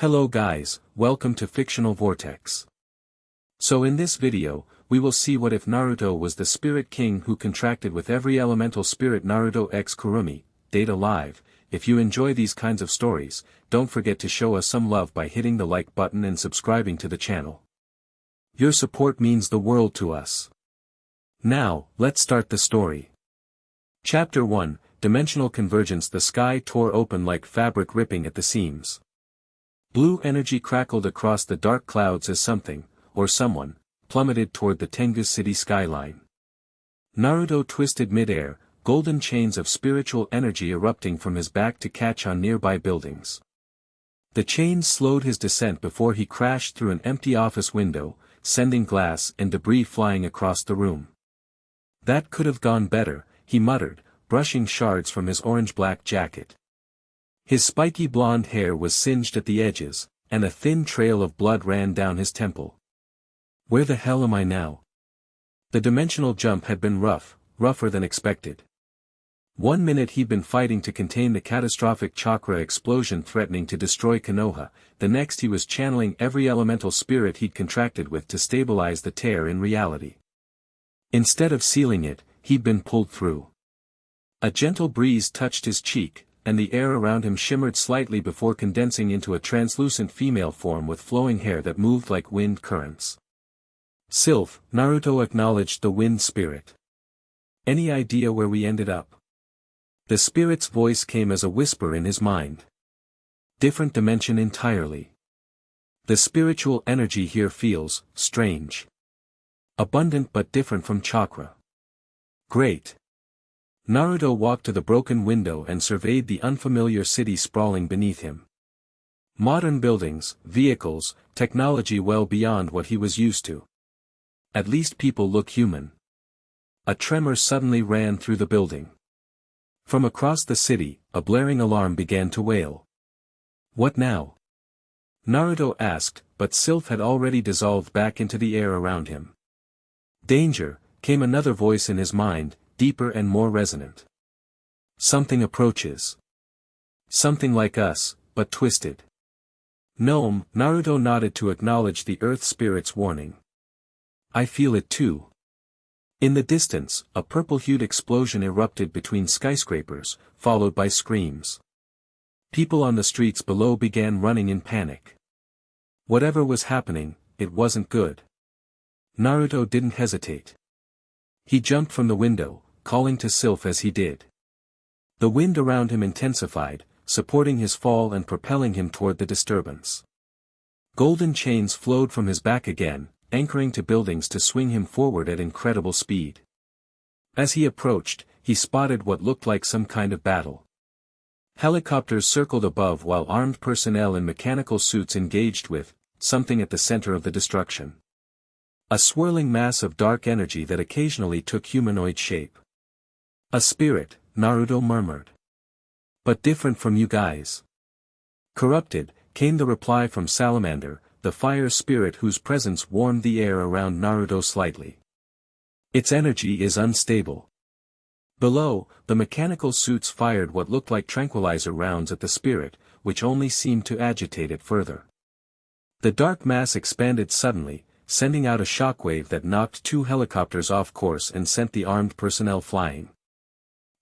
Hello guys, welcome to Fictional Vortex. So in this video, we will see what if Naruto was the spirit king who contracted with every elemental spirit. Naruto x Kurumi, Data Live. If you enjoy these kinds of stories, don't forget to show us some love by hitting the like button and subscribing to the channel. Your support means the world to us. Now, let's start the story. Chapter 1, Dimensional Convergence. The sky tore open like fabric ripping at the seams. Blue energy crackled across the dark clouds as something, or someone, plummeted toward the Tengu city skyline. Naruto twisted midair, golden chains of spiritual energy erupting from his back to catch on nearby buildings. The chains slowed his descent before he crashed through an empty office window, sending glass and debris flying across the room. That could have gone better, he muttered, brushing shards from his orange-black jacket. His spiky blonde hair was singed at the edges, and a thin trail of blood ran down his temple. Where the hell am I now? The dimensional jump had been rougher than expected. 1 minute he'd been fighting to contain the catastrophic chakra explosion threatening to destroy Konoha, the next he was channeling every elemental spirit he'd contracted with to stabilize the tear in reality. Instead of sealing it, he'd been pulled through. A gentle breeze touched his cheek, and the air around him shimmered slightly before condensing into a translucent female form with flowing hair that moved like wind currents. Sylph, Naruto acknowledged the wind spirit. Any idea where we ended up? The spirit's voice came as a whisper in his mind. Different dimension entirely. The spiritual energy here feels strange. Abundant but different from chakra. Great. Naruto walked to the broken window and surveyed the unfamiliar city sprawling beneath him. Modern buildings, vehicles, technology well beyond what he was used to. At least people look human. A tremor suddenly ran through the building. From across the city, a blaring alarm began to wail. What now? Naruto asked, but Sylph had already dissolved back into the air around him. Danger, came another voice in his mind, deeper and more resonant. Something approaches. Something like us, but twisted. Gnome, Naruto nodded to acknowledge the earth spirit's warning. I feel it too. In the distance, a purple-hued explosion erupted between skyscrapers, followed by screams. People on the streets below began running in panic. Whatever was happening, it wasn't good. Naruto didn't hesitate. He jumped from the window, calling to Sylph as he did. The wind around him intensified, supporting his fall and propelling him toward the disturbance. Golden chains flowed from his back again, anchoring to buildings to swing him forward at incredible speed. As he approached, he spotted what looked like some kind of battle. Helicopters circled above while armed personnel in mechanical suits engaged with something at the center of the destruction. A swirling mass of dark energy that occasionally took humanoid shape. A spirit, Naruto murmured. But different from you guys. Corrupted, came the reply from Salamander, the fire spirit whose presence warmed the air around Naruto slightly. Its energy is unstable. Below, the mechanical suits fired what looked like tranquilizer rounds at the spirit, which only seemed to agitate it further. The dark mass expanded suddenly, sending out a shockwave that knocked 2 helicopters off course and sent the armed personnel flying.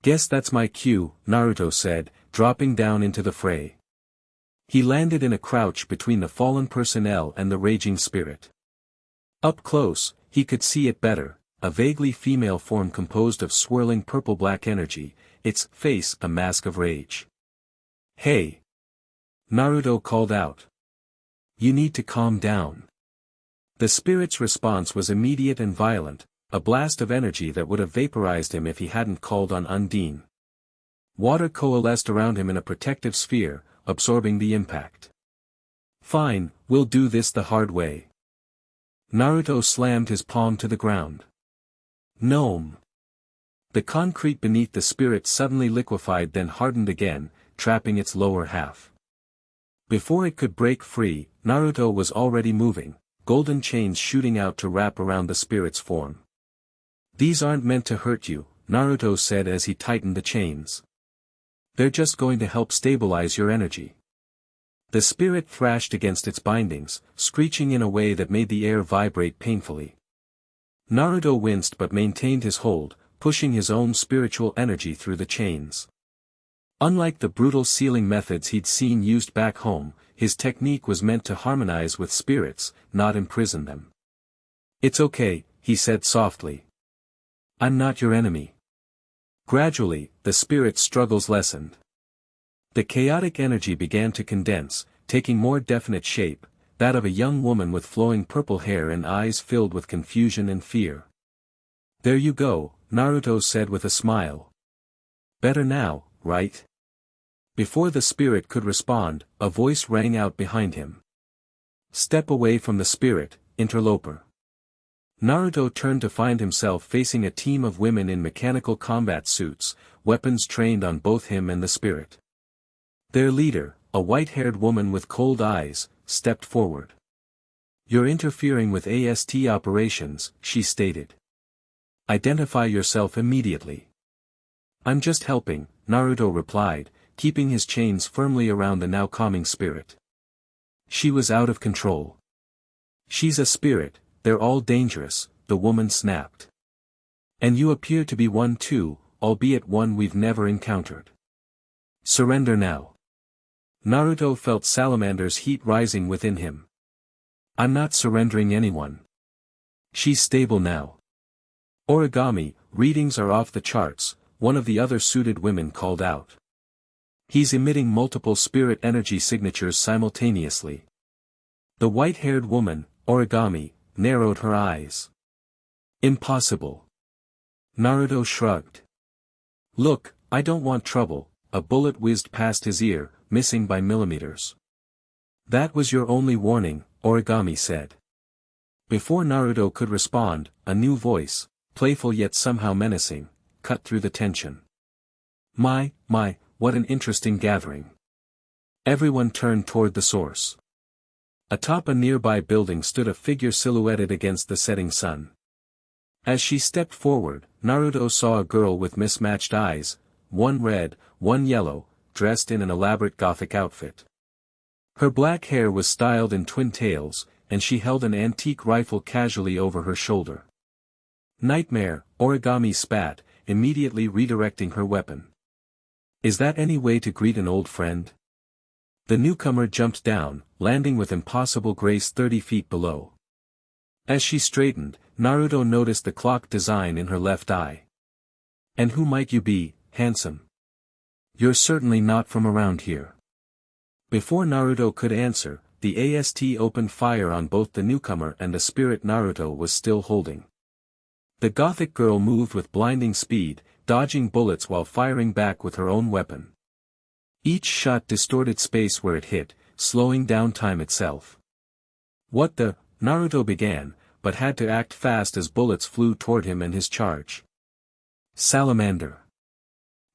Guess that's my cue, Naruto said, dropping down into the fray. He landed in a crouch between the fallen personnel and the raging spirit. Up close, he could see it better, a vaguely female form composed of swirling purple-black energy, its face a mask of rage. Hey! Naruto called out. You need to calm down. The spirit's response was immediate and violent, a blast of energy that would have vaporized him if he hadn't called on Undine. Water coalesced around him in a protective sphere, absorbing the impact. Fine, we'll do this the hard way. Naruto slammed his palm to the ground. Gnome. The concrete beneath the spirit suddenly liquefied then hardened again, trapping its lower half. Before it could break free, Naruto was already moving, golden chains shooting out to wrap around the spirit's form. These aren't meant to hurt you, Naruto said as he tightened the chains. They're just going to help stabilize your energy. The spirit thrashed against its bindings, screeching in a way that made the air vibrate painfully. Naruto winced but maintained his hold, pushing his own spiritual energy through the chains. Unlike the brutal sealing methods he'd seen used back home, his technique was meant to harmonize with spirits, not imprison them. "It's okay," he said softly. "I'm not your enemy." Gradually, the spirit's struggles lessened. The chaotic energy began to condense, taking more definite shape, that of a young woman with flowing purple hair and eyes filled with confusion and fear. "There you go," Naruto said with a smile. "Better now, right?" Before the spirit could respond, a voice rang out behind him. "Step away from the spirit, interloper." Naruto turned to find himself facing a team of women in mechanical combat suits, weapons trained on both him and the spirit. Their leader, a white-haired woman with cold eyes, stepped forward. "You're interfering with AST operations," she stated. "Identify yourself immediately." "I'm just helping," Naruto replied, keeping his chains firmly around the now calming spirit. She was out of control. "She's a spirit, they're all dangerous," the woman snapped. "And you appear to be one too, albeit one we've never encountered. Surrender now." Naruto felt Salamander's heat rising within him. "I'm not surrendering anyone. She's stable now." "Origami, readings are off the charts," one of the other suited women called out. "He's emitting multiple spirit energy signatures simultaneously." The white-haired woman, Origami, narrowed her eyes. "Impossible." Naruto shrugged. "Look, I don't want trouble," a bullet whizzed past his ear, missing by millimeters. "That was your only warning," Origami said. Before Naruto could respond, a new voice, playful yet somehow menacing, cut through the tension. My, what an interesting gathering." Everyone turned toward the source. Atop a nearby building stood a figure silhouetted against the setting sun. As she stepped forward, Naruto saw a girl with mismatched eyes, one red, one yellow, dressed in an elaborate gothic outfit. Her black hair was styled in twin tails, and she held an antique rifle casually over her shoulder. "Nightmare," Origami spat, immediately redirecting her weapon. "Is that any way to greet an old friend?" The newcomer jumped down, landing with impossible grace 30 feet below. As she straightened, Naruto noticed the clock design in her left eye. "And who might you be, handsome? You're certainly not from around here." Before Naruto could answer, the AST opened fire on both the newcomer and the spirit Naruto was still holding. The gothic girl moved with blinding speed, dodging bullets while firing back with her own weapon. Each shot distorted space where it hit, slowing down time itself. "What the?" Naruto began, but had to act fast as bullets flew toward him and his charge. "Salamander."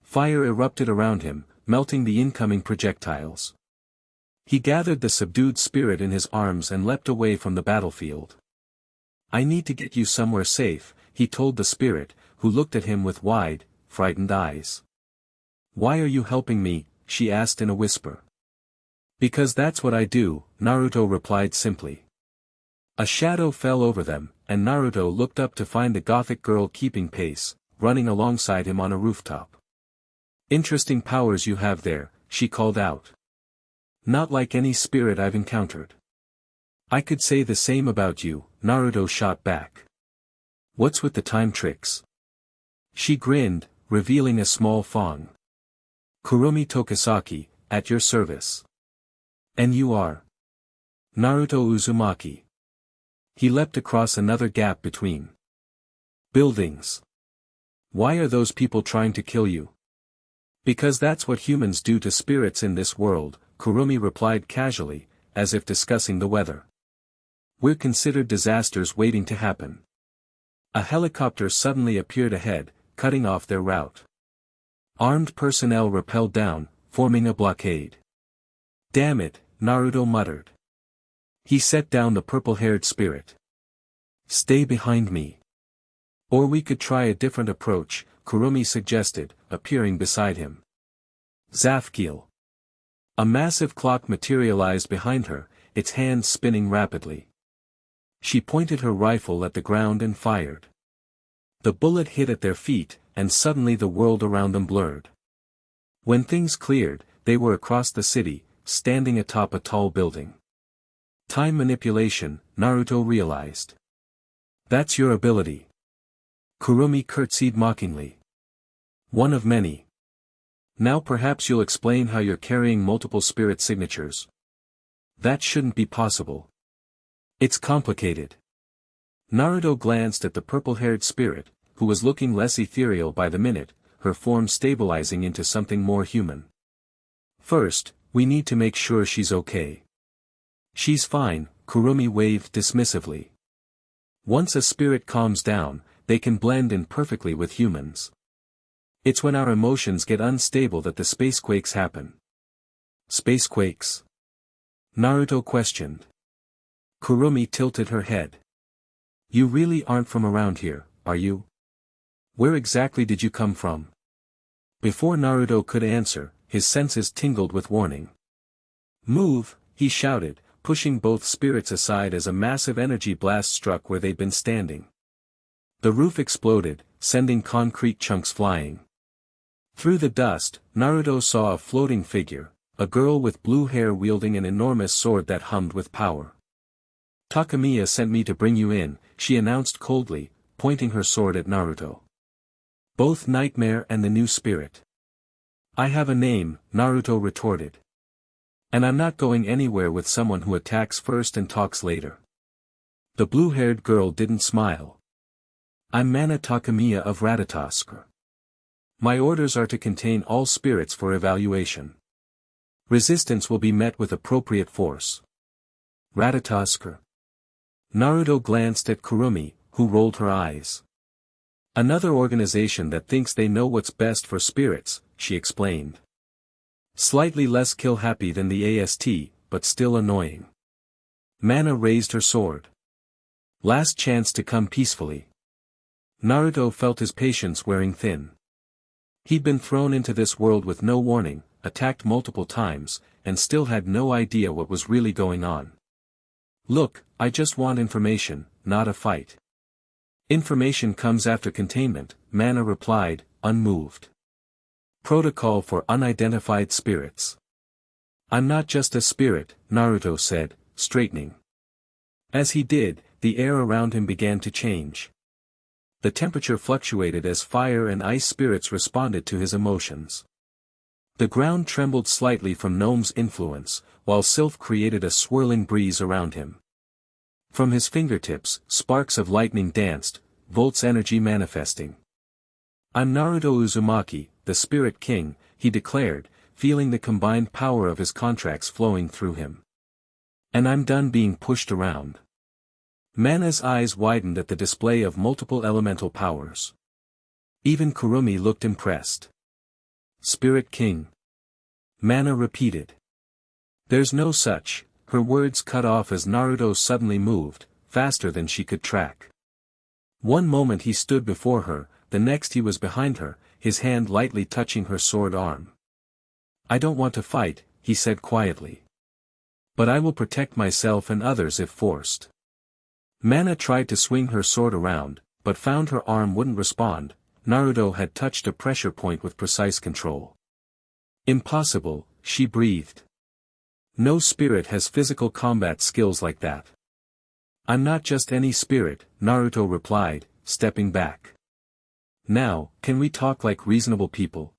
Fire erupted around him, melting the incoming projectiles. He gathered the subdued spirit in his arms and leapt away from the battlefield. "I need to get you somewhere safe," he told the spirit, who looked at him with wide, frightened eyes. "Why are you helping me?" she asked in a whisper. "Because that's what I do," Naruto replied simply. A shadow fell over them, and Naruto looked up to find the gothic girl keeping pace, running alongside him on a rooftop. "Interesting powers you have there," she called out. "Not like any spirit I've encountered." "I could say the same about you," Naruto shot back. "What's with the time tricks?" She grinned, revealing a small fawn. "Kurumi Tokisaki, at your service." "And you are?" "Naruto Uzumaki." He leapt across another gap between buildings. "Why are those people trying to kill you?" "Because that's what humans do to spirits in this world," Kurumi replied casually, as if discussing the weather. "We're considered disasters waiting to happen." A helicopter suddenly appeared ahead, cutting off their route. Armed personnel rappelled down, forming a blockade. "Damn it," Naruto muttered. He set down the purple-haired spirit. "Stay behind me. Or we could try a different approach," Kurumi suggested, appearing beside him. "Zafkiel." A massive clock materialized behind her, its hands spinning rapidly. She pointed her rifle at the ground and fired. The bullet hit at their feet, and suddenly the world around them blurred. When things cleared, they were across the city, standing atop a tall building. Time manipulation, Naruto realized. That's your ability. Kurumi curtsied mockingly. One of many. Now perhaps you'll explain how you're carrying multiple spirit signatures. That shouldn't be possible. It's complicated. Naruto glanced at the purple-haired spirit, who was looking less ethereal by the minute, her form stabilizing into something more human. First, we need to make sure she's okay. She's fine, Kurumi waved dismissively. Once a spirit calms down, they can blend in perfectly with humans. It's when our emotions get unstable that the spacequakes happen. Spacequakes? Naruto questioned. Kurumi tilted her head. You really aren't from around here, are you? Where exactly did you come from? Before Naruto could answer, his senses tingled with warning. Move, he shouted, pushing both spirits aside as a massive energy blast struck where they'd been standing. The roof exploded, sending concrete chunks flying. Through the dust, Naruto saw a floating figure, a girl with blue hair wielding an enormous sword that hummed with power. Takamiya sent me to bring you in, she announced coldly, pointing her sword at Naruto. Both Nightmare and the new spirit. I have a name, Naruto retorted. And I'm not going anywhere with someone who attacks first and talks later. The blue-haired girl didn't smile. I'm Mana Takamiya of Ratatoskr. My orders are to contain all spirits for evaluation. Resistance will be met with appropriate force. Ratatoskr. Naruto glanced at Kurumi, who rolled her eyes. Another organization that thinks they know what's best for spirits, she explained. Slightly less kill-happy than the AST, but still annoying. Mana raised her sword. Last chance to come peacefully. Naruto felt his patience wearing thin. He'd been thrown into this world with no warning, attacked multiple times, and still had no idea what was really going on. Look, I just want information, not a fight. Information comes after containment, Mana replied, unmoved. Protocol for unidentified spirits. I'm not just a spirit, Naruto said, straightening. As he did, the air around him began to change. The temperature fluctuated as fire and ice spirits responded to his emotions. The ground trembled slightly from Gnome's influence, while Sylph created a swirling breeze around him. From his fingertips, sparks of lightning danced, Volt's energy manifesting. I'm Naruto Uzumaki, the Spirit King, he declared, feeling the combined power of his contracts flowing through him. And I'm done being pushed around. Mana's eyes widened at the display of multiple elemental powers. Even Kurumi looked impressed. Spirit King. Mana repeated. There's no such, her words cut off as Naruto suddenly moved, faster than she could track. One moment he stood before her, the next he was behind her, his hand lightly touching her sword arm. I don't want to fight, he said quietly. But I will protect myself and others if forced. Mana tried to swing her sword around, but found her arm wouldn't respond. Naruto had touched a pressure point with precise control. Impossible, she breathed. No spirit has physical combat skills like that. I'm not just any spirit, Naruto replied, stepping back. Now, can we talk like reasonable people?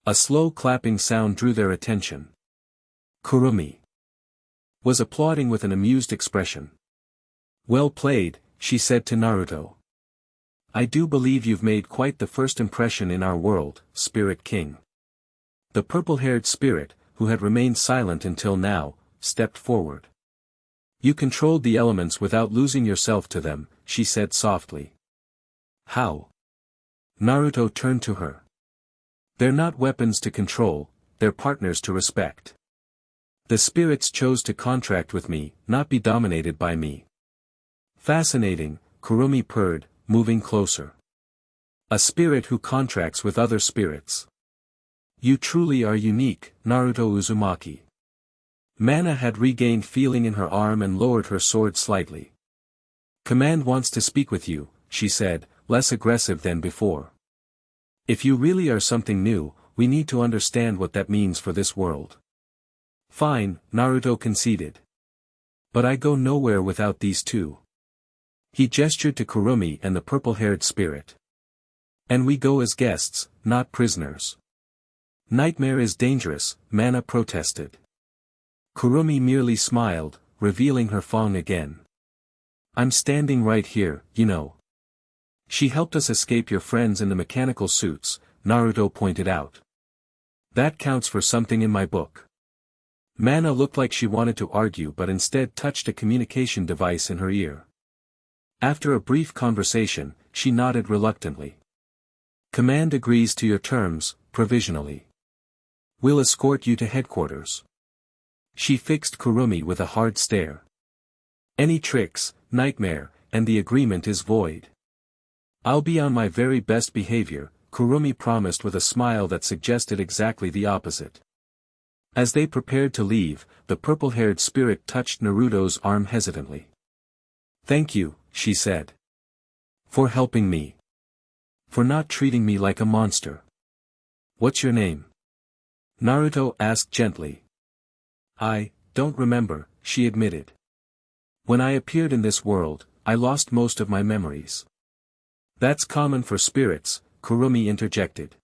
A slow clapping sound drew their attention. Kurumi was applauding with an amused expression. Well played, she said to Naruto. I do believe you've made quite the first impression in our world, Spirit King. The purple-haired spirit, who had remained silent until now, stepped forward. You controlled the elements without losing yourself to them, she said softly. How? Naruto turned to her. They're not weapons to control, they're partners to respect. The spirits chose to contract with me, not be dominated by me. Fascinating, Kurumi purred, moving closer. A spirit who contracts with other spirits. You truly are unique, Naruto Uzumaki. Mana had regained feeling in her arm and lowered her sword slightly. Command wants to speak with you, she said, less aggressive than before. If you really are something new, we need to understand what that means for this world. Fine, Naruto conceded. But I go nowhere without these two. He gestured to Kurumi and the purple-haired spirit. And we go as guests, not prisoners. Nightmare is dangerous, Mana protested. Kurumi merely smiled, revealing her fang again. I'm standing right here, you know. She helped us escape your friends in the mechanical suits, Naruto pointed out. That counts for something in my book. Mana looked like she wanted to argue but instead touched a communication device in her ear. After a brief conversation, she nodded reluctantly. Command agrees to your terms, provisionally. We'll escort you to headquarters. She fixed Kurumi with a hard stare. Any tricks, Nightmare, and the agreement is void. I'll be on my very best behavior, Kurumi promised with a smile that suggested exactly the opposite. As they prepared to leave, the purple-haired spirit touched Naruto's arm hesitantly. Thank you, she said. For helping me. For not treating me like a monster. What's your name? Naruto asked gently. I don't remember, she admitted. When I appeared in this world, I lost most of my memories. That's common for spirits, Kurumi interjected.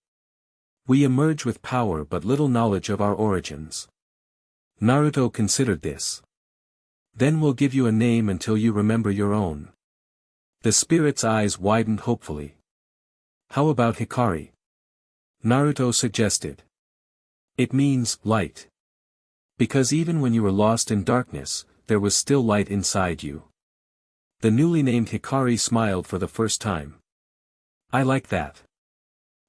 We emerge with power but little knowledge of our origins. Naruto considered this. Then we'll give you a name until you remember your own. The spirit's eyes widened hopefully. How about Hikari? Naruto suggested. It means light. Because even when you were lost in darkness, there was still light inside you. The newly named Hikari smiled for the first time. I like that.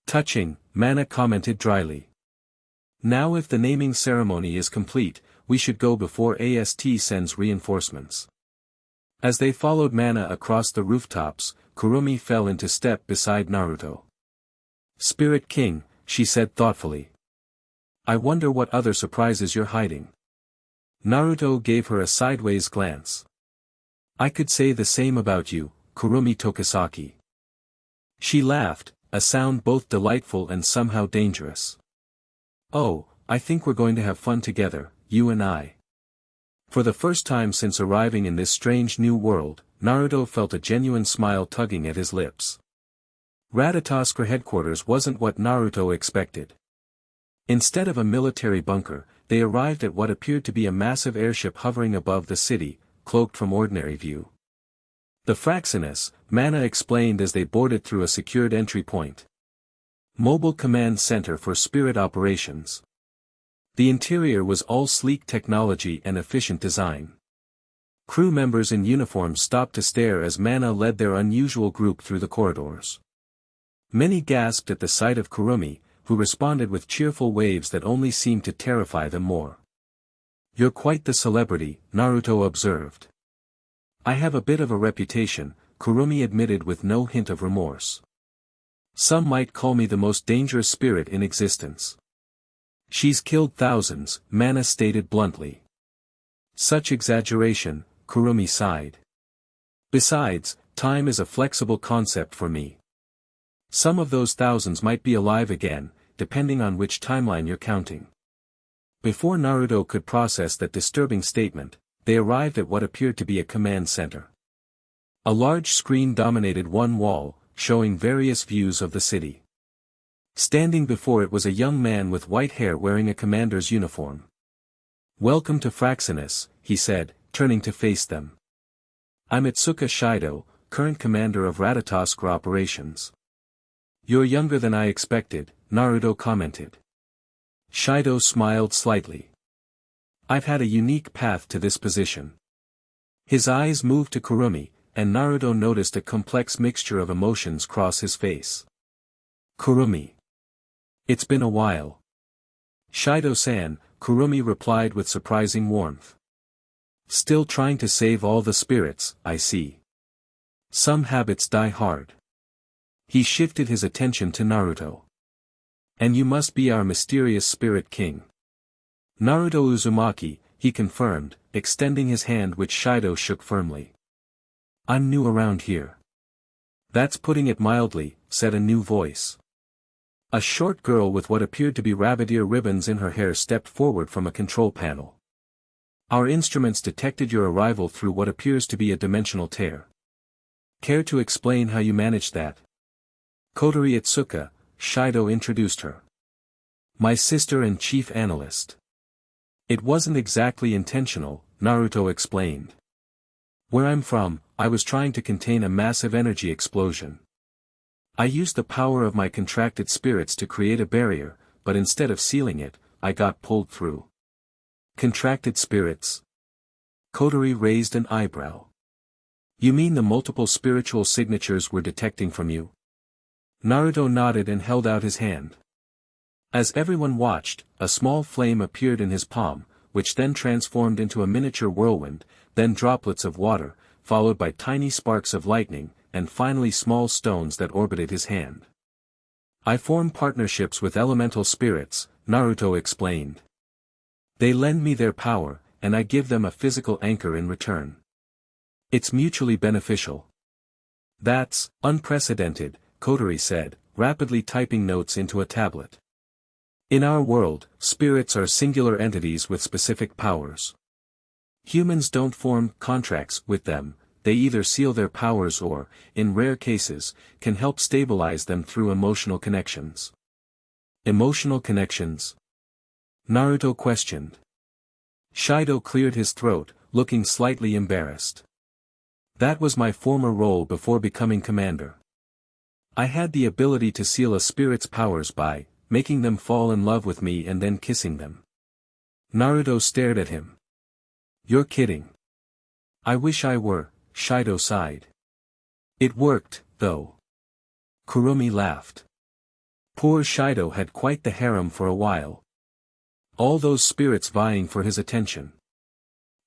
Touching, Mana commented dryly. Now if the naming ceremony is complete, we should go before AST sends reinforcements. As they followed Mana across the rooftops, Kurumi fell into step beside Naruto. Spirit King, she said thoughtfully. I wonder what other surprises you're hiding. Naruto gave her a sideways glance. I could say the same about you, Kurumi Tokisaki. She laughed, a sound both delightful and somehow dangerous. Oh, I think we're going to have fun together, you and I. For the first time since arriving in this strange new world, Naruto felt a genuine smile tugging at his lips. Ratatoskra headquarters wasn't what Naruto expected. Instead of a military bunker, they arrived at what appeared to be a massive airship hovering above the city, cloaked from ordinary view. The Fraxinus, Mana explained as they boarded through a secured entry point. Mobile Command Center for Spirit Operations. The interior was all sleek technology and efficient design. Crew members in uniform stopped to stare as Mana led their unusual group through the corridors. Many gasped at the sight of Kurumi, who responded with cheerful waves that only seemed to terrify them more. You're quite the celebrity, Naruto observed. I have a bit of a reputation, Kurumi admitted with no hint of remorse. Some might call me the most dangerous spirit in existence. She's killed thousands, Mana stated bluntly. Such exaggeration, Kurumi sighed. Besides, time is a flexible concept for me. Some of those thousands might be alive again, depending on which timeline you're counting. Before Naruto could process that disturbing statement, they arrived at what appeared to be a command center. A large screen dominated one wall, showing various views of the city. Standing before it was a young man with white hair wearing a commander's uniform. Welcome to Fraxinus, he said, turning to face them. I'm Itsuka Shido, current commander of Ratatoskra operations. You're younger than I expected, Naruto commented. Shido smiled slightly. I've had a unique path to this position. His eyes moved to Kurumi, and Naruto noticed a complex mixture of emotions cross his face. Kurumi. It's been a while. Shido-san, Kurumi replied with surprising warmth. Still trying to save all the spirits, I see. Some habits die hard. He shifted his attention to Naruto. And you must be our mysterious spirit king. Naruto Uzumaki, he confirmed, extending his hand which Shido shook firmly. I'm new around here. That's putting it mildly, said a new voice. A short girl with what appeared to be rabbit ear ribbons in her hair stepped forward from a control panel. Our instruments detected your arrival through what appears to be a dimensional tear. Care to explain how you managed that? Kotori Itsuka, Shido introduced her. My sister and chief analyst. It wasn't exactly intentional, Naruto explained. Where I'm from, I was trying to contain a massive energy explosion. I used the power of my contracted spirits to create a barrier, but instead of sealing it, I got pulled through. Contracted spirits? Kotori raised an eyebrow. You mean the multiple spiritual signatures we're detecting from you? Naruto nodded and held out his hand. As everyone watched, a small flame appeared in his palm, which then transformed into a miniature whirlwind, then droplets of water, followed by tiny sparks of lightning, and finally small stones that orbited his hand. I form partnerships with elemental spirits, Naruto explained. They lend me their power, and I give them a physical anchor in return. It's mutually beneficial. That's unprecedented, Kotori said, rapidly typing notes into a tablet. In our world, spirits are singular entities with specific powers. Humans don't form contracts with them, they either seal their powers or, in rare cases, can help stabilize them through emotional connections. Emotional connections? Naruto questioned. Shido cleared his throat, looking slightly embarrassed. That was my former role before becoming commander. I had the ability to seal a spirit's powers by making them fall in love with me and then kissing them. Naruto stared at him. You're kidding. I wish I were, Shido sighed. It worked, though. Kurumi laughed. Poor Shido had quite the harem for a while. All those spirits vying for his attention.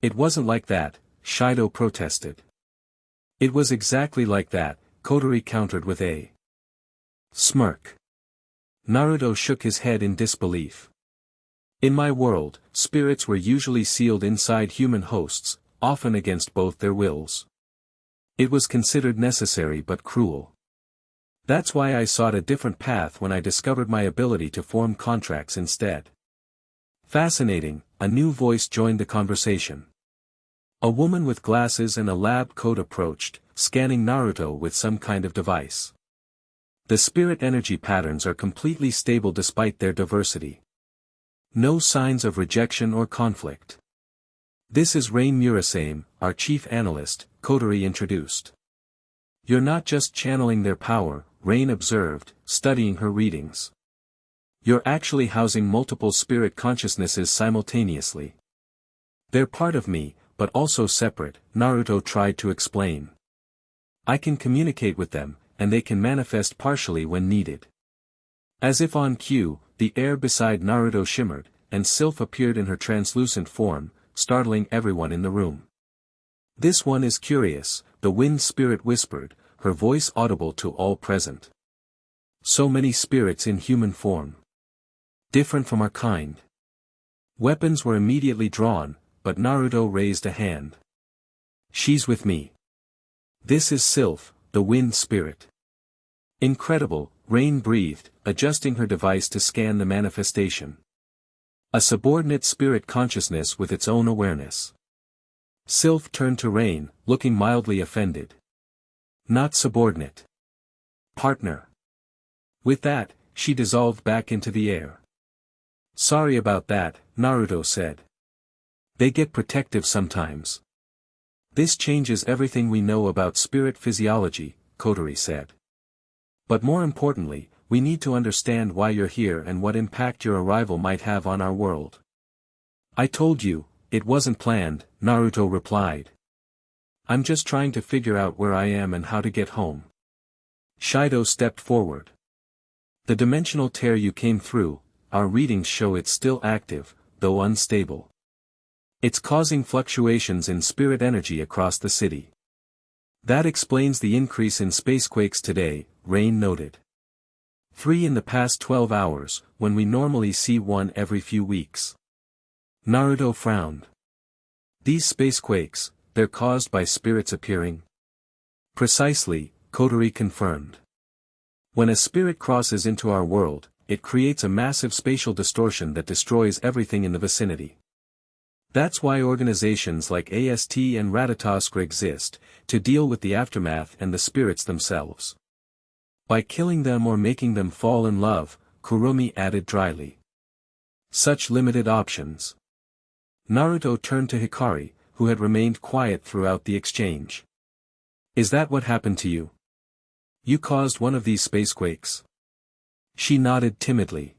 It wasn't like that, Shido protested. It was exactly like that, Kotori countered with a smirk. Naruto shook his head in disbelief. In my world, spirits were usually sealed inside human hosts, often against both their wills. It was considered necessary but cruel. That's why I sought a different path when I discovered my ability to form contracts instead. Fascinating, a new voice joined the conversation. A woman with glasses and a lab coat approached, scanning Naruto with some kind of device. The spirit energy patterns are completely stable despite their diversity. No signs of rejection or conflict. This is Rain Murasame, our chief analyst, Kotori introduced. You're not just channeling their power, Rain observed, studying her readings. You're actually housing multiple spirit consciousnesses simultaneously. They're part of me, but also separate, Naruto tried to explain. I can communicate with them, and they can manifest partially when needed. As if on cue, the air beside Naruto shimmered, and Sylph appeared in her translucent form, startling everyone in the room. This one is curious, the wind spirit whispered, her voice audible to all present. So many spirits in human form. Different from our kind. Weapons were immediately drawn, but Naruto raised a hand. She's with me. This is Sylph, the wind spirit. Incredible, Rain breathed, adjusting her device to scan the manifestation. A subordinate spirit consciousness with its own awareness. Sylph turned to Rain, looking mildly offended. Not subordinate. Partner. With that, she dissolved back into the air. Sorry about that, Naruto said. They get protective sometimes. This changes everything we know about spirit physiology, Kotori said. But more importantly, we need to understand why you're here and what impact your arrival might have on our world. I told you, it wasn't planned, Naruto replied. I'm just trying to figure out where I am and how to get home. Shido stepped forward. The dimensional tear you came through, our readings show it's still active, though unstable. It's causing fluctuations in spirit energy across the city. That explains the increase in spacequakes today, Rain noted. 3 in the past 12 hours, when we normally see one every few weeks. Naruto frowned. These spacequakes, they're caused by spirits appearing? Precisely, Kotori confirmed. When a spirit crosses into our world, it creates a massive spatial distortion that destroys everything in the vicinity. That's why organizations like AST and Ratatoskra exist, to deal with the aftermath and the spirits themselves. By killing them or making them fall in love, Kurumi added dryly. Such limited options. Naruto turned to Hikari, who had remained quiet throughout the exchange. Is that what happened to you? You caused one of these spacequakes? She nodded timidly.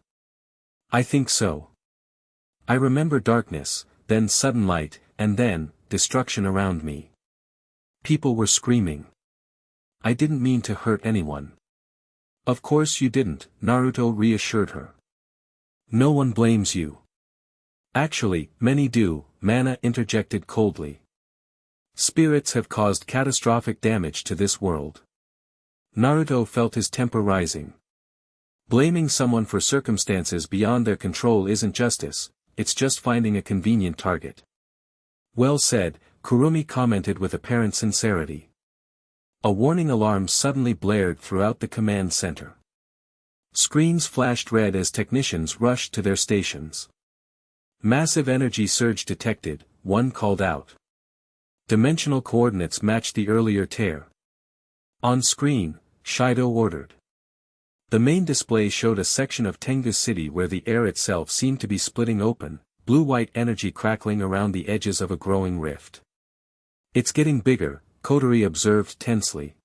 I think so. I remember darkness, then sudden light, and then, destruction around me. People were screaming. I didn't mean to hurt anyone. Of course you didn't, Naruto reassured her. No one blames you. Actually, many do, Mana interjected coldly. Spirits have caused catastrophic damage to this world. Naruto felt his temper rising. Blaming someone for circumstances beyond their control isn't justice, it's just finding a convenient target. Well said, Kurumi commented with apparent sincerity. A warning alarm suddenly blared throughout the command center. Screens flashed red as technicians rushed to their stations. Massive energy surge detected, one called out. Dimensional coordinates matched the earlier tear. On screen, Shido ordered. The main display showed a section of Tengu City where the air itself seemed to be splitting open, blue-white energy crackling around the edges of a growing rift. It's getting bigger, Kotori observed tensely.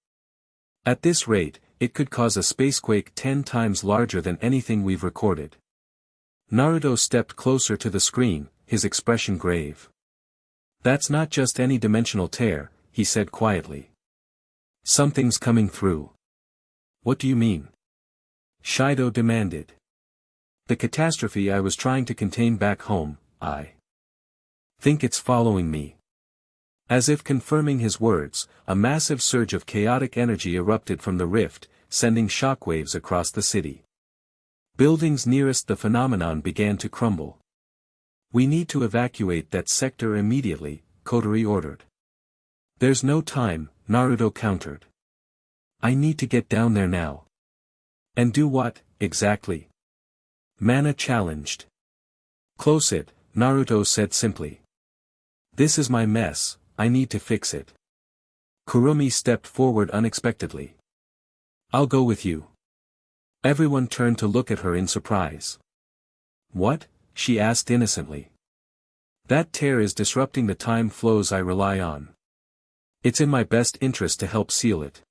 At this rate, it could cause a spacequake 10 times larger than anything we've recorded. Naruto stepped closer to the screen, his expression grave. That's not just any dimensional tear, he said quietly. Something's coming through. What do you mean? Shido demanded. The catastrophe I was trying to contain back home, I think it's following me. As if confirming his words, a massive surge of chaotic energy erupted from the rift, sending shockwaves across the city. Buildings nearest the phenomenon began to crumble. We need to evacuate that sector immediately, Kotori ordered. There's no time, Naruto countered. I need to get down there now. And do what, exactly? Mana challenged. Close it, Naruto said simply. This is my mess, I need to fix it. Kurumi stepped forward unexpectedly. I'll go with you. Everyone turned to look at her in surprise. What? She asked innocently. That tear is disrupting the time flows I rely on. It's in my best interest to help seal it.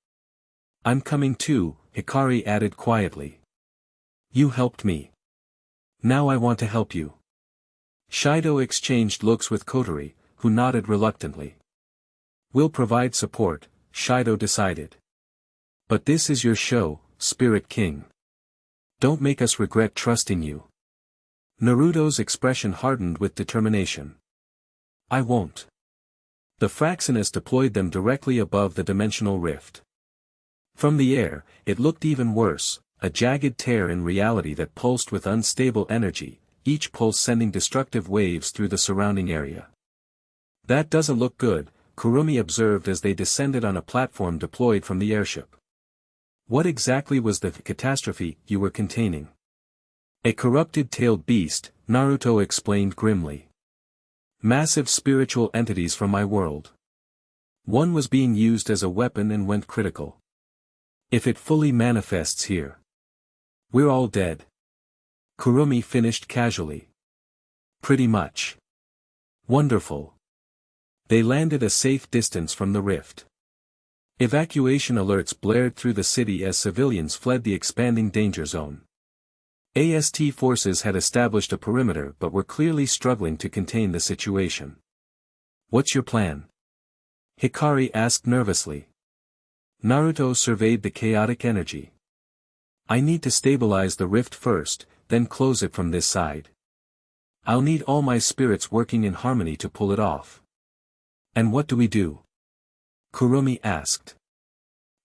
I'm coming too, Hikari added quietly. You helped me. Now I want to help you. Shido exchanged looks with Kotori, who nodded reluctantly. We'll provide support, Shido decided. But this is your show, Spirit King. Don't make us regret trusting you. Naruto's expression hardened with determination. I won't. The Fraxinus deployed them directly above the dimensional rift. From the air, it looked even worse, a jagged tear in reality that pulsed with unstable energy, each pulse sending destructive waves through the surrounding area. That doesn't look good, Kurumi observed as they descended on a platform deployed from the airship. What exactly was the catastrophe you were containing? A corrupted-tailed beast, Naruto explained grimly. Massive spiritual entities from my world. One was being used as a weapon and went critical. If it fully manifests here, we're all dead. Kurumi finished casually. Pretty much. Wonderful. They landed a safe distance from the rift. Evacuation alerts blared through the city as civilians fled the expanding danger zone. AST forces had established a perimeter but were clearly struggling to contain the situation. What's your plan? Hikari asked nervously. Naruto surveyed the chaotic energy. I need to stabilize the rift first, then close it from this side. I'll need all my spirits working in harmony to pull it off. And what do we do? Kurumi asked.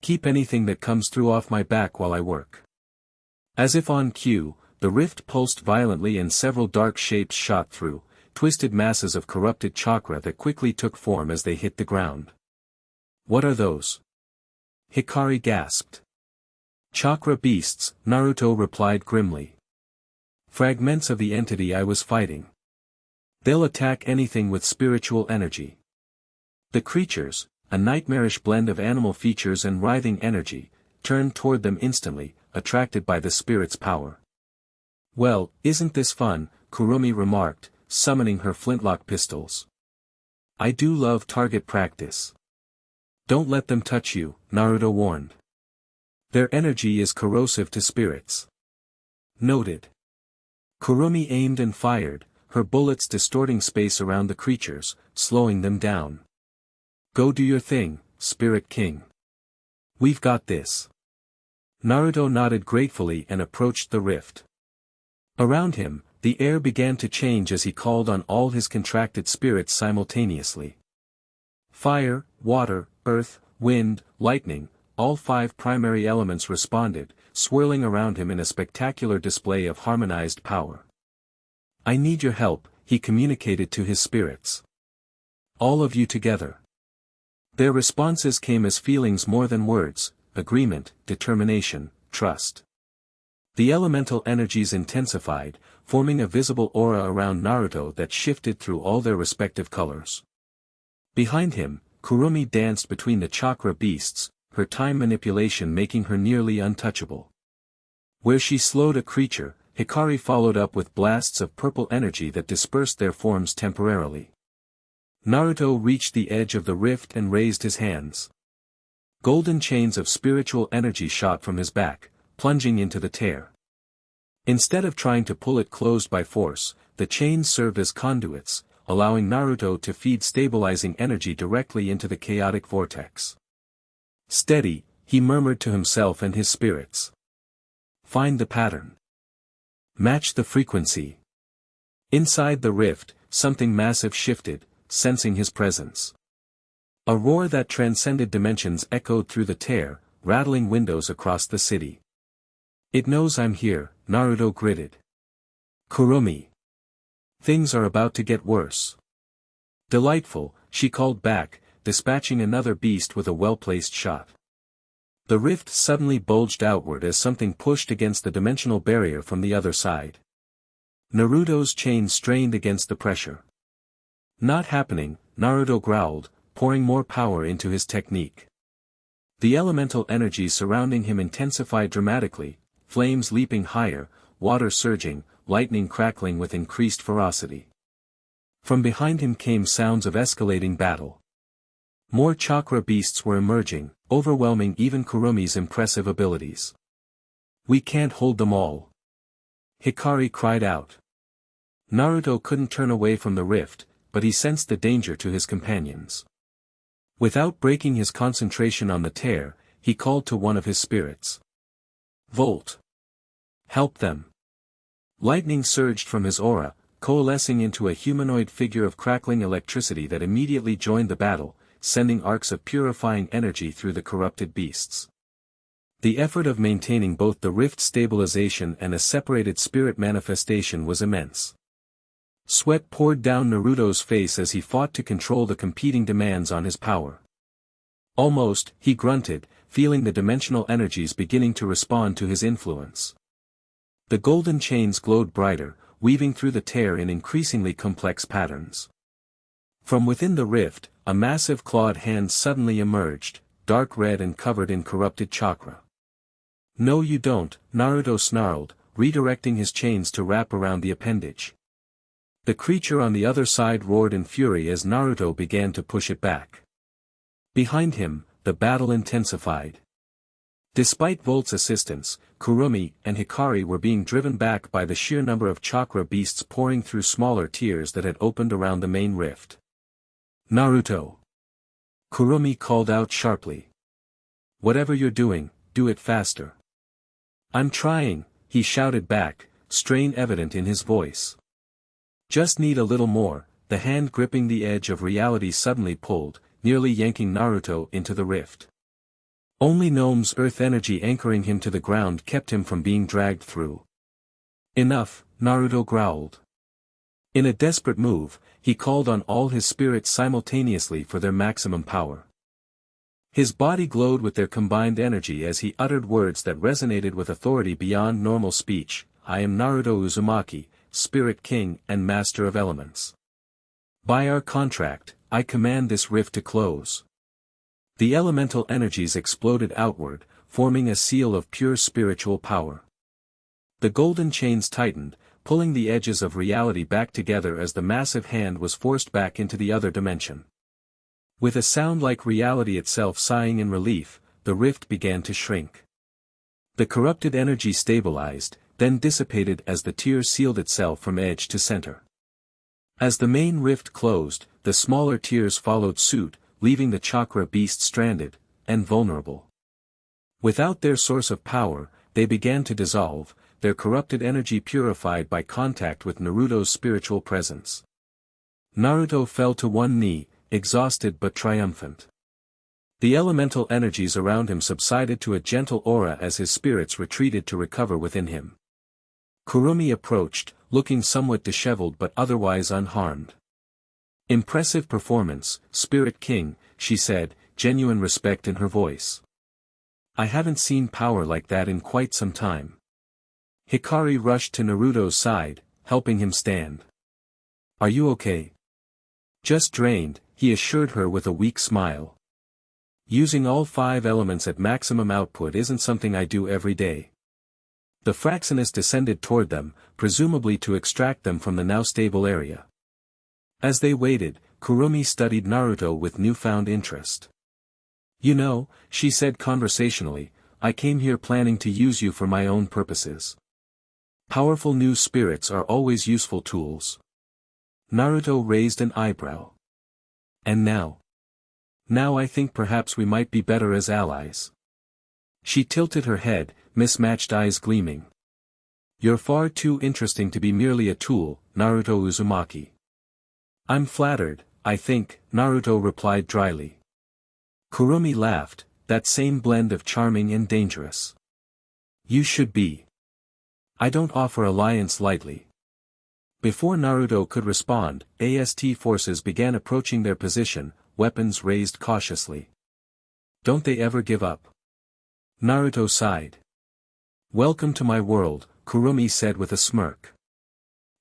Keep anything that comes through off my back while I work. As if on cue, the rift pulsed violently and several dark shapes shot through, twisted masses of corrupted chakra that quickly took form as they hit the ground. "What are those?" Hikari gasped. "Chakra beasts," Naruto replied grimly. "Fragments of the entity I was fighting. They'll attack anything with spiritual energy." The creatures, a nightmarish blend of animal features and writhing energy, turned toward them instantly, attracted by the spirit's power. "Well, isn't this fun?" Kurumi remarked, summoning her flintlock pistols. "I do love target practice." "Don't let them touch you," Naruto warned. "Their energy is corrosive to spirits." Noted. Kurumi aimed and fired, her bullets distorting space around the creatures, slowing them down. "Go do your thing, Spirit King. We've got this." Naruto nodded gratefully and approached the rift. Around him, the air began to change as he called on all his contracted spirits simultaneously. Fire, water, earth, wind, lightning, all 5 primary elements responded, swirling around him in a spectacular display of harmonized power. "I need your help," he communicated to his spirits. "All of you together." Their responses came as feelings more than words: agreement, determination, trust. The elemental energies intensified, forming a visible aura around Naruto that shifted through all their respective colors. Behind him, Kurumi danced between the chakra beasts, her time manipulation making her nearly untouchable. Where she slowed a creature, Hikari followed up with blasts of purple energy that dispersed their forms temporarily. Naruto reached the edge of the rift and raised his hands. Golden chains of spiritual energy shot from his back, plunging into the tear. Instead of trying to pull it closed by force, the chains served as conduits, allowing Naruto to feed stabilizing energy directly into the chaotic vortex. "Steady," he murmured to himself and his spirits. "Find the pattern. Match the frequency." Inside the rift, something massive shifted, sensing his presence. A roar that transcended dimensions echoed through the tear, rattling windows across the city. "It knows I'm here," Naruto gritted. "Kurumi. Things are about to get worse." "Delightful," she called back, dispatching another beast with a well-placed shot. The rift suddenly bulged outward as something pushed against the dimensional barrier from the other side. Naruto's chain strained against the pressure. "Not happening," Naruto growled, pouring more power into his technique. The elemental energies surrounding him intensified dramatically, flames leaping higher, water surging, lightning crackling with increased ferocity. From behind him came sounds of escalating battle. More chakra beasts were emerging, overwhelming even Kurumi's impressive abilities. "We can't hold them all," Hikari cried out. Naruto couldn't turn away from the rift, but he sensed the danger to his companions. Without breaking his concentration on the tear, he called to one of his spirits. "Volt! Help them!" Lightning surged from his aura, coalescing into a humanoid figure of crackling electricity that immediately joined the battle, sending arcs of purifying energy through the corrupted beasts. The effort of maintaining both the rift stabilization and a separated spirit manifestation was immense. Sweat poured down Naruto's face as he fought to control the competing demands on his power. "Almost," he grunted, feeling the dimensional energies beginning to respond to his influence. The golden chains glowed brighter, weaving through the tear in increasingly complex patterns. From within the rift, a massive clawed hand suddenly emerged, dark red and covered in corrupted chakra. "No you don't," Naruto snarled, redirecting his chains to wrap around the appendage. The creature on the other side roared in fury as Naruto began to push it back. Behind him, the battle intensified. Despite Volt's assistance, Kurumi and Hikari were being driven back by the sheer number of chakra beasts pouring through smaller tiers that had opened around the main rift. "Naruto!" Kurumi called out sharply. "Whatever you're doing, do it faster." "I'm trying," he shouted back, strain evident in his voice. "Just need a little more." The hand gripping the edge of reality suddenly pulled, nearly yanking Naruto into the rift. Only Gnome's earth energy anchoring him to the ground kept him from being dragged through. Enough, Naruto growled. In a desperate move, he called on all his spirits simultaneously for their maximum power. His body glowed with their combined energy as he uttered words that resonated with authority beyond normal speech. I am Naruto Uzumaki, Spirit King and Master of Elements. By our contract, I command this rift to close. The elemental energies exploded outward, forming a seal of pure spiritual power. The golden chains tightened, pulling the edges of reality back together as the massive hand was forced back into the other dimension. With a sound like reality itself sighing in relief, the rift began to shrink. The corrupted energy stabilized, then dissipated as the tear sealed itself from edge to center. As the main rift closed, the smaller tears followed suit, leaving the chakra beast stranded, and vulnerable. Without their source of power, they began to dissolve, their corrupted energy purified by contact with Naruto's spiritual presence. Naruto fell to one knee, exhausted but triumphant. The elemental energies around him subsided to a gentle aura as his spirits retreated to recover within him. Kurumi approached, looking somewhat disheveled but otherwise unharmed. Impressive performance, Spirit King, she said, genuine respect in her voice. I haven't seen power like that in quite some time. Hikari rushed to Naruto's side, helping him stand. Are you okay? Just drained, he assured her with a weak smile. Using all 5 elements at maximum output isn't something I do every day. The Fraxinus descended toward them, presumably to extract them from the now stable area. As they waited, Kurumi studied Naruto with newfound interest. You know, she said conversationally, I came here planning to use you for my own purposes. Powerful new spirits are always useful tools. Naruto raised an eyebrow. And now? Now I think perhaps we might be better as allies. She tilted her head, mismatched eyes gleaming. You're far too interesting to be merely a tool, Naruto Uzumaki. I'm flattered, I think, Naruto replied dryly. Kurumi laughed, that same blend of charming and dangerous. You should be. I don't offer alliance lightly. Before Naruto could respond, AST forces began approaching their position, weapons raised cautiously. Don't they ever give up? Naruto sighed. Welcome to my world, Kurumi said with a smirk.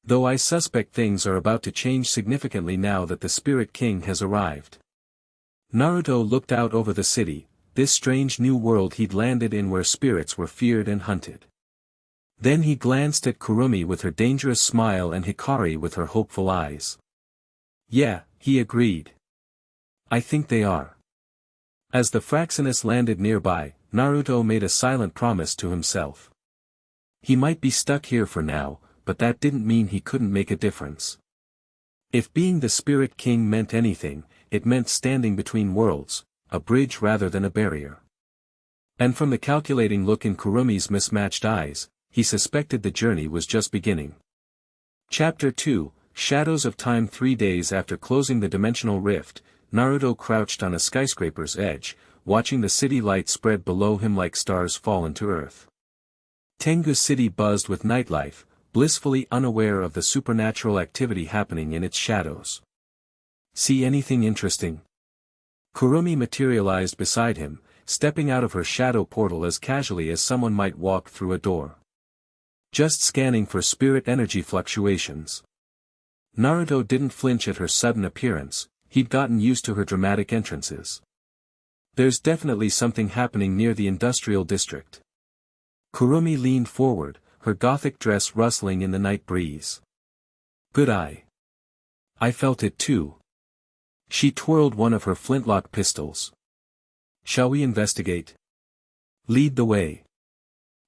Though I suspect things are about to change significantly now that the Spirit King has arrived. Naruto looked out over the city, this strange new world he'd landed in where spirits were feared and hunted. Then he glanced at Kurumi with her dangerous smile and Hikari with her hopeful eyes. Yeah, he agreed. I think they are. As the Fraxinus landed nearby, Naruto made a silent promise to himself. He might be stuck here for now, but that didn't mean he couldn't make a difference. If being the Spirit King meant anything, it meant standing between worlds, a bridge rather than a barrier. And from the calculating look in Kurumi's mismatched eyes, he suspected the journey was just beginning. Chapter 2, Shadows of Time. 3 days after closing the dimensional rift, Naruto crouched on a skyscraper's edge, watching the city lights spread below him like stars fallen to earth. Tengu City buzzed with nightlife, blissfully unaware of the supernatural activity happening in its shadows. See anything interesting? Kurumi materialized beside him, stepping out of her shadow portal as casually as someone might walk through a door. Just scanning for spirit energy fluctuations. Naruto didn't flinch at her sudden appearance, he'd gotten used to her dramatic entrances. There's definitely something happening near the industrial district. Kurumi leaned forward, her gothic dress rustling in the night breeze. Good eye. I felt it too. She twirled one of her flintlock pistols. Shall we investigate? Lead the way.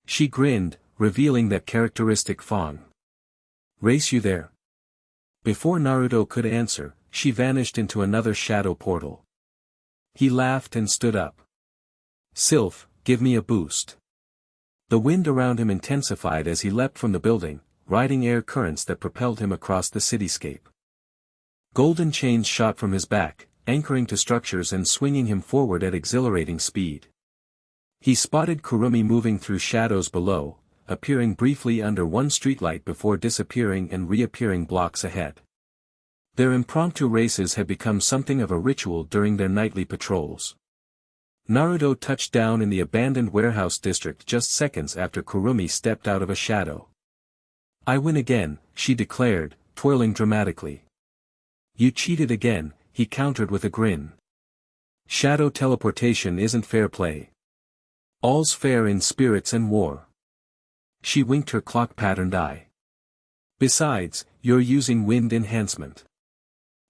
She grinned, revealing that characteristic fawn. Race you there? Before Naruto could answer, she vanished into another shadow portal. He laughed and stood up. Sylph, give me a boost. The wind around him intensified as he leapt from the building, riding air currents that propelled him across the cityscape. Golden chains shot from his back, anchoring to structures and swinging him forward at exhilarating speed. He spotted Kurumi moving through shadows below, appearing briefly under one streetlight before disappearing and reappearing blocks ahead. Their impromptu races had become something of a ritual during their nightly patrols. Naruto touched down in the abandoned warehouse district just seconds after Kurumi stepped out of a shadow. "I win again," she declared, twirling dramatically. "You cheated again," he countered with a grin. "Shadow teleportation isn't fair play. All's fair in spirits and war." She winked her clock-patterned eye. "Besides, you're using wind enhancement."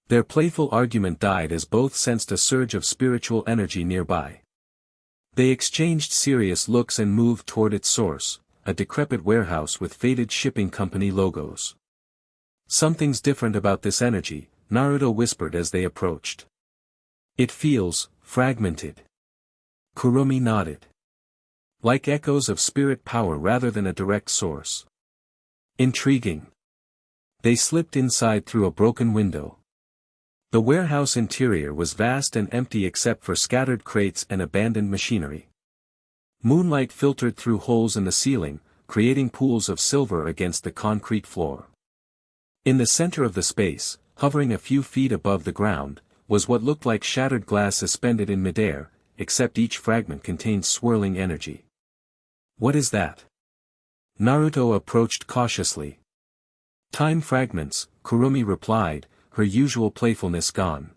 Their playful argument died as both sensed a surge of spiritual energy nearby. They exchanged serious looks and moved toward its source, a decrepit warehouse with faded shipping company logos. "Something's different about this energy," Naruto whispered as they approached. "It feels fragmented." Kurumi nodded. "Like echoes of spirit power rather than a direct source." "Intriguing." They slipped inside through a broken window. The warehouse interior was vast and empty except for scattered crates and abandoned machinery. Moonlight filtered through holes in the ceiling, creating pools of silver against the concrete floor. In the center of the space, hovering a few feet above the ground, was what looked like shattered glass suspended in midair, except each fragment contained swirling energy. "What is that?" Naruto approached cautiously. "Time fragments," Kurumi replied, her usual playfulness gone.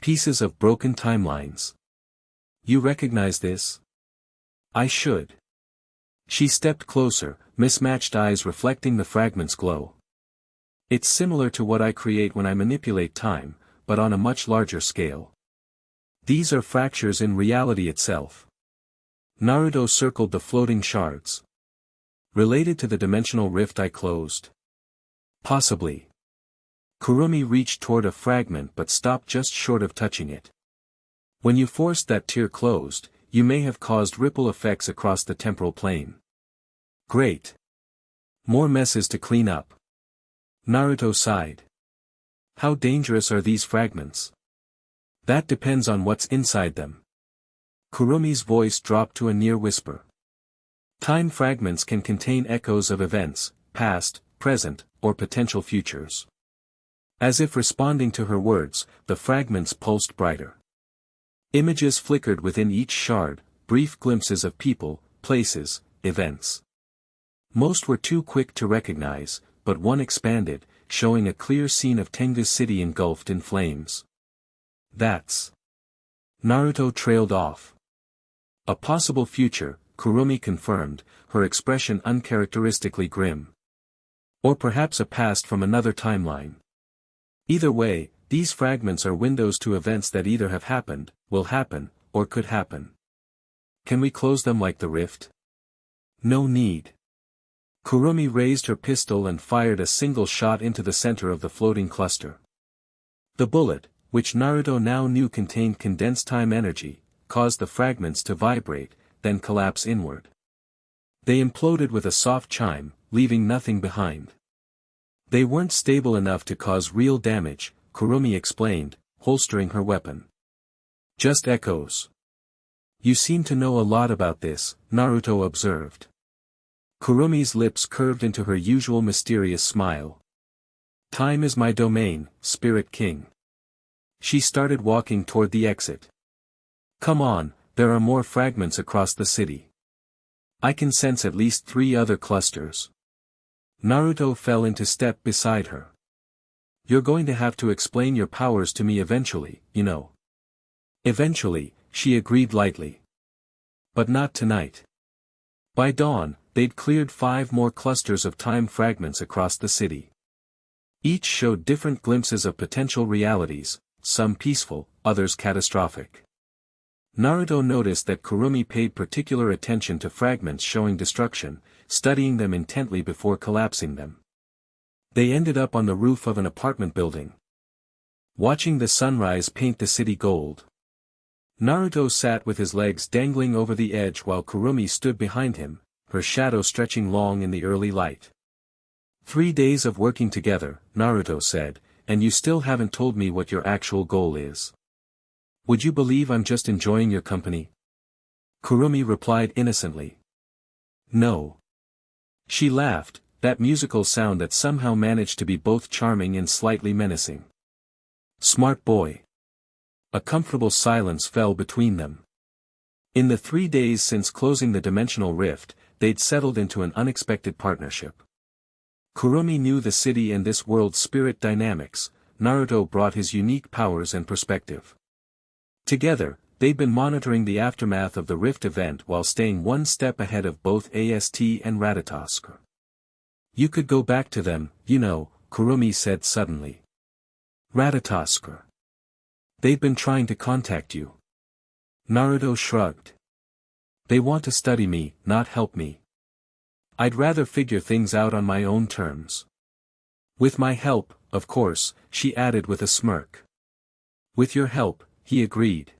"Pieces of broken timelines. You recognize this?" "I should." She stepped closer, mismatched eyes reflecting the fragment's glow. "It's similar to what I create when I manipulate time, but on a much larger scale. These are fractures in reality itself." Naruto circled the floating shards. "Related to the dimensional rift I closed?" "Possibly." Kurumi reached toward a fragment but stopped just short of touching it. "When you forced that tear closed, you may have caused ripple effects across the temporal plane." "Great. More messes to clean up." Naruto sighed. "How dangerous are these fragments?" "That depends on what's inside them." Kurumi's voice dropped to a near whisper. "Time fragments can contain echoes of events, past, present, or potential futures." As if responding to her words, the fragments pulsed brighter. Images flickered within each shard, brief glimpses of people, places, events. Most were too quick to recognize, but one expanded, showing a clear scene of Tengu's city engulfed in flames. "That's..." Naruto trailed off. "A possible future," Kurumi confirmed, her expression uncharacteristically grim. "Or perhaps a past from another timeline. Either way, these fragments are windows to events that either have happened, will happen, or could happen. Can we close them like the rift?" "No need." Kurumi raised her pistol and fired a single shot into the center of the floating cluster. The bullet, which Naruto now knew contained condensed time energy, caused the fragments to vibrate, then collapse inward. They imploded with a soft chime, leaving nothing behind. "They weren't stable enough to cause real damage," Kurumi explained, holstering her weapon. "Just echoes." "You seem to know a lot about this," Naruto observed. Kurumi's lips curved into her usual mysterious smile. "Time is my domain, Spirit King." She started walking toward the exit. "Come on, there are more fragments across the city. I can sense at least 3 other clusters." Naruto fell into step beside her. "You're going to have to explain your powers to me eventually, you know." "Eventually," she agreed lightly. "But not tonight." By dawn, they'd cleared 5 more clusters of time fragments across the city. Each showed different glimpses of potential realities, some peaceful, others catastrophic. Naruto noticed that Kurumi paid particular attention to fragments showing destruction, studying them intently before collapsing them. They ended up on the roof of an apartment building. Watching the sunrise paint the city gold. Naruto sat with his legs dangling over the edge while Kurumi stood behind him, her shadow stretching long in the early light. 3 days of working together, Naruto said, and you still haven't told me what your actual goal is. Would you believe I'm just enjoying your company? Kurumi replied innocently. No. She laughed, that musical sound that somehow managed to be both charming and slightly menacing. Smart boy. A comfortable silence fell between them. In the 3 days since closing the dimensional rift, they'd settled into an unexpected partnership. Kurumi knew the city and this world's spirit dynamics, Naruto brought his unique powers and perspective. Together, they'd been monitoring the aftermath of the rift event while staying one step ahead of both AST and Ratatosk. You could go back to them, you know, Kurumi said suddenly. Ratatosk. They've been trying to contact you. Naruto shrugged. They want to study me, not help me. I'd rather figure things out on my own terms. With my help, of course, she added with a smirk. With your help, he agreed.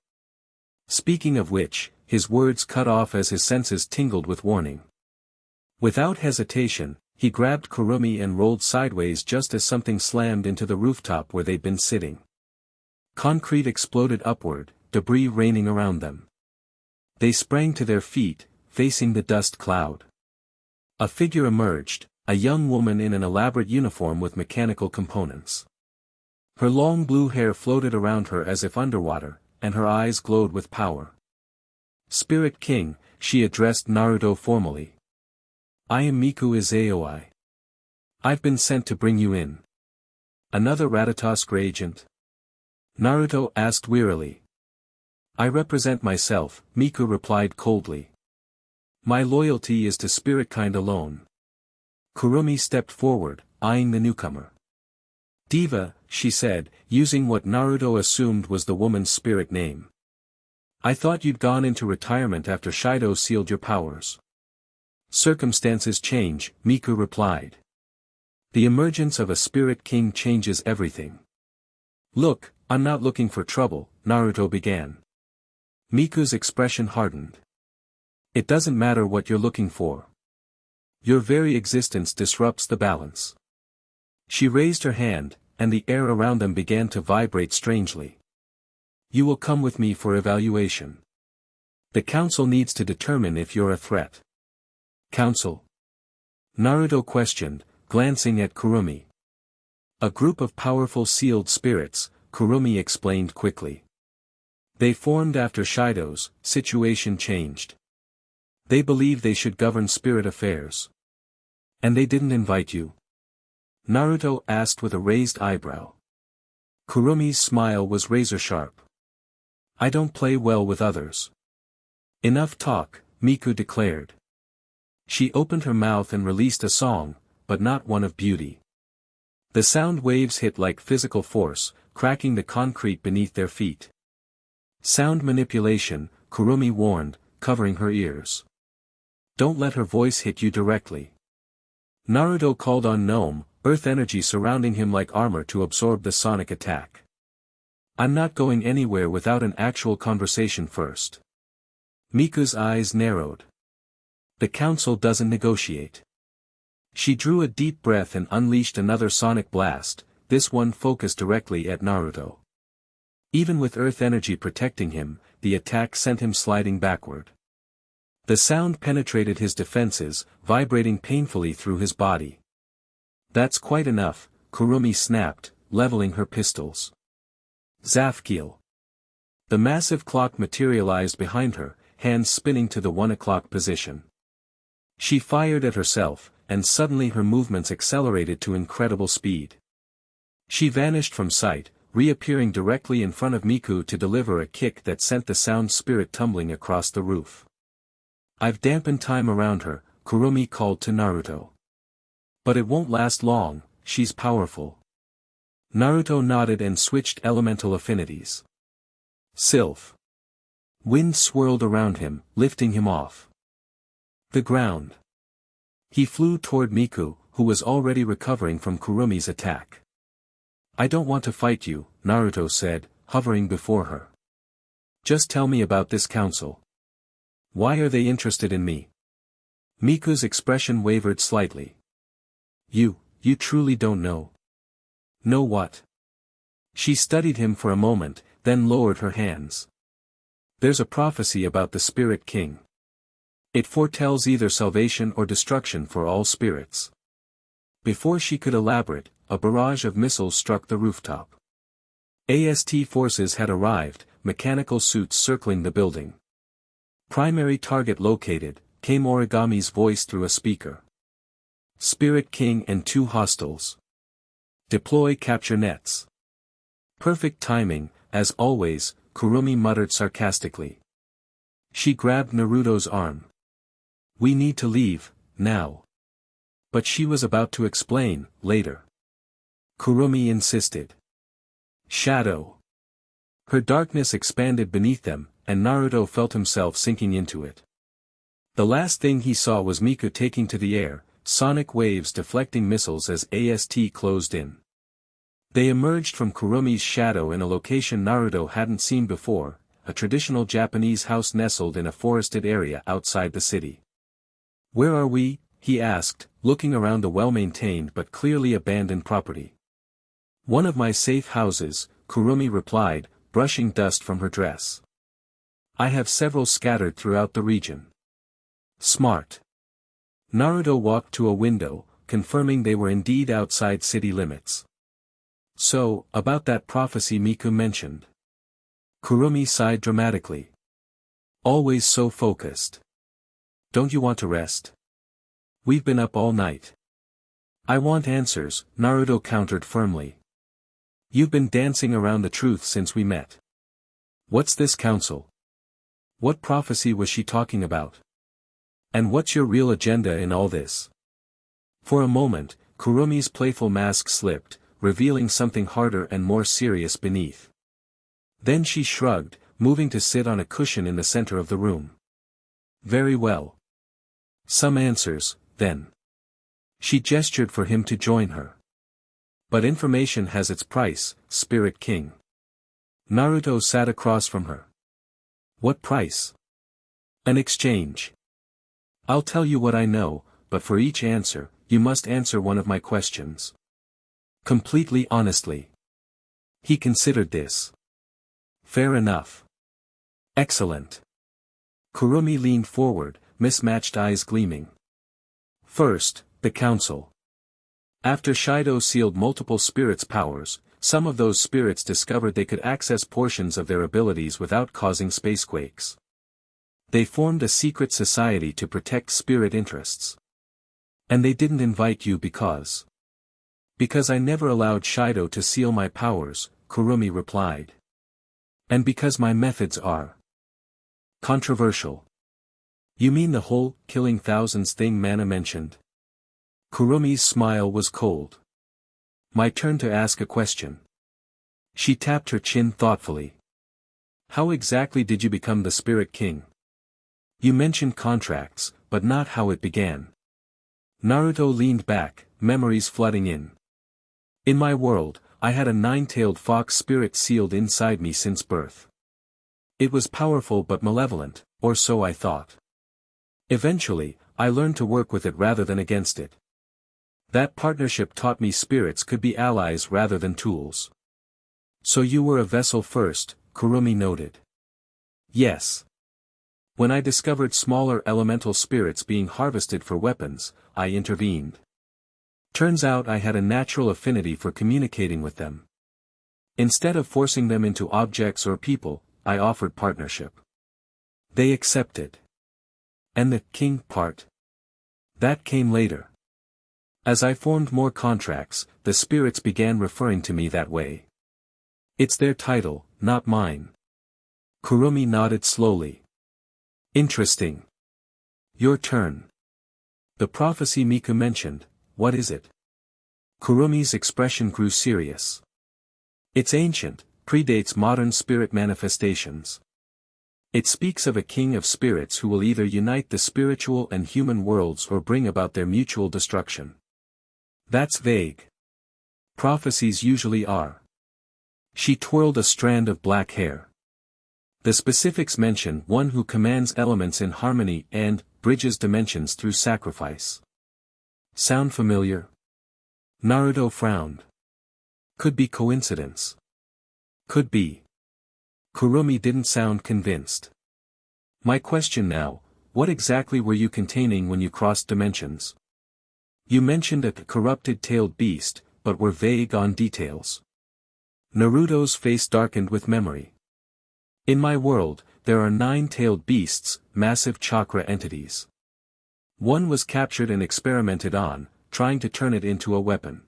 Speaking of which, his words cut off as his senses tingled with warning. Without hesitation, he grabbed Kurumi and rolled sideways just as something slammed into the rooftop where they'd been sitting. Concrete exploded upward, debris raining around them. They sprang to their feet, facing the dust cloud. A figure emerged, a young woman in an elaborate uniform with mechanical components. Her long blue hair floated around her as if underwater, and her eyes glowed with power. Spirit King, she addressed Naruto formally. I am Miku Izaoi. I've been sent to bring you in. Another Ratatosk agent? Naruto asked wearily. I represent myself, Miku replied coldly. My loyalty is to spirit kind alone. Kurumi stepped forward, eyeing the newcomer. Diva, she said, using what Naruto assumed was the woman's spirit name. I thought you'd gone into retirement after Shido sealed your powers. Circumstances change, Miku replied. The emergence of a spirit king changes everything. Look, I'm not looking for trouble, Naruto began. Miku's expression hardened. It doesn't matter what you're looking for. Your very existence disrupts the balance. She raised her hand, and the air around them began to vibrate strangely. You will come with me for evaluation. The council needs to determine if you're a threat. Council? Naruto questioned, glancing at Kurumi. A group of powerful sealed spirits, Kurumi explained quickly. They formed after Shido's situation changed. They believe they should govern spirit affairs. And they didn't invite you? Naruto asked with a raised eyebrow. Kurumi's smile was razor-sharp. I don't play well with others. Enough talk, Miku declared. She opened her mouth and released a song, but not one of beauty. The sound waves hit like physical force, cracking the concrete beneath their feet. Sound manipulation, Kurumi warned, covering her ears. Don't let her voice hit you directly. Naruto called on Gnome, earth energy surrounding him like armor to absorb the sonic attack. I'm not going anywhere without an actual conversation first. Miku's eyes narrowed. The council doesn't negotiate. She drew a deep breath and unleashed another sonic blast, this one focused directly at Naruto. Even with earth energy protecting him, the attack sent him sliding backward. The sound penetrated his defenses, vibrating painfully through his body. That's quite enough, Kurumi snapped, leveling her pistols. Zafkiel. The massive clock materialized behind her, hands spinning to the 1 o'clock position. She fired at herself, and suddenly her movements accelerated to incredible speed. She vanished from sight, reappearing directly in front of Miku to deliver a kick that sent the sound spirit tumbling across the roof. I've dampened time around her, Kurumi called to Naruto. But it won't last long, she's powerful. Naruto nodded and switched elemental affinities. Sylph. Wind swirled around him, lifting him off the ground. He flew toward Miku, who was already recovering from Kurumi's attack. I don't want to fight you, Naruto said, hovering before her. Just tell me about this council. Why are they interested in me? Miku's expression wavered slightly. You truly don't know. Know what? She studied him for a moment, then lowered her hands. There's a prophecy about the Spirit King. It foretells either salvation or destruction for all spirits. Before she could elaborate, a barrage of missiles struck the rooftop. AST forces had arrived, mechanical suits circling the building. Primary target located, came Origami's voice through a speaker. Spirit King and 2 hostiles. Deploy capture nets. Perfect timing, as always, Kurumi muttered sarcastically. She grabbed Naruto's arm. We need to leave, now. But she was about to explain, later. Kurumi insisted. Shadow. Her darkness expanded beneath them, and Naruto felt himself sinking into it. The last thing he saw was Miku taking to the air, sonic waves deflecting missiles as AST closed in. They emerged from Kurumi's shadow in a location Naruto hadn't seen before, a traditional Japanese house nestled in a forested area outside the city. Where are we? He asked, looking around the well-maintained but clearly abandoned property. One of my safe houses, Kurumi replied, brushing dust from her dress. I have several scattered throughout the region. Smart. Naruto walked to a window, confirming they were indeed outside city limits. So, about that prophecy Miku mentioned. Kurumi sighed dramatically. Always so focused. Don't you want to rest? We've been up all night. I want answers, Naruto countered firmly. You've been dancing around the truth since we met. What's this council? What prophecy was she talking about? And what's your real agenda in all this? For a moment, Kurumi's playful mask slipped, revealing something harder and more serious beneath. Then she shrugged, moving to sit on a cushion in the center of the room. Very well. Some answers, then. She gestured for him to join her. But information has its price, Spirit King. Naruto sat across from her. What price? An exchange. I'll tell you what I know, but for each answer, you must answer one of my questions. Completely honestly. He considered this. Fair enough. Excellent. Kurumi leaned forward, mismatched eyes gleaming. First, the council. After Shido sealed multiple spirits' powers, some of those spirits discovered they could access portions of their abilities without causing spacequakes. They formed a secret society to protect spirit interests. And they didn't invite you because I never allowed Shido to seal my powers, Kurumi replied. And because my methods are controversial. You mean the whole killing thousands thing Mana mentioned? Kurumi's smile was cold. My turn to ask a question. She tapped her chin thoughtfully. How exactly did you become the Spirit King? You mentioned contracts, but not how it began. Naruto leaned back, memories flooding in. In my world, I had a 9-tailed fox spirit sealed inside me since birth. It was powerful but malevolent, or so I thought. Eventually, I learned to work with it rather than against it. That partnership taught me spirits could be allies rather than tools. So you were a vessel first, Kurumi noted. Yes. When I discovered smaller elemental spirits being harvested for weapons, I intervened. Turns out I had a natural affinity for communicating with them. Instead of forcing them into objects or people, I offered partnership. They accepted. And the king part? That came later. As I formed more contracts, the spirits began referring to me that way. It's their title, not mine. Kurumi nodded slowly. Interesting. Your turn. The prophecy Miku mentioned, what is it? Kurumi's expression grew serious. It's ancient, predates modern spirit manifestations. It speaks of a king of spirits who will either unite the spiritual and human worlds or bring about their mutual destruction. That's vague. Prophecies usually are. She twirled a strand of black hair. The specifics mention one who commands elements in harmony and bridges dimensions through sacrifice. Sound familiar? Naruto frowned. Could be coincidence. Could be. Kurumi didn't sound convinced. My question now, what exactly were you containing when you crossed dimensions? You mentioned a corrupted tailed beast, but were vague on details. Naruto's face darkened with memory. In my world, there are 9 tailed beasts, massive chakra entities. One was captured and experimented on, trying to turn it into a weapon.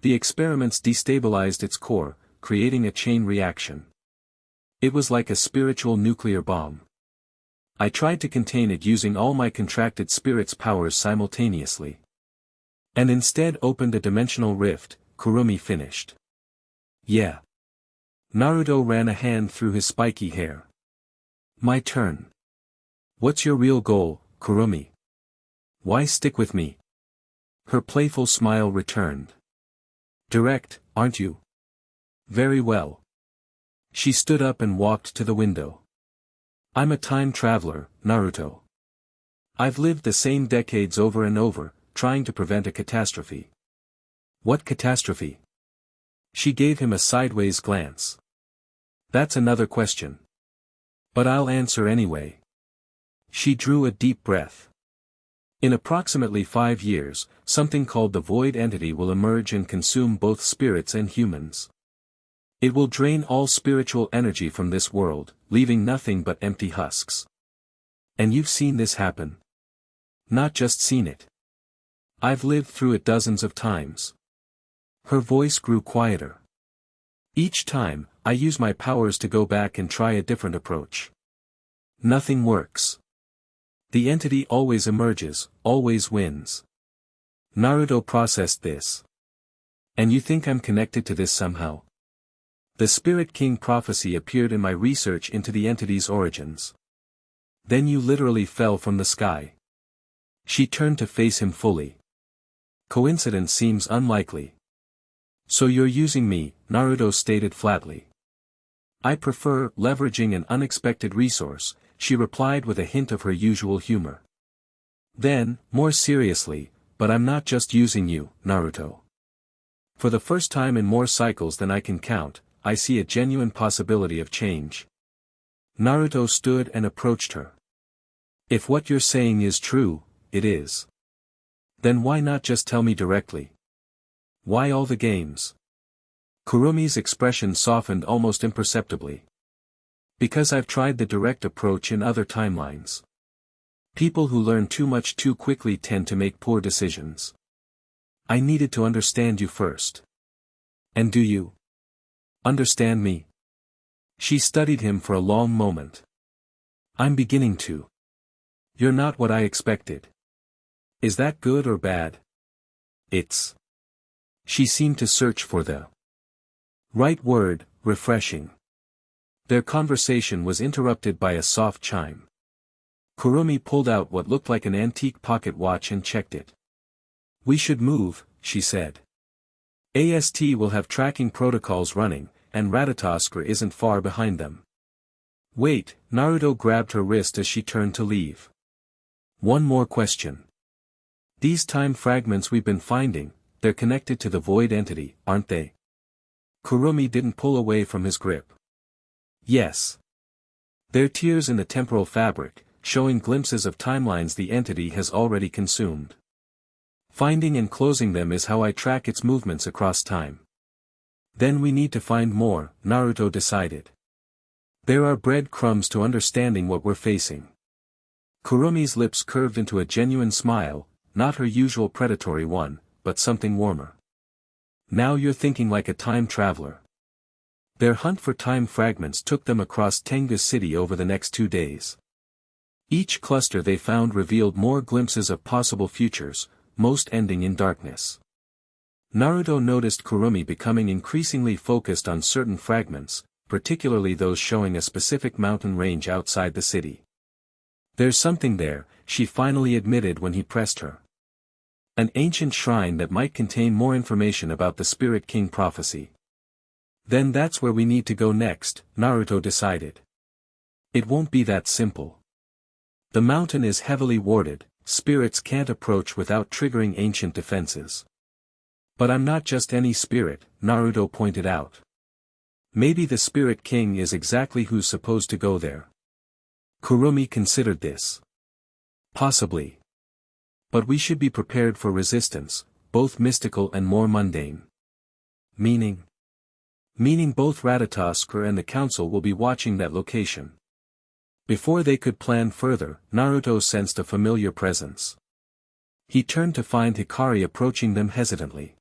The experiments destabilized its core, creating a chain reaction. It was like a spiritual nuclear bomb. I tried to contain it using all my contracted spirit's powers simultaneously. And instead opened a dimensional rift, Kurumi finished. Yeah. Naruto ran a hand through his spiky hair. My turn. What's your real goal, Kurumi? Why stick with me? Her playful smile returned. Direct, aren't you? Very well. She stood up and walked to the window. I'm a time traveler, Naruto. I've lived the same decades over and over, trying to prevent a catastrophe. What catastrophe? She gave him a sideways glance. That's another question. But I'll answer anyway. She drew a deep breath. In approximately 5 years, something called the Void Entity will emerge and consume both spirits and humans. It will drain all spiritual energy from this world, leaving nothing but empty husks. And you've seen this happen. Not just seen it. I've lived through it dozens of times. Her voice grew quieter. Each time, I use my powers to go back and try a different approach. Nothing works. The entity always emerges, always wins. Naruto processed this. And you think I'm connected to this somehow? The Spirit King prophecy appeared in my research into the entity's origins. Then you literally fell from the sky. She turned to face him fully. Coincidence seems unlikely. So you're using me, Naruto stated flatly. I prefer leveraging an unexpected resource, she replied with a hint of her usual humor. Then, more seriously, but I'm not just using you, Naruto. For the first time in more cycles than I can count, I see a genuine possibility of change. Naruto stood and approached her. If what you're saying is true, it is. Then why not just tell me directly? Why all the games? Kurumi's expression softened almost imperceptibly. Because I've tried the direct approach in other timelines. People who learn too much too quickly tend to make poor decisions. I needed to understand you first. And do you understand me? She studied him for a long moment. I'm beginning to. You're not what I expected. Is that good or bad? It's. She seemed to search for the right word, refreshing. Their conversation was interrupted by a soft chime. Kurumi pulled out what looked like an antique pocket watch and checked it. We should move, she said. AST will have tracking protocols running, and Ratatoskra isn't far behind them. Wait, Naruto grabbed her wrist as she turned to leave. One more question. These time fragments we've been finding, they're connected to the Void Entity, aren't they? Kurumi didn't pull away from his grip. Yes. They're tears in the temporal fabric, showing glimpses of timelines the entity has already consumed. Finding and closing them is how I track its movements across time. Then we need to find more, Naruto decided. There are breadcrumbs to understanding what we're facing. Kurumi's lips curved into a genuine smile, not her usual predatory one, but something warmer. Now you're thinking like a time traveler. Their hunt for time fragments took them across Tengu City over the next 2 days. Each cluster they found revealed more glimpses of possible futures, most ending in darkness. Naruto noticed Kurumi becoming increasingly focused on certain fragments, particularly those showing a specific mountain range outside the city. There's something there, she finally admitted when he pressed her. An ancient shrine that might contain more information about the Spirit King prophecy. Then that's where we need to go next, Naruto decided. It won't be that simple. The mountain is heavily warded, spirits can't approach without triggering ancient defenses. But I'm not just any spirit, Naruto pointed out. Maybe the Spirit King is exactly who's supposed to go there. Kurumi considered this. Possibly. But we should be prepared for resistance, both mystical and more mundane. Meaning? Meaning both Ratatoskr and the council will be watching that location. Before they could plan further, Naruto sensed a familiar presence. He turned to find Hikari approaching them hesitantly.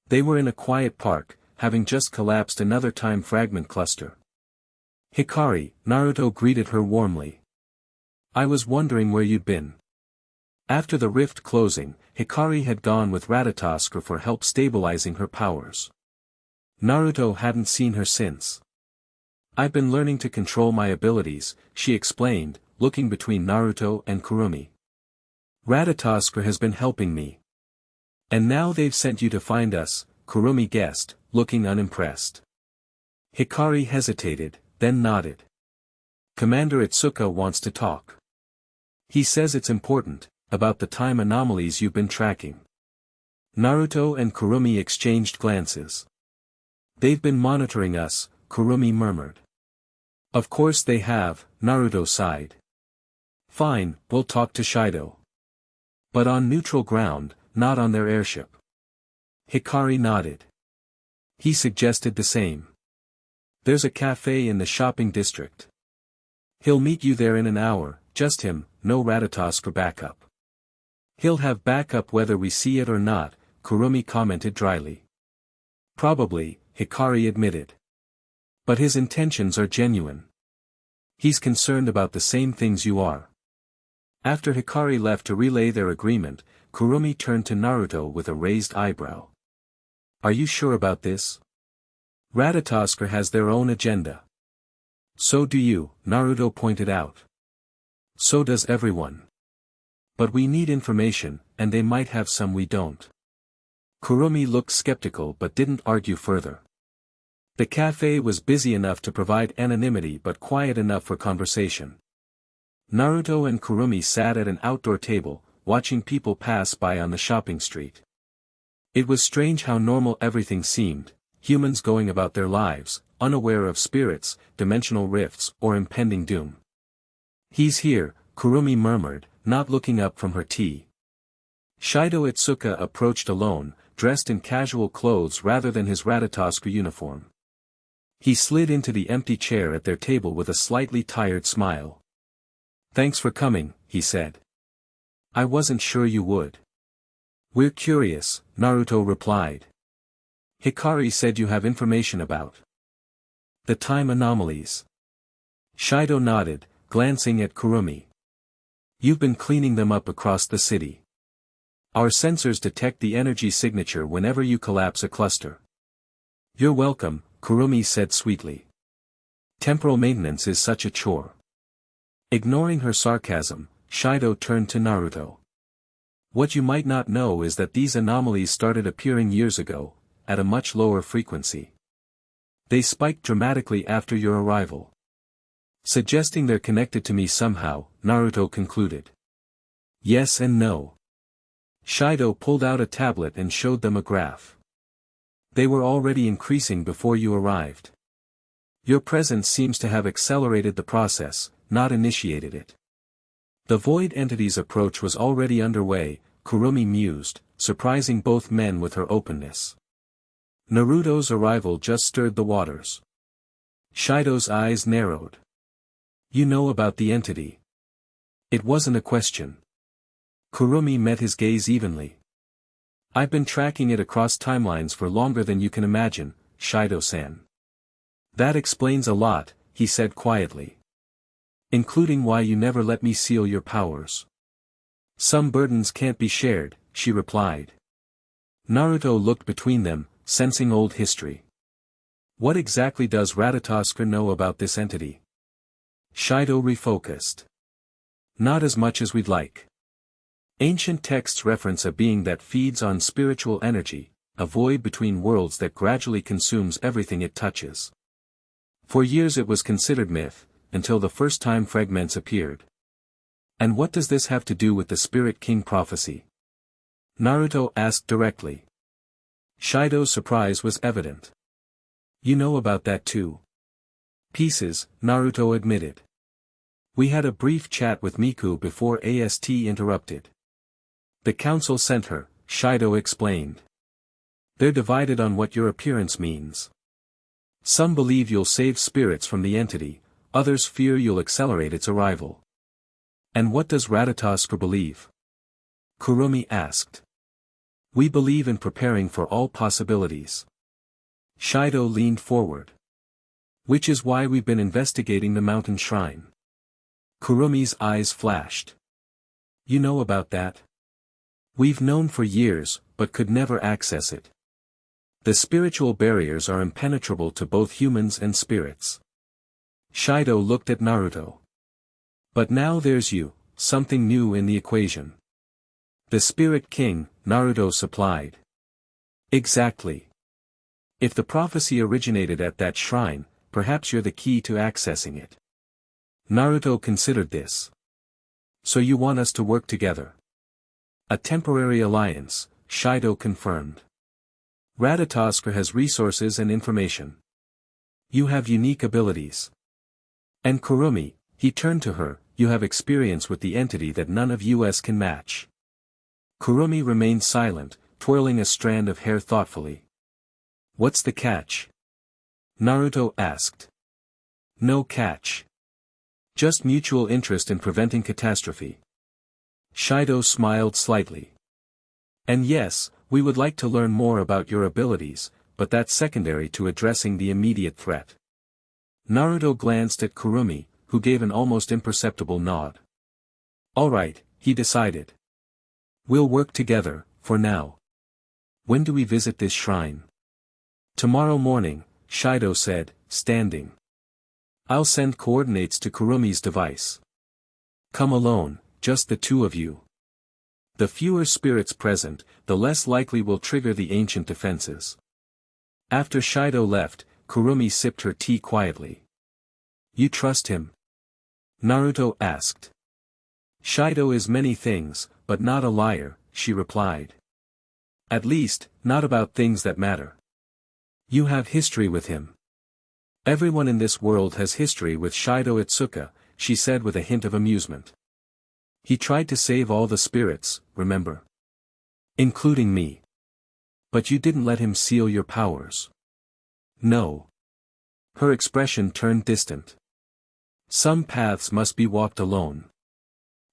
They were in a quiet park, having just collapsed another time fragment cluster. Hikari, Naruto greeted her warmly. I was wondering where you'd been. After the rift closing, Hikari had gone with Ratatoskr for help stabilizing her powers. Naruto hadn't seen her since. I've been learning to control my abilities, she explained, looking between Naruto and Kurumi. Ratatoskr has been helping me. And now they've sent you to find us, Kurumi guessed, looking unimpressed. Hikari hesitated, then nodded. Commander Itsuka wants to talk. He says it's important, about the time anomalies you've been tracking. Naruto and Kurumi exchanged glances. They've been monitoring us, Kurumi murmured. Of course they have, Naruto sighed. Fine, we'll talk to Shido. But on neutral ground, not on their airship. Hikari nodded. He suggested the same. There's a cafe in the shopping district. He'll meet you there in an hour, just him, no Ratatoskr backup. He'll have backup whether we see it or not, Kurumi commented dryly. Probably, Hikari admitted. But his intentions are genuine. He's concerned about the same things you are. After Hikari left to relay their agreement, Kurumi turned to Naruto with a raised eyebrow. Are you sure about this? Ratatoskr has their own agenda. So do you, Naruto pointed out. So does everyone. But we need information, and they might have some we don't. Kurumi looked skeptical but didn't argue further. The cafe was busy enough to provide anonymity but quiet enough for conversation. Naruto and Kurumi sat at an outdoor table, watching people pass by on the shopping street. It was strange how normal everything seemed, humans going about their lives, unaware of spirits, dimensional rifts, or impending doom. He's here, Kurumi murmured, not looking up from her tea. Shido Itsuka approached alone, dressed in casual clothes rather than his Ratatoskr uniform. He slid into the empty chair at their table with a slightly tired smile. Thanks for coming, he said. I wasn't sure you would. We're curious, Naruto replied. Hikari said you have information about the time anomalies. Shido nodded, glancing at Kurumi. You've been cleaning them up across the city. Our sensors detect the energy signature whenever you collapse a cluster. You're welcome, Kurumi said sweetly. Temporal maintenance is such a chore. Ignoring her sarcasm, Shido turned to Naruto. What you might not know is that these anomalies started appearing years ago, at a much lower frequency. They spiked dramatically after your arrival. Suggesting they're connected to me somehow, Naruto concluded. Yes and no. Shido pulled out a tablet and showed them a graph. They were already increasing before you arrived. Your presence seems to have accelerated the process, not initiated it. The void entity's approach was already underway, Kurumi mused, surprising both men with her openness. Naruto's arrival just stirred the waters. Shido's eyes narrowed. You know about the entity. It wasn't a question. Kurumi met his gaze evenly. I've been tracking it across timelines for longer than you can imagine, Shido-san. That explains a lot, he said quietly. Including why you never let me seal your powers. Some burdens can't be shared, she replied. Naruto looked between them, sensing old history. What exactly does Ratatoskr know about this entity? Shido refocused. Not as much as we'd like. Ancient texts reference a being that feeds on spiritual energy, a void between worlds that gradually consumes everything it touches. For years it was considered myth, until the first time fragments appeared. And what does this have to do with the Spirit King prophecy? Naruto asked directly. Shido's surprise was evident. You know about that too. Pieces, Naruto admitted. We had a brief chat with Miku before AST interrupted. The council sent her, Shido explained. They're divided on what your appearance means. Some believe you'll save spirits from the entity, others fear you'll accelerate its arrival. And what does Ratatoskr believe? Kurumi asked. We believe in preparing for all possibilities. Shido leaned forward. Which is why we've been investigating the mountain shrine. Kurumi's eyes flashed. You know about that? We've known for years, but could never access it. The spiritual barriers are impenetrable to both humans and spirits. Shido looked at Naruto. But now there's you, something new in the equation. The Spirit King, Naruto supplied. Exactly. If the prophecy originated at that shrine, perhaps you're the key to accessing it. Naruto considered this. So you want us to work together? A temporary alliance, Shido confirmed. Ratatoskr has resources and information. You have unique abilities. And Kurumi, he turned to her, you have experience with the entity that none of us can match. Kurumi remained silent, twirling a strand of hair thoughtfully. What's the catch? Naruto asked. No catch. Just mutual interest in preventing catastrophe. Shido smiled slightly. And yes, we would like to learn more about your abilities, but that's secondary to addressing the immediate threat. Naruto glanced at Kurumi, who gave an almost imperceptible nod. All right, he decided. We'll work together, for now. When do we visit this shrine? Tomorrow morning, Shido said, standing. I'll send coordinates to Kurumi's device. Come alone, just the two of you. The fewer spirits present, the less likely we'll trigger the ancient defenses. After Shido left, Kurumi sipped her tea quietly. You trust him? Naruto asked. Shido is many things, but not a liar, she replied. At least, not about things that matter. You have history with him. Everyone in this world has history with Shido Itsuka, she said with a hint of amusement. He tried to save all the spirits, remember? Including me. But you didn't let him seal your powers. No. Her expression turned distant. Some paths must be walked alone.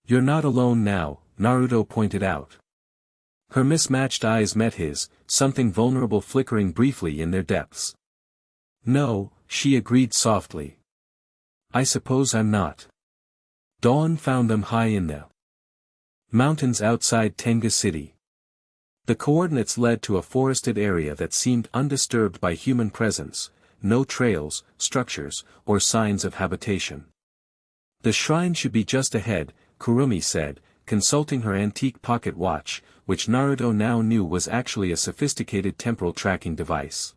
You're not alone now, Naruto pointed out. Her mismatched eyes met his, something vulnerable flickering briefly in their depths. No, she agreed softly. I suppose I'm not. Dawn found them high in the mountains outside Tenga City. The coordinates led to a forested area that seemed undisturbed by human presence, no trails, structures, or signs of habitation. The shrine should be just ahead, Kurumi said, consulting her antique pocket watch, which Naruto now knew was actually a sophisticated temporal tracking device.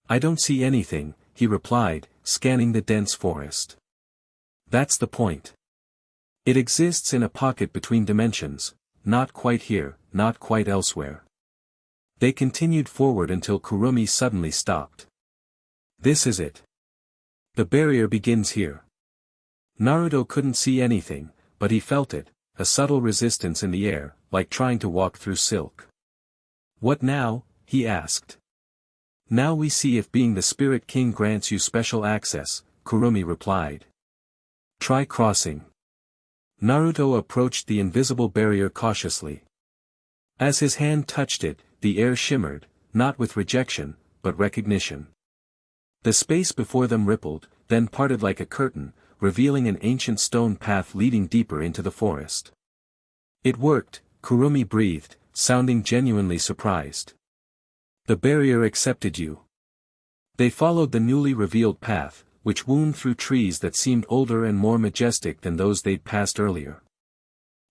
I don't see anything, he replied, scanning the dense forest. That's the point. It exists in a pocket between dimensions, not quite here, not quite elsewhere. They continued forward until Kurumi suddenly stopped. This is it. The barrier begins here. Naruto couldn't see anything, but he felt it, a subtle resistance in the air, like trying to walk through silk. What now? He asked. Now we see if being the Spirit King grants you special access, Kurumi replied. Try crossing. Naruto approached the invisible barrier cautiously. As his hand touched it, the air shimmered, not with rejection, but recognition. The space before them rippled, then parted like a curtain, revealing an ancient stone path leading deeper into the forest. It worked, Kurumi breathed, sounding genuinely surprised. The barrier accepted you. They followed the newly revealed path, which wound through trees that seemed older and more majestic than those they'd passed earlier.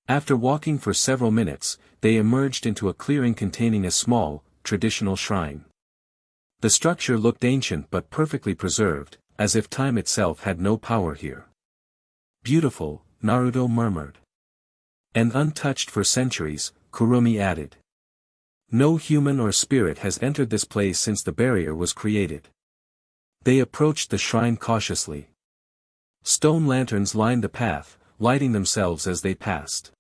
After walking for several minutes, they emerged into a clearing containing a small, traditional shrine. The structure looked ancient but perfectly preserved, as if time itself had no power here. Beautiful, Naruto murmured. And untouched for centuries, Kurumi added. No human or spirit has entered this place since the barrier was created. They approached the shrine cautiously. Stone lanterns lined the path, lighting themselves as they passed.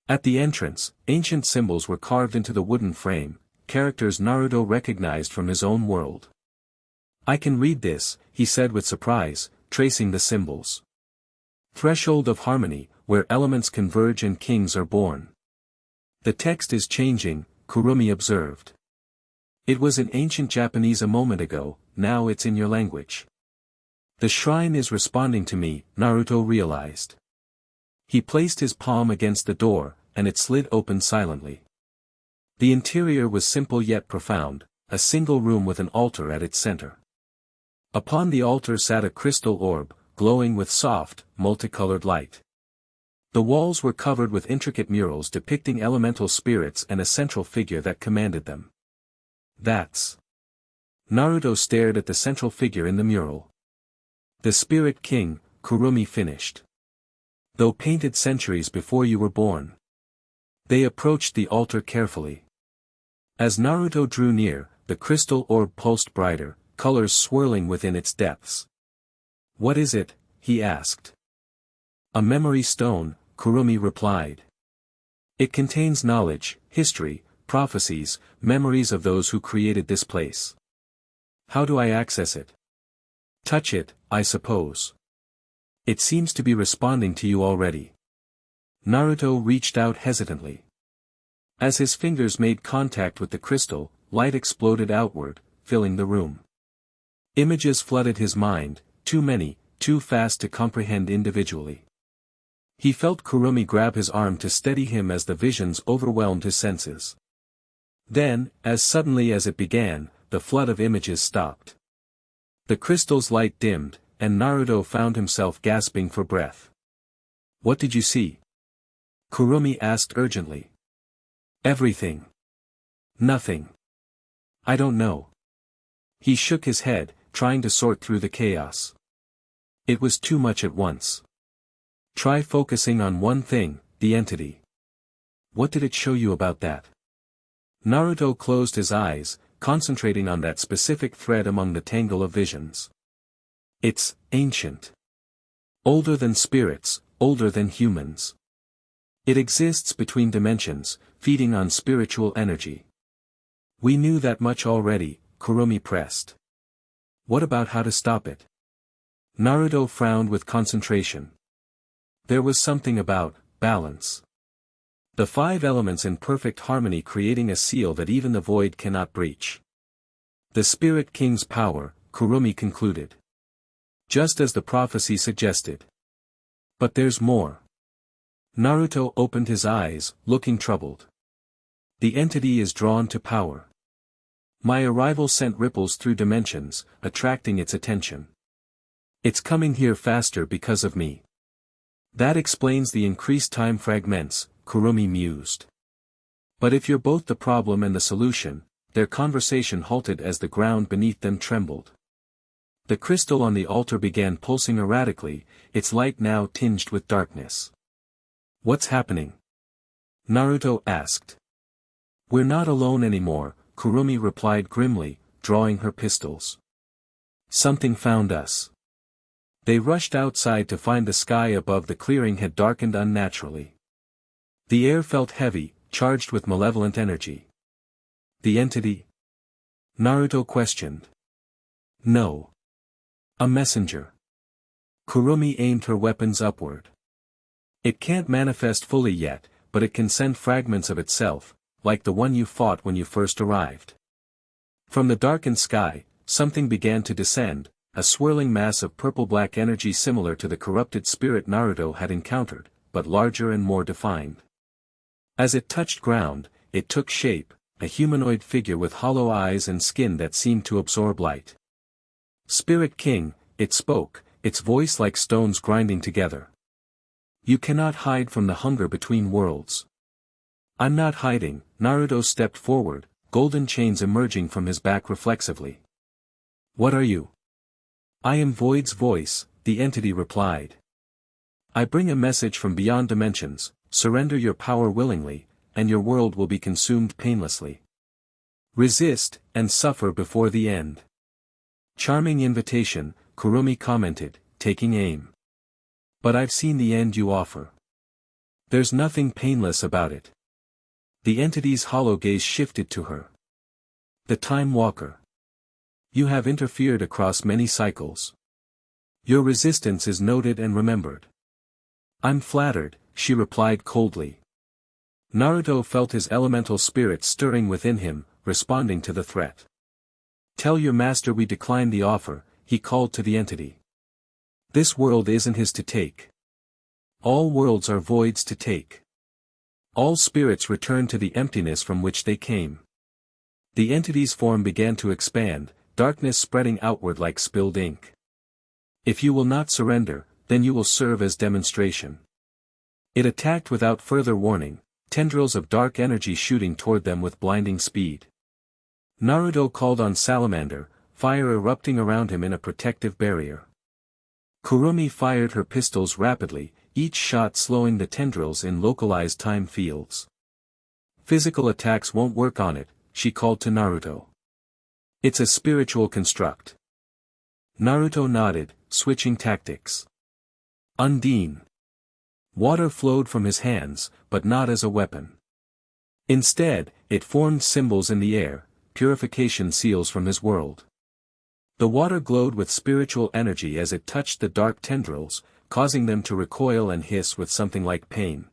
At the entrance, ancient symbols were carved into the wooden frame, characters Naruto recognized from his own world. "I can read this," he said with surprise, tracing the symbols. "Threshold of harmony, where elements converge and kings are born." "The text is changing," Kurumi observed. "It was in ancient Japanese a moment ago, now it's in your language." "The shrine is responding to me," Naruto realized. He placed his palm against the door, and it slid open silently. The interior was simple yet profound, a single room with an altar at its center. Upon the altar sat a crystal orb, glowing with soft, multicolored light. The walls were covered with intricate murals depicting elemental spirits and a central figure that commanded them. "That's..." Naruto stared at the central figure in the mural. "The Spirit King," Kurumi finished. "Though painted centuries before you were born." They approached the altar carefully. As Naruto drew near, the crystal orb pulsed brighter, colors swirling within its depths. "What is it?" he asked. "A memory stone," Kurumi replied. "It contains knowledge, history, prophecies, memories of those who created this place." "How do I access it?" "Touch it, I suppose. It seems to be responding to you already." Naruto reached out hesitantly. As his fingers made contact with the crystal, light exploded outward, filling the room. Images flooded his mind, too many, too fast to comprehend individually. He felt Kurumi grab his arm to steady him as the visions overwhelmed his senses. Then, as suddenly as it began, the flood of images stopped. The crystal's light dimmed, and Naruto found himself gasping for breath. "What did you see?" Kurumi asked urgently. "Everything." "Nothing." "I don't know." He shook his head, trying to sort through the chaos. It was too much at once. "Try focusing on one thing, the entity." "What did it show you about that?" Naruto closed his eyes, concentrating on that specific thread among the tangle of visions. "It's ancient. Older than spirits, older than humans. It exists between dimensions, feeding on spiritual energy." "We knew that much already," Kurumi pressed. "What about how to stop it?" Naruto frowned with concentration. There was something about balance. The 5 elements in perfect harmony creating a seal that even the void cannot breach. The Spirit King's power, Kurumi concluded. Just as the prophecy suggested. "But there's more." Naruto opened his eyes, looking troubled. "The entity is drawn to power. My arrival sent ripples through dimensions, attracting its attention. It's coming here faster because of me. That explains the increased time fragments," Kurumi mused. But if you're both the problem and the solution, their conversation halted as the ground beneath them trembled. The crystal on the altar began pulsing erratically, its light now tinged with darkness. "What's happening?" Naruto asked. "We're not alone anymore," Kurumi replied grimly, drawing her pistols. "Something found us." They rushed outside to find the sky above the clearing had darkened unnaturally. The air felt heavy, charged with malevolent energy. "The entity?" Naruto questioned. "No. A messenger." Kurumi aimed her weapons upward. "It can't manifest fully yet, but it can send fragments of itself, like the one you fought when you first arrived." From the darkened sky, something began to descend, a swirling mass of purple-black energy similar to the corrupted spirit Naruto had encountered, but larger and more defined. As it touched ground, it took shape, a humanoid figure with hollow eyes and skin that seemed to absorb light. "Spirit King," it spoke, its voice like stones grinding together. "You cannot hide from the hunger between worlds." "I'm not hiding," Naruto stepped forward, golden chains emerging from his back reflexively. "What are you?" "I am Void's voice," the entity replied. "I bring a message from beyond dimensions, surrender your power willingly, and your world will be consumed painlessly. Resist, and suffer before the end." "Charming invitation," Kurumi commented, taking aim. But I've seen the end you offer. There's nothing painless about it. The entity's hollow gaze shifted to her. The Time Walker. You have interfered across many cycles. Your resistance is noted and remembered. I'm flattered, she replied coldly. Naruto felt his elemental spirit stirring within him, responding to the threat. Tell your master we decline the offer, he called to the entity. This world isn't his to take. All worlds are voids to take. All spirits return to the emptiness from which they came. The entity's form began to expand, darkness spreading outward like spilled ink. If you will not surrender, then you will serve as demonstration. It attacked without further warning, tendrils of dark energy shooting toward them with blinding speed. Naruto called on Salamander, fire erupting around him in a protective barrier. Kurumi fired her pistols rapidly, each shot slowing the tendrils in localized time fields. Physical attacks won't work on it, she called to Naruto. It's a spiritual construct. Naruto nodded, switching tactics. Undine. Water flowed from his hands, but not as a weapon. Instead, it formed symbols in the air, purification seals from his world. The water glowed with spiritual energy as it touched the dark tendrils, causing them to recoil and hiss with something like pain.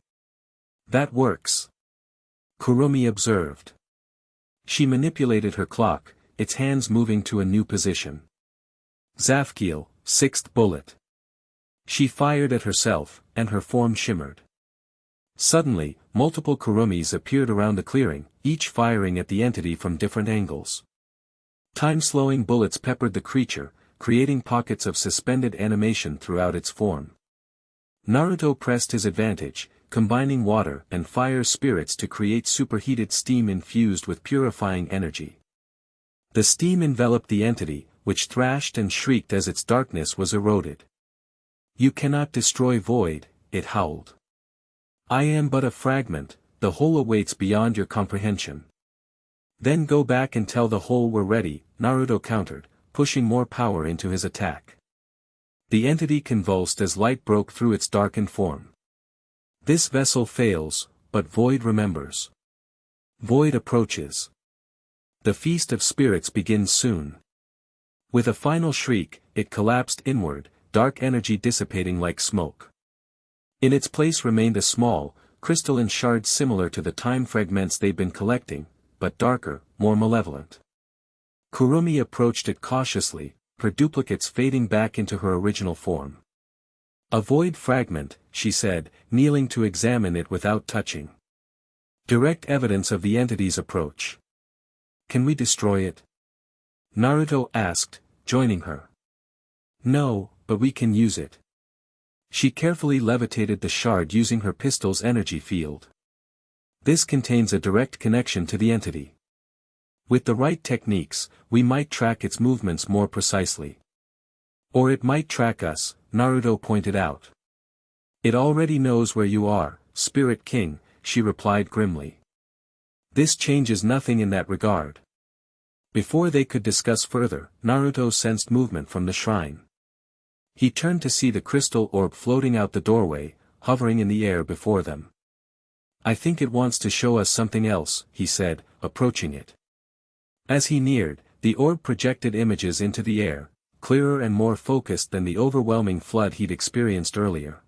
That works. Kurumi observed. She manipulated her clock, its hands moving to a new position. Zafkiel, sixth bullet. She fired at herself, and her form shimmered. Suddenly, multiple Kurumis appeared around the clearing, each firing at the entity from different angles. Time-slowing bullets peppered the creature, creating pockets of suspended animation throughout its form. Naruto pressed his advantage, combining water and fire spirits to create superheated steam infused with purifying energy. The steam enveloped the entity, which thrashed and shrieked as its darkness was eroded. You cannot destroy void, it howled. I am but a fragment, the whole awaits beyond your comprehension. Then go back and tell the whole we're ready, Naruto countered, pushing more power into his attack. The entity convulsed as light broke through its darkened form. This vessel fails, but void remembers. Void approaches. The feast of spirits begins soon. With a final shriek, it collapsed inward, dark energy dissipating like smoke. In its place remained a small, crystalline shard similar to the time fragments they'd been collecting, but darker, more malevolent. Kurumi approached it cautiously, her duplicates fading back into her original form. A void fragment, she said, kneeling to examine it without touching. Direct evidence of the entity's approach. Can we destroy it? Naruto asked, joining her. No, but we can use it. She carefully levitated the shard using her pistol's energy field. This contains a direct connection to the entity. With the right techniques, we might track its movements more precisely. Or it might track us, Naruto pointed out. It already knows where you are, Spirit King, she replied grimly. This changes nothing in that regard. Before they could discuss further, Naruto sensed movement from the shrine. He turned to see the crystal orb floating out the doorway, hovering in the air before them. I think it wants to show us something else, he said, approaching it. As he neared, the orb projected images into the air, clearer and more focused than the overwhelming flood he'd experienced earlier.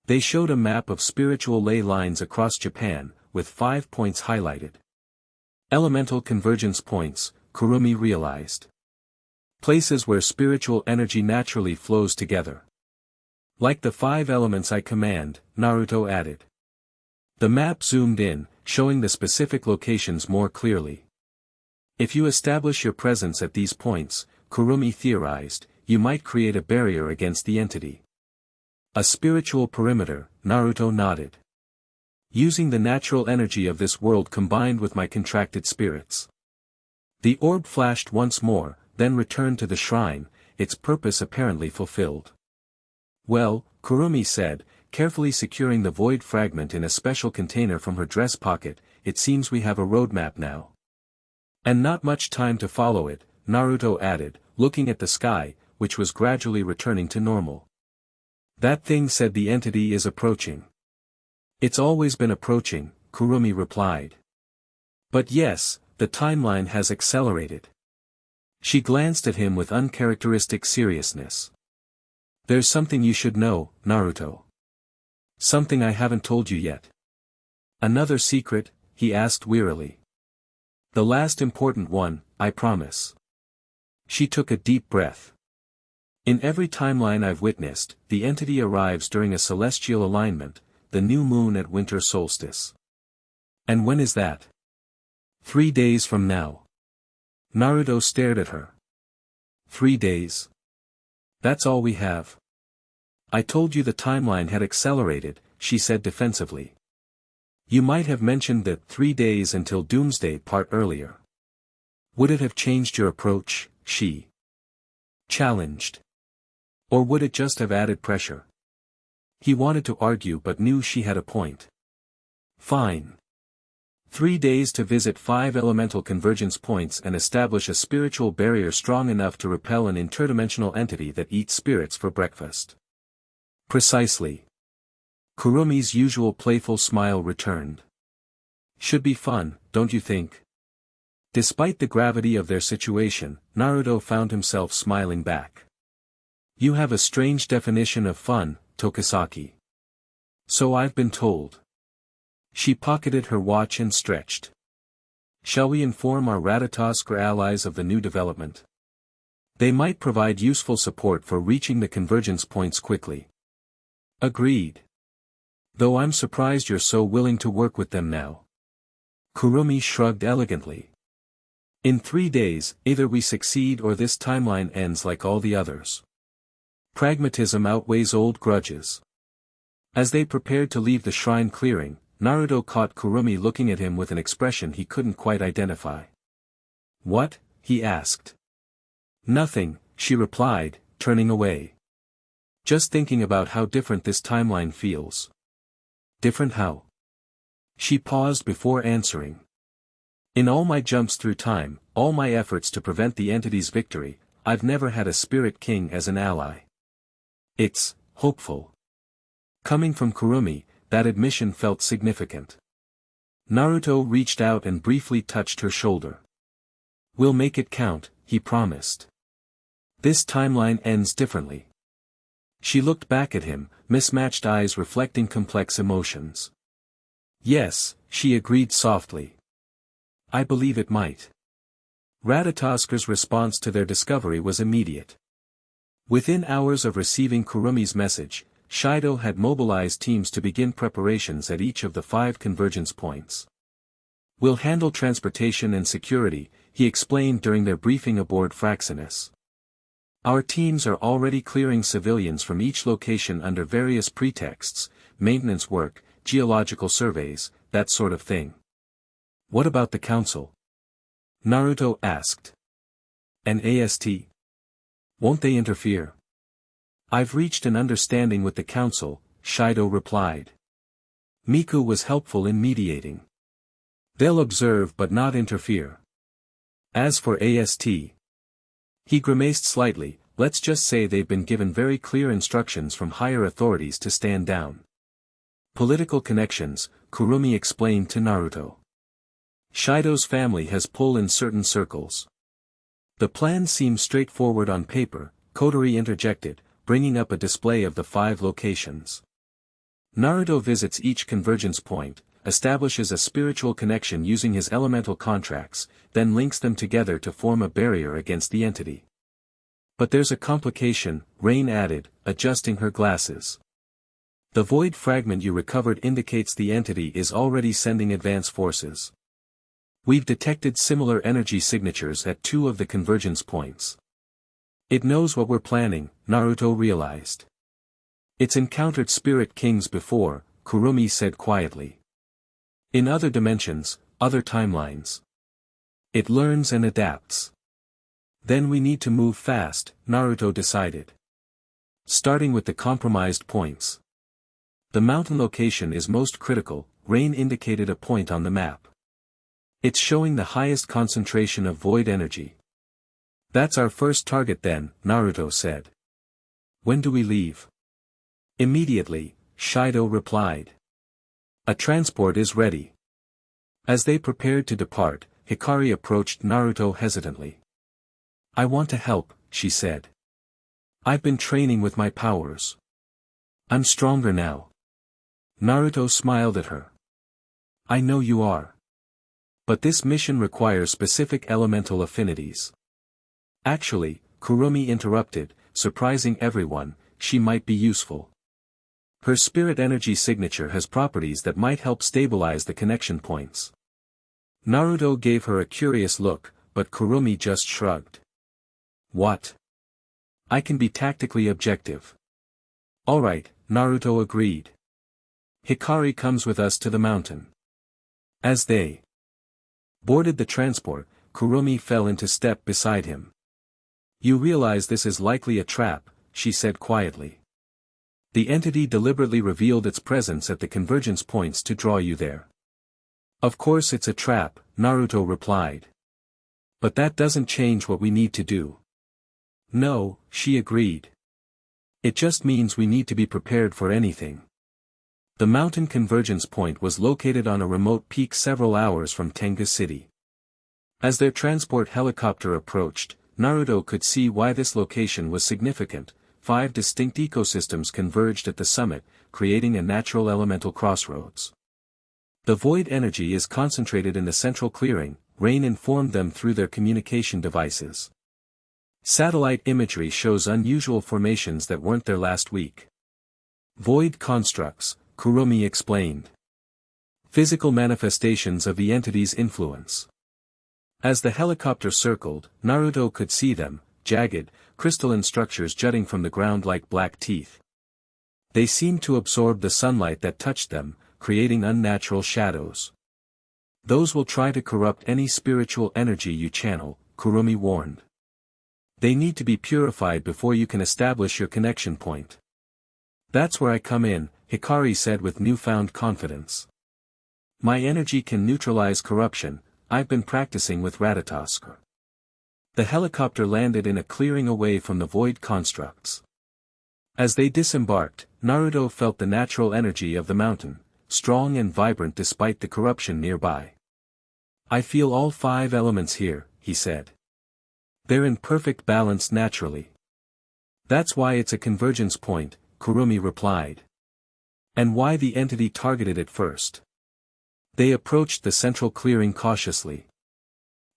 They showed a map of spiritual ley lines across Japan, with 5 points highlighted. Elemental convergence points, Kurumi realized. Places where spiritual energy naturally flows together. Like the 5 elements I command, Naruto added. The map zoomed in, showing the specific locations more clearly. If you establish your presence at these points, Kurumi theorized, you might create a barrier against the entity. A spiritual perimeter, Naruto nodded. Using the natural energy of this world combined with my contracted spirits. The orb flashed once more, then returned to the shrine, its purpose apparently fulfilled. Well, Kurumi said, carefully securing the void fragment in a special container from her dress pocket, it seems we have a roadmap now. And not much time to follow it, Naruto added, looking at the sky, which was gradually returning to normal. That thing said the entity is approaching. It's always been approaching, Kurumi replied. But yes, the timeline has accelerated. She glanced at him with uncharacteristic seriousness. There's something you should know, Naruto. Something I haven't told you yet. Another secret? He asked wearily. The last important one, I promise. She took a deep breath. In every timeline I've witnessed, the entity arrives during a celestial alignment, the new moon at winter solstice. And when is that? 3 days from now. Naruto stared at her. 3 days. That's all we have. I told you the timeline had accelerated, she said defensively. You might have mentioned that 3 days until Doomsday part earlier. Would it have changed your approach? She challenged. Or would it just have added pressure? He wanted to argue but knew she had a point. Fine. 3 days to visit 5 elemental convergence points and establish a spiritual barrier strong enough to repel an interdimensional entity that eats spirits for breakfast. Precisely. Kurumi's usual playful smile returned. Should be fun, don't you think? Despite the gravity of their situation, Naruto found himself smiling back. You have a strange definition of fun, Tokisaki. So I've been told. She pocketed her watch and stretched. Shall we inform our Ratatoskr allies of the new development? They might provide useful support for reaching the convergence points quickly. Agreed. Though I'm surprised you're so willing to work with them now. Kurumi shrugged elegantly. In 3 days, either we succeed or this timeline ends like all the others. Pragmatism outweighs old grudges. As they prepared to leave the shrine clearing, Naruto caught Kurumi looking at him with an expression he couldn't quite identify. What? He asked. Nothing, she replied, turning away. Just thinking about how different this timeline feels. Different how? She paused before answering. In all my jumps through time, all my efforts to prevent the entity's victory, I've never had a Spirit King as an ally. It's hopeful. Coming from Kurumi, that admission felt significant. Naruto reached out and briefly touched her shoulder. We'll make it count, he promised. This timeline ends differently. She looked back at him, mismatched eyes reflecting complex emotions. Yes, she agreed softly. I believe it might. Ratatoskr's response to their discovery was immediate. Within hours of receiving Kurumi's message, Shido had mobilized teams to begin preparations at each of the 5 convergence points. We'll handle transportation and security, he explained during their briefing aboard Fraxinus. Our teams are already clearing civilians from each location under various pretexts, maintenance work, geological surveys, that sort of thing. What about the council? Naruto asked. And AST? Won't they interfere? I've reached an understanding with the council, Shido replied. Miku was helpful in mediating. They'll observe but not interfere. As for AST, he grimaced slightly, let's just say they've been given very clear instructions from higher authorities to stand down. Political connections, Kurumi explained to Naruto. Shido's family has pull in certain circles. The plan seems straightforward on paper, Kotori interjected, bringing up a display of the 5 locations. Naruto visits each convergence point, establishes a spiritual connection using his elemental contracts, then links them together to form a barrier against the entity. But there's a complication, Rain added, adjusting her glasses. The void fragment you recovered indicates the entity is already sending advance forces. We've detected similar energy signatures at 2 of the convergence points. It knows what we're planning, Naruto realized. It's encountered Spirit Kings before, Kurumi said quietly. In other dimensions, other timelines. It learns and adapts. Then we need to move fast, Naruto decided. Starting with the compromised points. The mountain location is most critical, Rain indicated a point on the map. It's showing the highest concentration of void energy. That's our first target then, Naruto said. When do we leave? Immediately, Shido replied. A transport is ready. As they prepared to depart, Hikari approached Naruto hesitantly. I want to help, she said. I've been training with my powers. I'm stronger now. Naruto smiled at her. I know you are. But this mission requires specific elemental affinities. Actually, Kurumi interrupted, surprising everyone, she might be useful. Her spirit energy signature has properties that might help stabilize the connection points. Naruto gave her a curious look, but Kurumi just shrugged. What? I can be tactically objective. Alright, Naruto agreed. Hikari comes with us to the mountain. As they boarded the transport, Kurumi fell into step beside him. You realize this is likely a trap, she said quietly. The entity deliberately revealed its presence at the convergence points to draw you there. Of course it's a trap, Naruto replied. But that doesn't change what we need to do. No, she agreed. It just means we need to be prepared for anything. The mountain convergence point was located on a remote peak several hours from Tengu City. As their transport helicopter approached, Naruto could see why this location was significant. 5 distinct ecosystems converged at the summit, creating a natural elemental crossroads. The void energy is concentrated in the central clearing, Rain informed them through their communication devices. Satellite imagery shows unusual formations that weren't there last week. Void constructs, Kurumi explained. Physical manifestations of the entity's influence. As the helicopter circled, Naruto could see them, jagged, crystalline structures jutting from the ground like black teeth. They seemed to absorb the sunlight that touched them, creating unnatural shadows. Those will try to corrupt any spiritual energy you channel, Kurumi warned. They need to be purified before you can establish your connection point. That's where I come in, Hikari said with newfound confidence. My energy can neutralize corruption, I've been practicing with Ratatosk. The helicopter landed in a clearing away from the void constructs. As they disembarked, Naruto felt the natural energy of the mountain, strong and vibrant despite the corruption nearby. I feel all 5 elements here, he said. They're in perfect balance naturally. That's why it's a convergence point, Kurumi replied. And why the entity targeted it first. They approached the central clearing cautiously.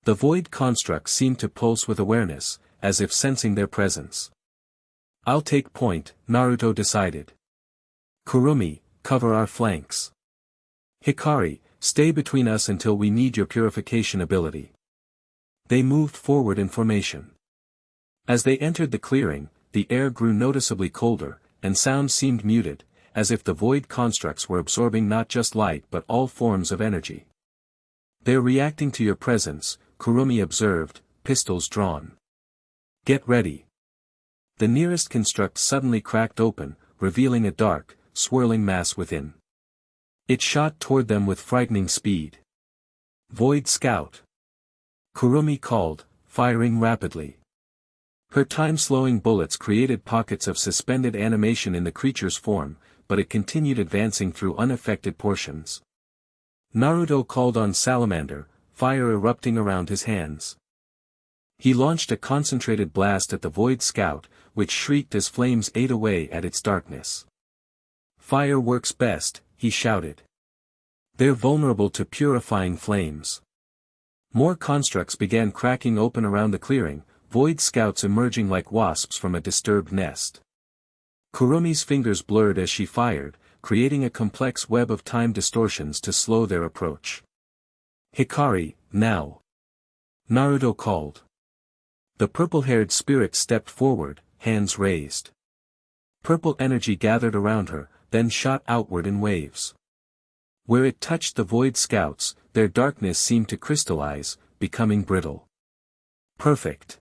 The void construct seemed to pulse with awareness, as if sensing their presence. I'll take point, Naruto decided. Kurumi, cover our flanks. Hikari, stay between us until we need your purification ability. They moved forward in formation. As they entered the clearing, the air grew noticeably colder, and sound seemed muted, as if the void constructs were absorbing not just light but all forms of energy. They're reacting to your presence, Kurumi observed, pistols drawn. Get ready. The nearest construct suddenly cracked open, revealing a dark, swirling mass within. It shot toward them with frightening speed. Void Scout. Kurumi called, firing rapidly. Her time-slowing bullets created pockets of suspended animation in the creature's form, but it continued advancing through unaffected portions. Naruto called on Salamander, fire erupting around his hands. He launched a concentrated blast at the Void Scout, which shrieked as flames ate away at its darkness. Fire works best, he shouted. They're vulnerable to purifying flames. More constructs began cracking open around the clearing, Void Scouts emerging like wasps from a disturbed nest. Kurumi's fingers blurred as she fired, creating a complex web of time distortions to slow their approach. Hikari, now. Naruto called. The purple-haired spirit stepped forward, hands raised. Purple energy gathered around her, then shot outward in waves. Where it touched the Void Scouts, their darkness seemed to crystallize, becoming brittle. Perfect.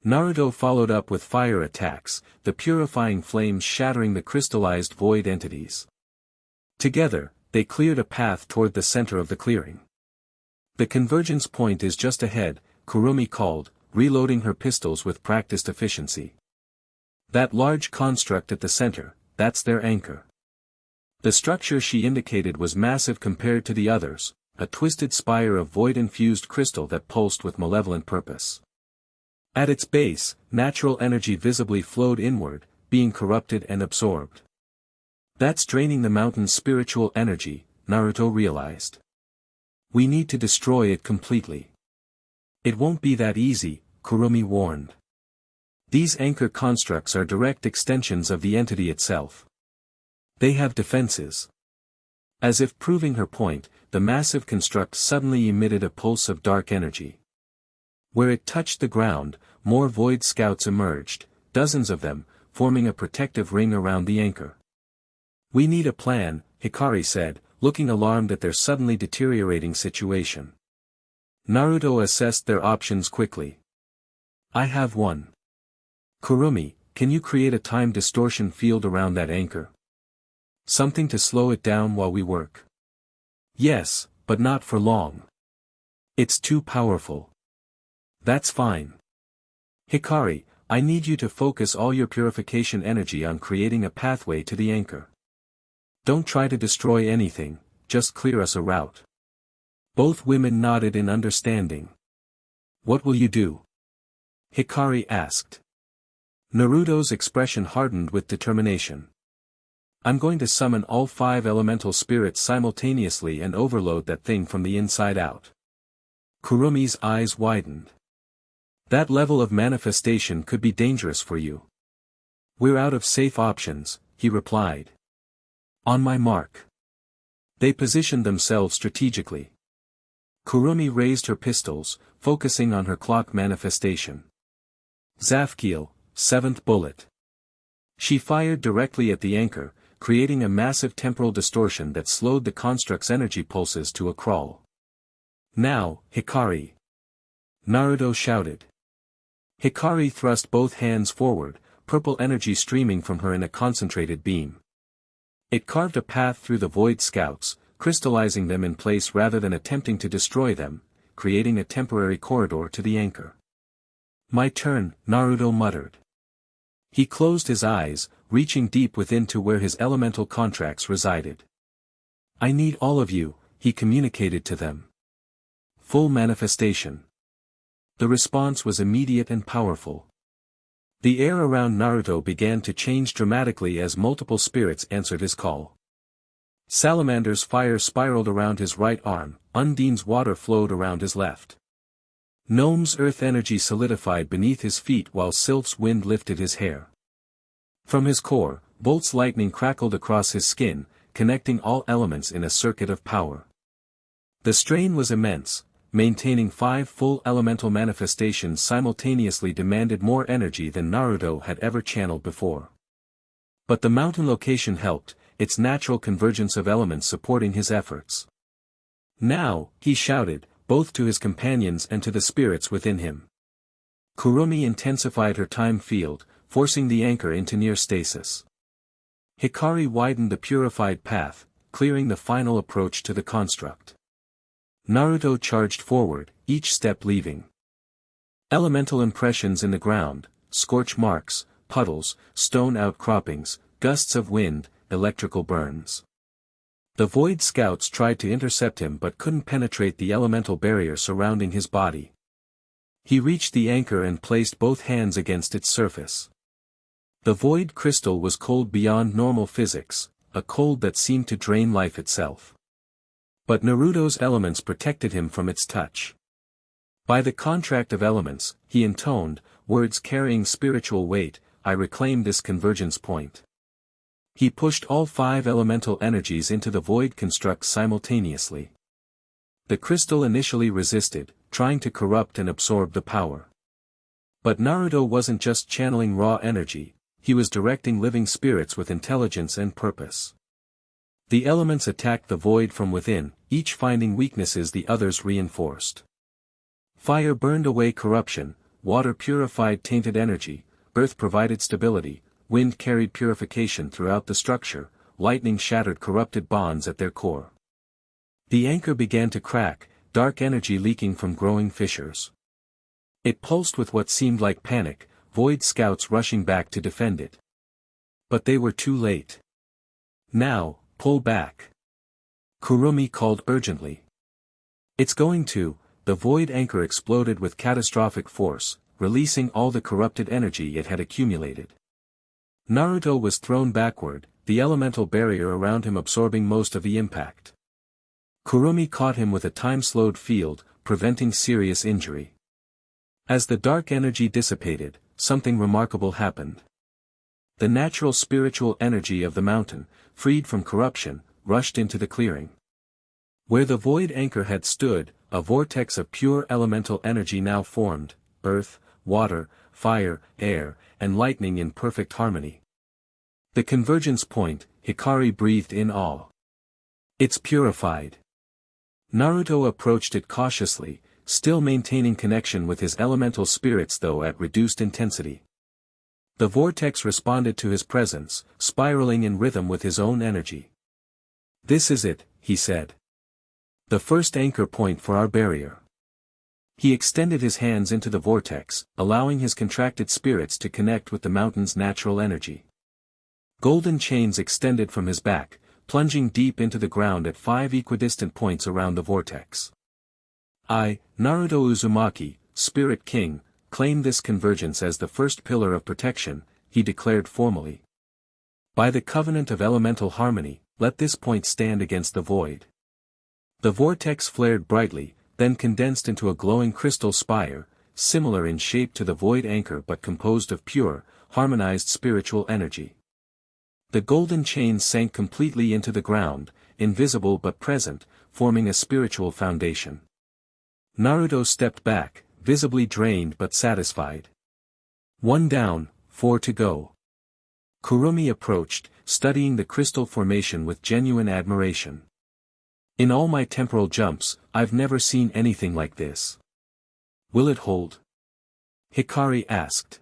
Naruto followed up with fire attacks, the purifying flames shattering the crystallized void entities. Together, they cleared a path toward the center of the clearing. The convergence point is just ahead, Kurumi called, reloading her pistols with practiced efficiency. That large construct at the center, that's their anchor. The structure she indicated was massive compared to the others, a twisted spire of void-infused crystal that pulsed with malevolent purpose. At its base, natural energy visibly flowed inward, being corrupted and absorbed. That's draining the mountain's spiritual energy, Naruto realized. We need to destroy it completely. It won't be that easy, Kurumi warned. These anchor constructs are direct extensions of the entity itself. They have defenses. As if proving her point, the massive construct suddenly emitted a pulse of dark energy. Where it touched the ground, more void scouts emerged, dozens of them, forming a protective ring around the anchor. We need a plan, Hikari said, looking alarmed at their suddenly deteriorating situation. Naruto assessed their options quickly. I have one. Kurumi, can you create a time distortion field around that anchor? Something to slow it down while we work. Yes, but not for long. It's too powerful. That's fine. Hikari, I need you to focus all your purification energy on creating a pathway to the anchor. Don't try to destroy anything, just clear us a route. Both women nodded in understanding. What will you do? Hikari asked. Naruto's expression hardened with determination. I'm going to summon all 5 elemental spirits simultaneously and overload that thing from the inside out. Kurumi's eyes widened. That level of manifestation could be dangerous for you. We're out of safe options, he replied. On my mark. They positioned themselves strategically. Kurumi raised her pistols, focusing on her clock manifestation. Zafkiel, 7th bullet. She fired directly at the anchor, creating a massive temporal distortion that slowed the construct's energy pulses to a crawl. Now, Hikari! Naruto shouted. Hikari thrust both hands forward, purple energy streaming from her in a concentrated beam. It carved a path through the void scouts, crystallizing them in place rather than attempting to destroy them, creating a temporary corridor to the anchor. My turn, Naruto muttered. He closed his eyes, reaching deep within to where his elemental contracts resided. I need all of you, he communicated to them. Full manifestation. The response was immediate and powerful. The air around Naruto began to change dramatically as multiple spirits answered his call. Salamander's fire spiraled around his right arm, Undine's water flowed around his left. Gnome's earth energy solidified beneath his feet while Sylph's wind lifted his hair. From his core, Bolt's lightning crackled across his skin, connecting all elements in a circuit of power. The strain was immense. Maintaining 5 full elemental manifestations simultaneously demanded more energy than Naruto had ever channeled before. But the mountain location helped, its natural convergence of elements supporting his efforts. Now, he shouted, both to his companions and to the spirits within him. Kurumi intensified her time field, forcing the anchor into near stasis. Hikari widened the purified path, clearing the final approach to the construct. Naruto charged forward, each step leaving elemental impressions in the ground, scorch marks, puddles, stone outcroppings, gusts of wind, electrical burns. The void scouts tried to intercept him but couldn't penetrate the elemental barrier surrounding his body. He reached the anchor and placed both hands against its surface. The void crystal was cold beyond normal physics, a cold that seemed to drain life itself. But Naruto's elements protected him from its touch. By the contract of elements, he intoned, words carrying spiritual weight, I reclaim this convergence point. He pushed all 5 elemental energies into the void construct simultaneously. The crystal initially resisted, trying to corrupt and absorb the power. But Naruto wasn't just channeling raw energy, he was directing living spirits with intelligence and purpose. The elements attacked the void from within, each finding weaknesses the others reinforced. Fire burned away corruption, water purified tainted energy, earth provided stability, wind carried purification throughout the structure, lightning shattered corrupted bonds at their core. The anchor began to crack, dark energy leaking from growing fissures. It pulsed with what seemed like panic, void scouts rushing back to defend it. But they were too late. Now, pull back. Kurumi called urgently. It's going to. The void anchor exploded with catastrophic force, releasing all the corrupted energy it had accumulated. Naruto was thrown backward, the elemental barrier around him absorbing most of the impact. Kurumi caught him with a time-slowed field, preventing serious injury. As the dark energy dissipated, something remarkable happened. The natural spiritual energy of the mountain, freed from corruption, rushed into the clearing. Where the void anchor had stood, a vortex of pure elemental energy now formed, earth, water, fire, air, and lightning in perfect harmony. The convergence point, Hikari breathed in awe. It's purified. Naruto approached it cautiously, still maintaining connection with his elemental spirits though at reduced intensity. The vortex responded to his presence, spiraling in rhythm with his own energy. This is it, he said. The first anchor point for our barrier. He extended his hands into the vortex, allowing his contracted spirits to connect with the mountain's natural energy. Golden chains extended from his back, plunging deep into the ground at 5 equidistant points around the vortex. I, Naruto Uzumaki, Spirit King, claim this convergence as the first pillar of protection, he declared formally. By the covenant of elemental harmony, let this point stand against the void. The vortex flared brightly, then condensed into a glowing crystal spire, similar in shape to the void anchor but composed of pure, harmonized spiritual energy. The golden chains sank completely into the ground, invisible but present, forming a spiritual foundation. Naruto stepped back, visibly drained but satisfied. 1 down, 4 to go. Kurumi approached, studying the crystal formation with genuine admiration. In all my temporal jumps, I've never seen anything like this. Will it hold? Hikari asked.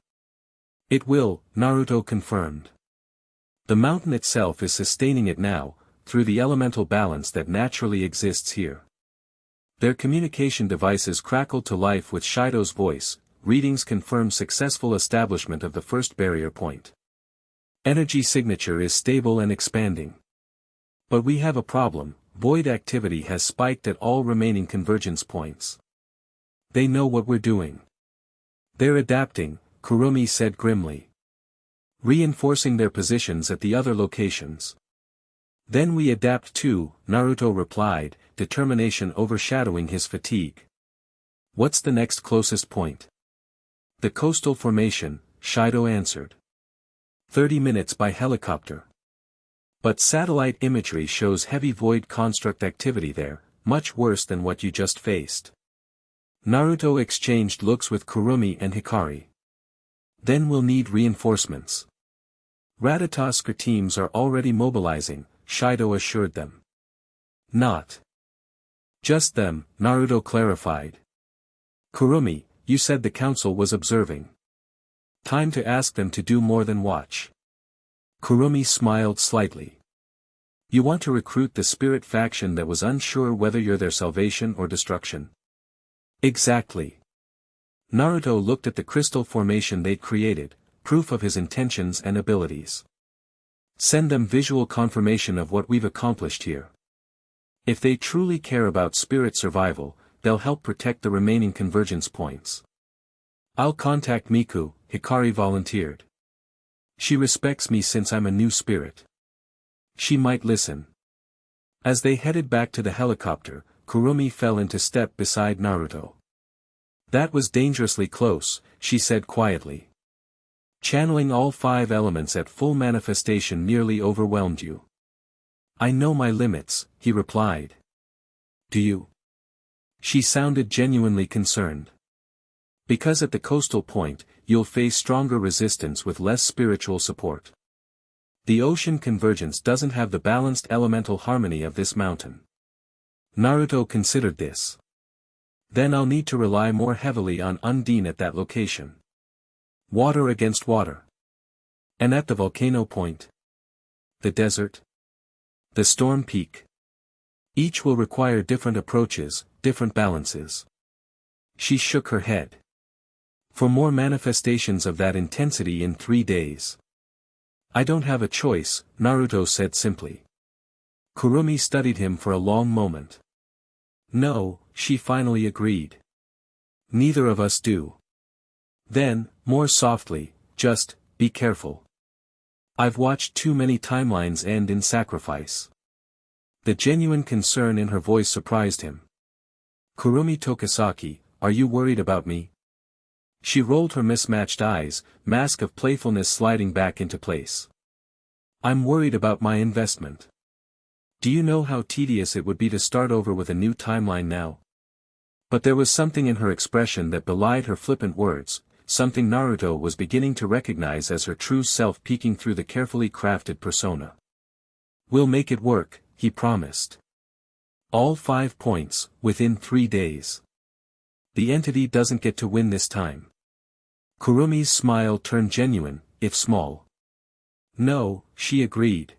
It will, Naruto confirmed. The mountain itself is sustaining it now, through the elemental balance that naturally exists here. Their communication devices crackled to life with Shido's voice, readings confirm successful establishment of the first barrier point. Energy signature is stable and expanding. But we have a problem, void activity has spiked at all remaining convergence points. They know what we're doing. They're adapting, Kurumi said grimly. Reinforcing their positions at the other locations. Then we adapt too, Naruto replied, determination overshadowing his fatigue. What's the next closest point? The coastal formation, Shido answered. 30 minutes by helicopter. But satellite imagery shows heavy void construct activity there, much worse than what you just faced. Naruto exchanged looks with Kurumi and Hikari. Then we'll need reinforcements. Ratatoskr teams are already mobilizing, Shido assured them. Not just them, Naruto clarified. Kurumi, you said the council was observing. Time to ask them to do more than watch. Kurumi smiled slightly. You want to recruit the spirit faction that was unsure whether you're their salvation or destruction? Exactly. Naruto looked at the crystal formation they'd created, proof of his intentions and abilities. Send them visual confirmation of what we've accomplished here. If they truly care about spirit survival, they'll help protect the remaining convergence points. I'll contact Miku, Hikari volunteered. She respects me since I'm a new spirit. She might listen. As they headed back to the helicopter, Kurumi fell into step beside Naruto. That was dangerously close, she said quietly. Channeling all 5 elements at full manifestation nearly overwhelmed you. I know my limits, he replied. Do you? She sounded genuinely concerned. Because at the coastal point, you'll face stronger resistance with less spiritual support. The ocean convergence doesn't have the balanced elemental harmony of this mountain. Naruto considered this. Then I'll need to rely more heavily on Undine at that location. Water against water. And at the volcano point? The desert? The storm peak? Each will require different approaches, different balances. She shook her head. For more manifestations of that intensity in 3 days. I don't have a choice, Naruto said simply. Kurumi studied him for a long moment. No, she finally agreed. Neither of us do. Then, more softly, just, be careful. I've watched too many timelines end in sacrifice. The genuine concern in her voice surprised him. Kurumi Tokisaki, are you worried about me? She rolled her mismatched eyes, mask of playfulness sliding back into place. I'm worried about my investment. Do you know how tedious it would be to start over with a new timeline now? But there was something in her expression that belied her flippant words, something Naruto was beginning to recognize as her true self peeking through the carefully crafted persona. We'll make it work, he promised. All 5 points, within 3 days. The entity doesn't get to win this time. Kurumi's smile turned genuine, if small. No, she agreed.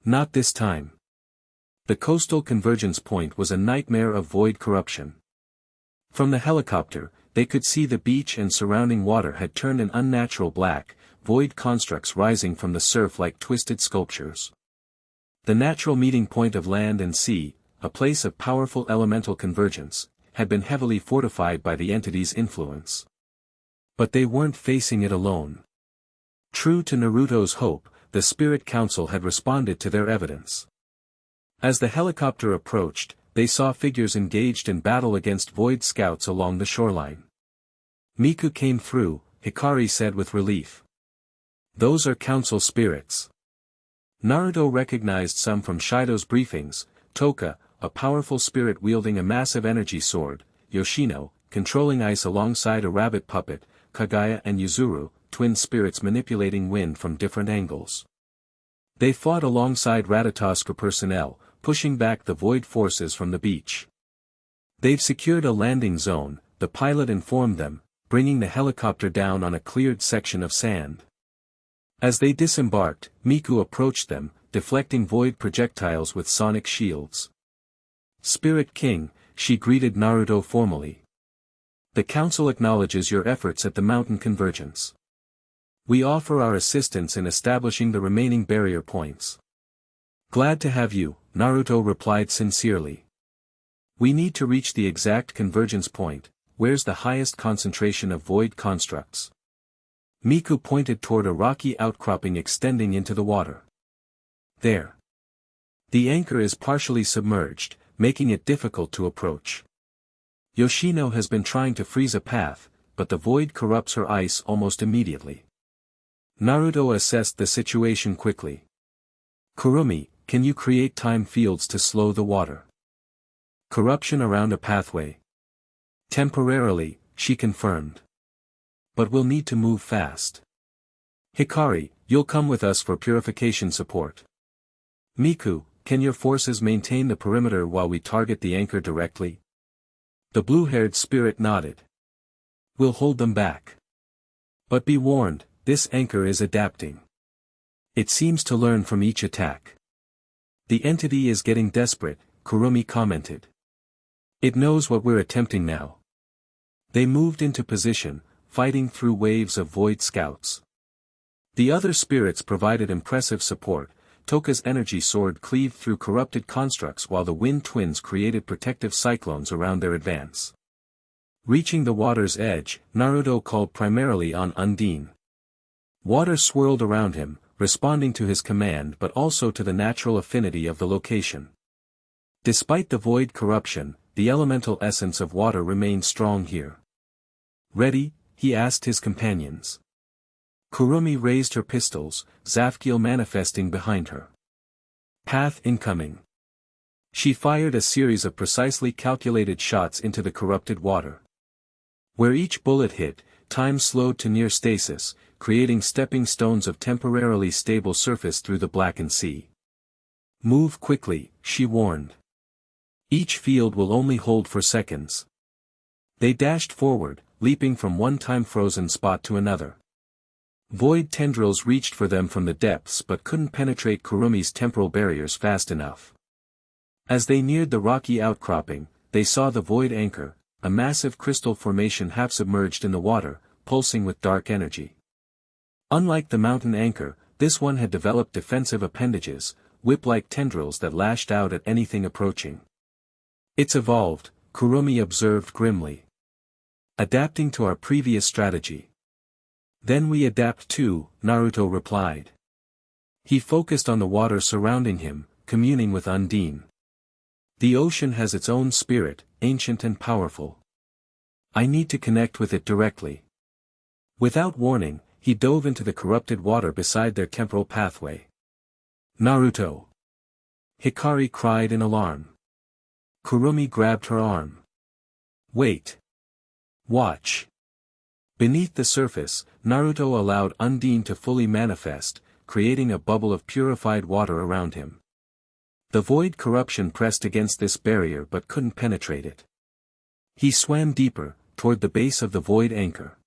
Not this time. The coastal convergence point was a nightmare of void corruption. From the helicopter, they could see the beach and surrounding water had turned an unnatural black, void constructs rising from the surf like twisted sculptures. The natural meeting point of land and sea, a place of powerful elemental convergence, had been heavily fortified by the entity's influence. But they weren't facing it alone. True to Naruto's hope, the Spirit Council had responded to their evidence. As the helicopter approached, they saw figures engaged in battle against void scouts along the shoreline. Miku came through, Hikari said with relief. Those are council spirits. Naruto recognized some from Shido's briefings: Toka, a powerful spirit wielding a massive energy sword; Yoshino, controlling ice alongside a rabbit puppet; Kagaya and Yuzuru, twin spirits manipulating wind from different angles. They fought alongside Ratatoskra personnel, pushing back the void forces from the beach. They've secured a landing zone, the pilot informed them, bringing the helicopter down on a cleared section of sand. As they disembarked, Miku approached them, deflecting void projectiles with sonic shields. Spirit King, she greeted Naruto formally. The council acknowledges your efforts at the mountain convergence. We offer our assistance in establishing the remaining barrier points. Glad to have you, Naruto replied sincerely. We need to reach the exact convergence point. Where's the highest concentration of void constructs? Miku pointed toward a rocky outcropping extending into the water. There. The anchor is partially submerged, making it difficult to approach. Yoshino has been trying to freeze a path, but the void corrupts her ice almost immediately. Naruto assessed the situation quickly. Kurumi, can you create time fields to slow the water? Corruption around a pathway. Temporarily, she confirmed. But we'll need to move fast. Hikari, you'll come with us for purification support. Miku, can your forces maintain the perimeter while we target the anchor directly? The blue-haired spirit nodded. We'll hold them back. But be warned, this anchor is adapting. It seems to learn from each attack. The entity is getting desperate, Kurumi commented. It knows what we're attempting now. They moved into position, fighting through waves of void scouts. The other spirits provided impressive support. Toka's energy sword cleaved through corrupted constructs while the wind twins created protective cyclones around their advance. Reaching the water's edge, Naruto called primarily on Undine. Water swirled around him, responding to his command but also to the natural affinity of the location. Despite the void corruption, the elemental essence of water remained strong here. Ready? He asked his companions. Kurumi raised her pistols, Zafkiel manifesting behind her. Path incoming. She fired a series of precisely calculated shots into the corrupted water. Where each bullet hit, time slowed to near stasis, creating stepping stones of temporarily stable surface through the blackened sea. Move quickly, she warned. Each field will only hold for seconds. They dashed forward, leaping from one time-frozen spot to another. Void tendrils reached for them from the depths but couldn't penetrate Kurumi's temporal barriers fast enough. As they neared the rocky outcropping, they saw the void anchor, a massive crystal formation half submerged in the water, pulsing with dark energy. Unlike the mountain anchor, this one had developed defensive appendages, whip-like tendrils that lashed out at anything approaching. "It's evolved," Kurumi observed grimly. "Adapting to our previous strategy." "Then we adapt too," Naruto replied. He focused on the water surrounding him, communing with Undine. "The ocean has its own spirit, ancient and powerful. I need to connect with it directly." Without warning, he dove into the corrupted water beside their temporal pathway. "Naruto!" Hikari cried in alarm. Kurumi grabbed her arm. "Wait. Watch." Beneath the surface, Naruto allowed Undine to fully manifest, creating a bubble of purified water around him. The void corruption pressed against this barrier but couldn't penetrate it. He swam deeper, toward the base of the void anchor.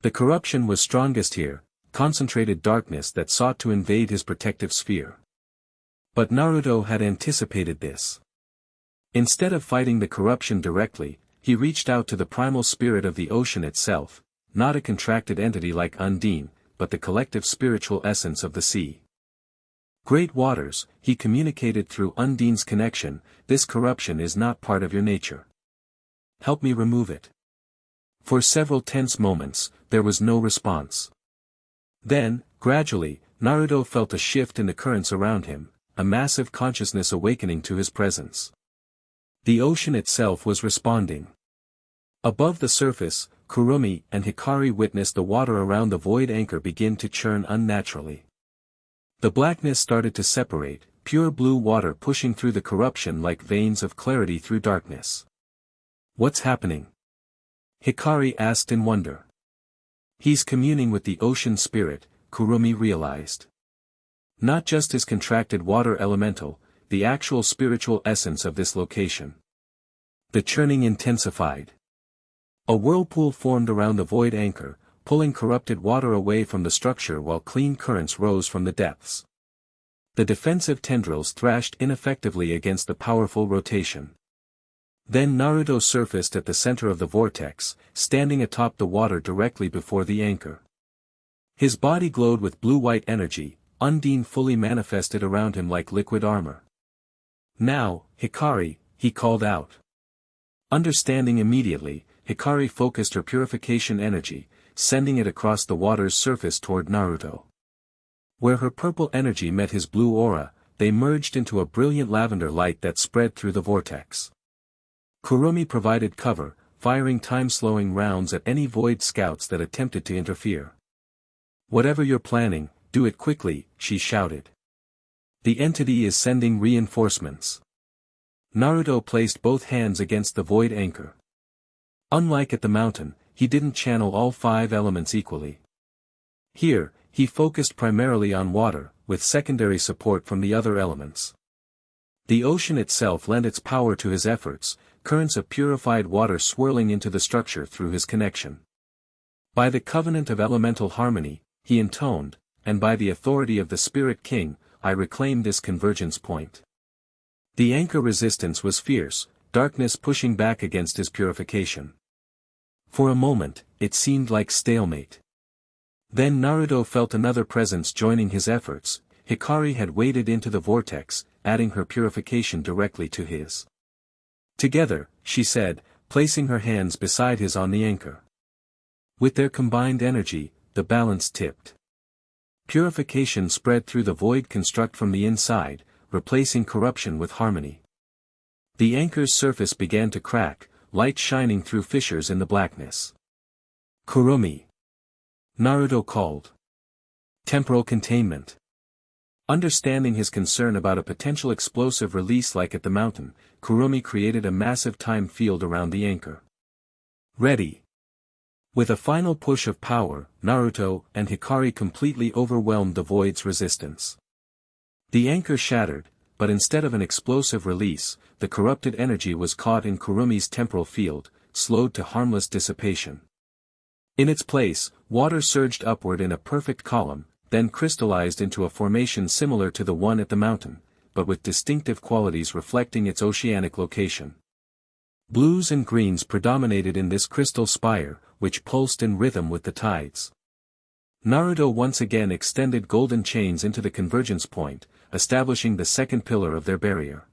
The corruption was strongest here, concentrated darkness that sought to invade his protective sphere. But Naruto had anticipated this. Instead of fighting the corruption directly, he reached out to the primal spirit of the ocean itself, not a contracted entity like Undine, but the collective spiritual essence of the sea. "Great waters," he communicated through Undine's connection, "this corruption is not part of your nature. Help me remove it." For several tense moments, there was no response. Then, gradually, Naruto felt a shift in the currents around him, a massive consciousness awakening to his presence. The ocean itself was responding. Above the surface, Kurumi and Hikari witnessed the water around the void anchor begin to churn unnaturally. The blackness started to separate, pure blue water pushing through the corruption like veins of clarity through darkness. "What's happening?" Hikari asked in wonder. "He's communing with the ocean spirit," Kurumi realized. "Not just his contracted water elemental, the actual spiritual essence of this location." The churning intensified. A whirlpool formed around the void anchor, pulling corrupted water away from the structure while clean currents rose from the depths. The defensive tendrils thrashed ineffectively against the powerful rotation. Then Naruto surfaced at the center of the vortex, standing atop the water directly before the anchor. His body glowed with blue-white energy, Undine fully manifested around him like liquid armor. "Now, Hikari," he called out. Understanding immediately, Hikari focused her purification energy, sending it across the water's surface toward Naruto. Where her purple energy met his blue aura, they merged into a brilliant lavender light that spread through the vortex. Kurumi provided cover, firing time-slowing rounds at any void scouts that attempted to interfere. "Whatever you're planning, do it quickly," she shouted. "The entity is sending reinforcements." Naruto placed both hands against the void anchor. Unlike at the mountain, he didn't channel all 5 elements equally. Here, he focused primarily on water, with secondary support from the other elements. The ocean itself lent its power to his efforts, currents of purified water swirling into the structure through his connection. "By the covenant of elemental harmony," he intoned, "and by the authority of the Spirit King, I reclaim this convergence point." The anchor resistance was fierce, darkness pushing back against his purification. For a moment, it seemed like stalemate. Then Naruto felt another presence joining his efforts. Hikari had waded into the vortex, adding her purification directly to his. "Together," she said, placing her hands beside his on the anchor. With their combined energy, the balance tipped. Purification spread through the void construct from the inside, replacing corruption with harmony. The anchor's surface began to crack, light shining through fissures in the blackness. "Kurumi!" Naruto called. "Temporal containment." Understanding his concern about a potential explosive release like at the mountain, Kurumi created a massive time field around the anchor. "Ready." With a final push of power, Naruto and Hikari completely overwhelmed the void's resistance. The anchor shattered, but instead of an explosive release, the corrupted energy was caught in Kurumi's temporal field, slowed to harmless dissipation. In its place, water surged upward in a perfect column, then crystallized into a formation similar to the one at the mountain, but with distinctive qualities reflecting its oceanic location. Blues and greens predominated in this crystal spire, which pulsed in rhythm with the tides. Naruto once again extended golden chains into the convergence point, establishing the second pillar of their barrier.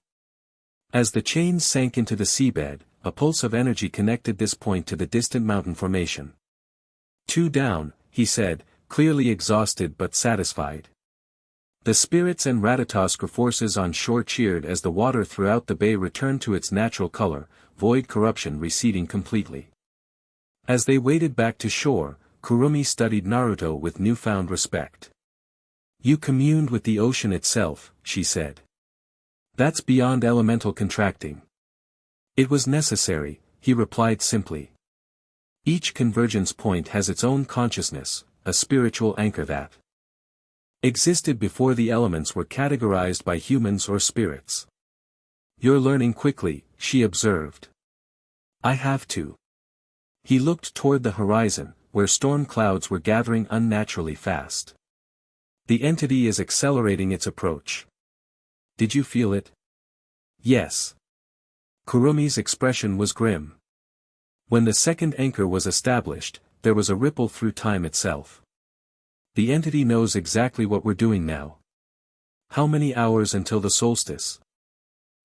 As the chains sank into the seabed, a pulse of energy connected this point to the distant mountain formation. "Two down," he said, clearly exhausted but satisfied. The spirits and Ratatoskr forces on shore cheered as the water throughout the bay returned to its natural color, void corruption receding completely. As they waded back to shore, Kurumi studied Naruto with newfound respect. "You communed with the ocean itself," she said. "That's beyond elemental contracting." "It was necessary," he replied simply. Each convergence point has its own consciousness, a spiritual anchor that existed before the elements were categorized by humans or spirits. "You're learning quickly," she observed. "I have to." He looked toward the horizon, where storm clouds were gathering unnaturally fast. "The entity is accelerating its approach. Did you feel it?" "Yes." Kurumi's expression was grim. When the second anchor was established, there was a ripple through time itself. "The entity knows exactly what we're doing now." "How many hours until the solstice?"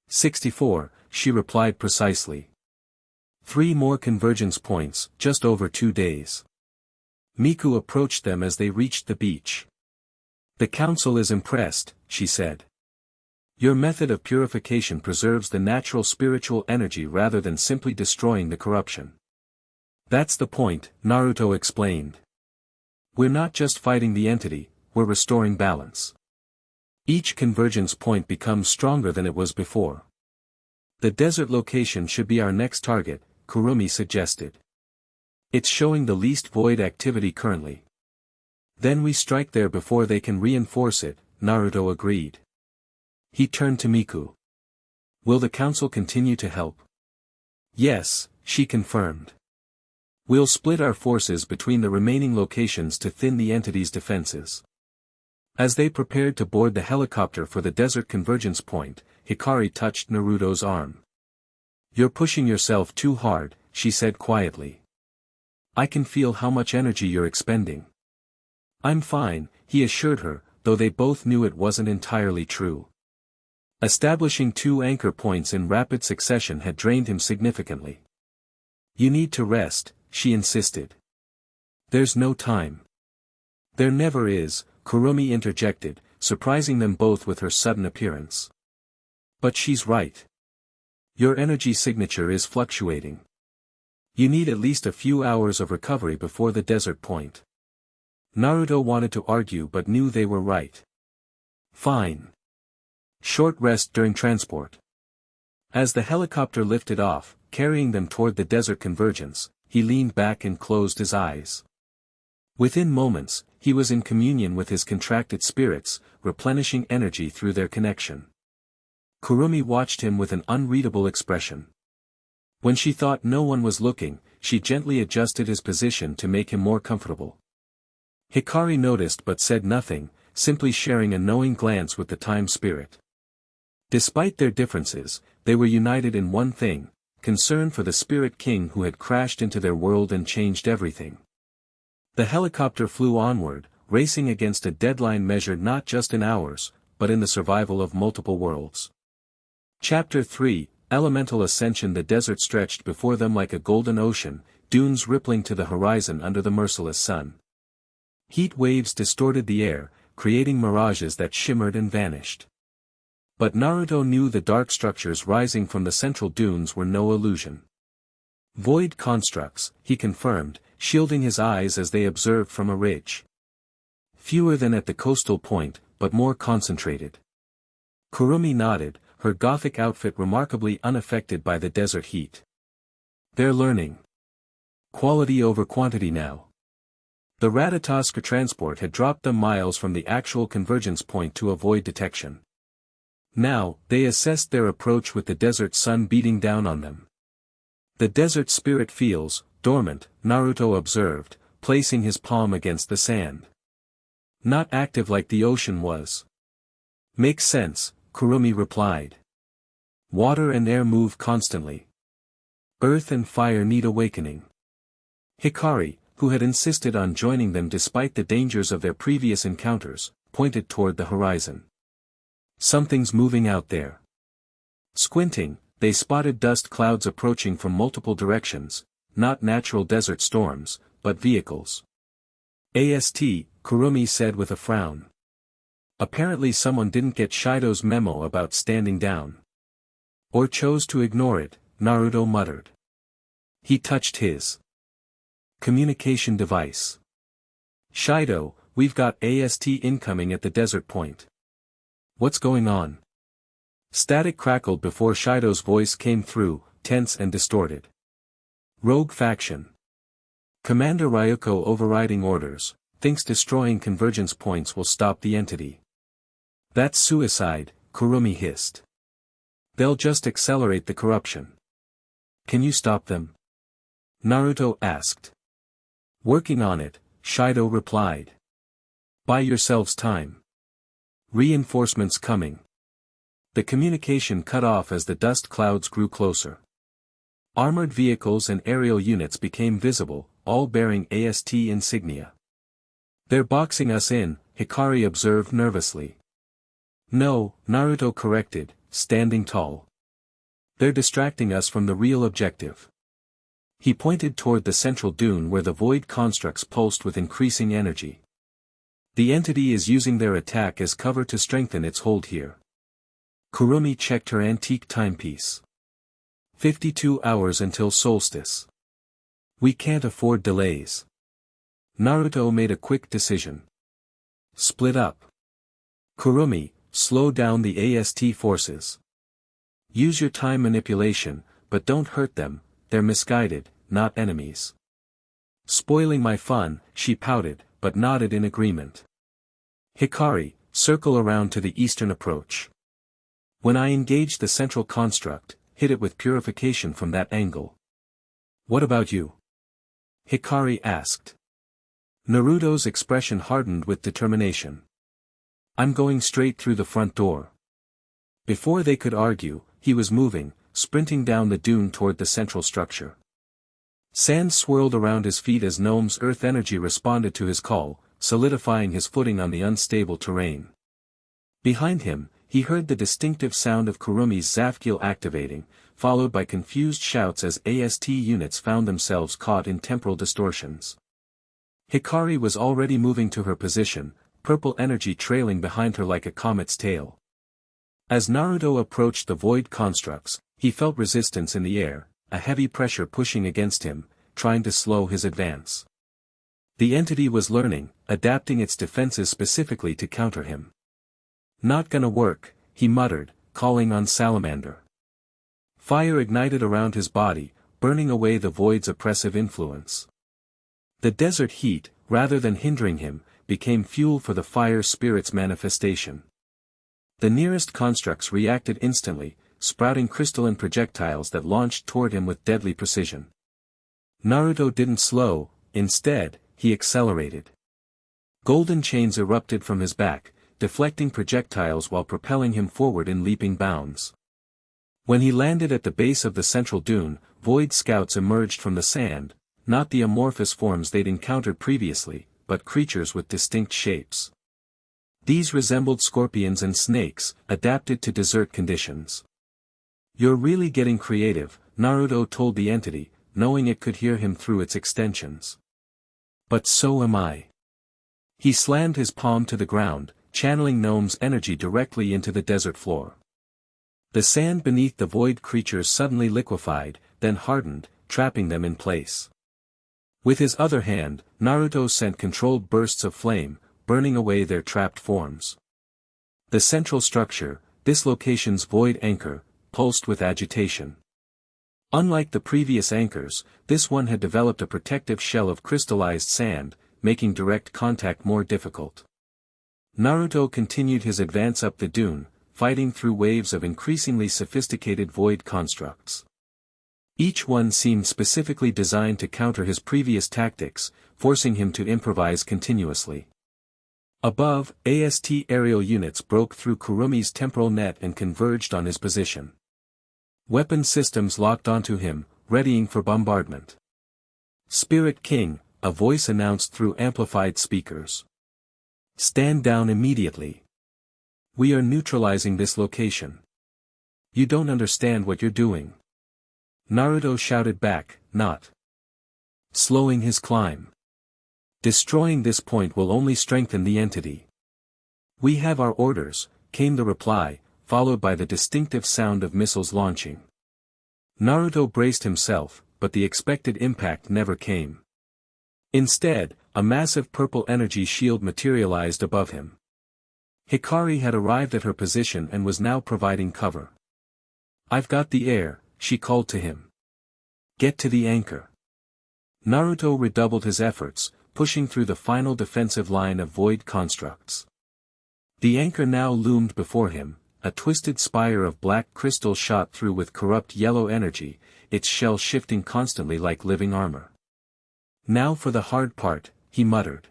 64, she replied precisely. 3 more convergence points, just over 2 days. Miku approached them as they reached the beach. "The council is impressed," she said. "Your method of purification preserves the natural spiritual energy rather than simply destroying the corruption." "That's the point," Naruto explained. "We're not just fighting the entity, we're restoring balance. Each convergence point becomes stronger than it was before." "The desert location should be our next target," Kurumi suggested. "It's showing the least void activity currently." "Then we strike there before they can reinforce it," Naruto agreed. He turned to Miku. "Will the council continue to help?" "Yes," she confirmed. "We'll split our forces between the remaining locations to thin the entity's defenses." As they prepared to board the helicopter for the desert convergence point, Hikari touched Naruto's arm. "You're pushing yourself too hard," she said quietly. "I can feel how much energy you're expending." "I'm fine," he assured her, though they both knew it wasn't entirely true. Establishing 2 anchor points in rapid succession had drained him significantly. "You need to rest," she insisted. "There's no time." "There never is," Kurumi interjected, surprising them both with her sudden appearance. "But she's right. Your energy signature is fluctuating. You need at least a few hours of recovery before the desert point." Naruto wanted to argue but knew they were right. "Fine. Short rest during transport." As the helicopter lifted off, carrying them toward the desert convergence, he leaned back and closed his eyes. Within moments, he was in communion with his contracted spirits, replenishing energy through their connection. Kurumi watched him with an unreadable expression. When she thought no one was looking, she gently adjusted his position to make him more comfortable. Hikari noticed but said nothing, simply sharing a knowing glance with the time spirit. Despite their differences, they were united in one thing: concern for the spirit king who had crashed into their world and changed everything. The helicopter flew onward, racing against a deadline measured not just in hours, but in the survival of multiple worlds. Chapter 3, Elemental Ascension. The desert stretched before them like a golden ocean, dunes rippling to the horizon under the merciless sun. Heat waves distorted the air, creating mirages that shimmered and vanished. But Naruto knew the dark structures rising from the central dunes were no illusion. Void constructs, he confirmed, shielding his eyes as they observed from a ridge. Fewer than at the coastal point, but more concentrated. Kurumi nodded, her gothic outfit remarkably unaffected by the desert heat. "They're learning. Quality over quantity now." The Ratatoskr transport had dropped them miles from the actual convergence point to avoid detection. Now, they assessed their approach with the desert sun beating down on them. "The desert spirit feels dormant," Naruto observed, placing his palm against the sand. "Not active like the ocean was." "Makes sense," Kurumi replied. "Water and air move constantly. Earth and fire need awakening." Hikari, who had insisted on joining them despite the dangers of their previous encounters, pointed toward the horizon. Something's moving out there. Squinting, they spotted dust clouds approaching from multiple directions, not natural desert storms, but vehicles. "AST," Kurumi said with a frown. Apparently someone didn't get Shido's memo about standing down. Or chose to ignore it, Naruto muttered. He touched his communication device. "Shido, we've got AST incoming at the desert point." "What's going on?" Static crackled before Shido's voice came through, tense and distorted. "Rogue faction. Commander Ryuko overriding orders, thinks destroying convergence points will stop the entity." "That's suicide," Kurumi hissed. "They'll just accelerate the corruption." "Can you stop them?" Naruto asked. "Working on it," Shido replied. "Buy yourselves time. Reinforcements coming." The communication cut off as the dust clouds grew closer. Armored vehicles and aerial units became visible, all bearing AST insignia. "They're boxing us in," Hikari observed nervously. "No," Naruto corrected, standing tall. "They're distracting us from the real objective." He pointed toward the central dune where the void constructs pulsed with increasing energy. "The entity is using their attack as cover to strengthen its hold here." Kurumi checked her antique timepiece. 52 hours until solstice. "We can't afford delays." Naruto made a quick decision. "Split up. Kurumi, slow down the AST forces. Use your time manipulation, but don't hurt them, they're misguided, not enemies." "Spoiling my fun," she pouted, but nodded in agreement. "Hikari, circle around to the eastern approach. When I engage the central construct, hit it with purification from that angle." "What about you?" Hikari asked. Naruto's expression hardened with determination. "I'm going straight through the front door." Before they could argue, he was moving, sprinting down the dune toward the central structure. Sand swirled around his feet as Gnome's earth energy responded to his call, solidifying his footing on the unstable terrain. Behind him, he heard the distinctive sound of Kurumi's Zafkiel activating, followed by confused shouts as AST units found themselves caught in temporal distortions. Hikari was already moving to her position, purple energy trailing behind her like a comet's tail. As Naruto approached the void constructs, he felt resistance in the air, a heavy pressure pushing against him, trying to slow his advance. The entity was learning, adapting its defenses specifically to counter him. "Not gonna work," he muttered, calling on Salamander. Fire ignited around his body, burning away the void's oppressive influence. The desert heat, rather than hindering him, became fuel for the fire spirit's manifestation. The nearest constructs reacted instantly, sprouting crystalline projectiles that launched toward him with deadly precision. Naruto didn't slow, instead, he accelerated. Golden chains erupted from his back, deflecting projectiles while propelling him forward in leaping bounds. When he landed at the base of the central dune, void scouts emerged from the sand, not the amorphous forms they'd encountered previously, but creatures with distinct shapes. These resembled scorpions and snakes, adapted to desert conditions. "You're really getting creative," Naruto told the entity, knowing it could hear him through its extensions. "But so am I." He slammed his palm to the ground, channeling Gnome's energy directly into the desert floor. The sand beneath the void creatures suddenly liquefied, then hardened, trapping them in place. With his other hand, Naruto sent controlled bursts of flame, burning away their trapped forms. The central structure, this location's void anchor, pulsed with agitation. Unlike the previous anchors, this one had developed a protective shell of crystallized sand, making direct contact more difficult. Naruto continued his advance up the dune, fighting through waves of increasingly sophisticated void constructs. Each one seemed specifically designed to counter his previous tactics, forcing him to improvise continuously. Above, AST aerial units broke through Kurumi's temporal net and converged on his position. Weapon systems locked onto him, readying for bombardment. "Spirit King," a voice announced through amplified speakers. Stand down immediately. We are neutralizing this location. You don't understand what you're doing. Naruto shouted back, not slowing his climb. Destroying this point will only strengthen the entity. We have our orders, came the reply, followed by the distinctive sound of missiles launching. Naruto braced himself, but the expected impact never came. Instead, a massive purple energy shield materialized above him. Hikari had arrived at her position and was now providing cover. I've got the air, she called to him. Get to the anchor. Naruto redoubled his efforts, pushing through the final defensive line of void constructs. The anchor now loomed before him, a twisted spire of black crystal shot through with corrupt yellow energy, its shell shifting constantly like living armor. Now for the hard part, he muttered.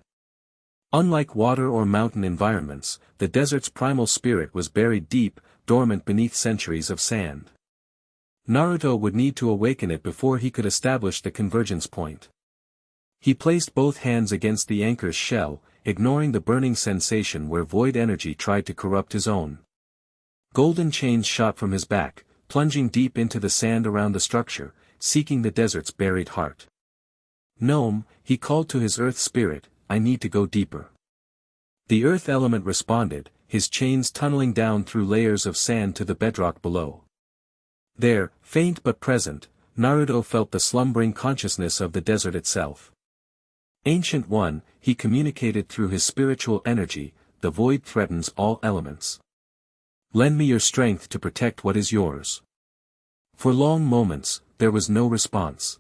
Unlike water or mountain environments, the desert's primal spirit was buried deep, dormant beneath centuries of sand. Naruto would need to awaken it before he could establish the convergence point. He placed both hands against the anchor's shell, ignoring the burning sensation where void energy tried to corrupt his own. Golden chains shot from his back, plunging deep into the sand around the structure, seeking the desert's buried heart. Gnome, he called to his earth spirit, I need to go deeper. The earth element responded, his chains tunneling down through layers of sand to the bedrock below. There, faint but present, Naruto felt the slumbering consciousness of the desert itself. Ancient One, he communicated through his spiritual energy, the void threatens all elements. Lend me your strength to protect what is yours. For long moments, there was no response.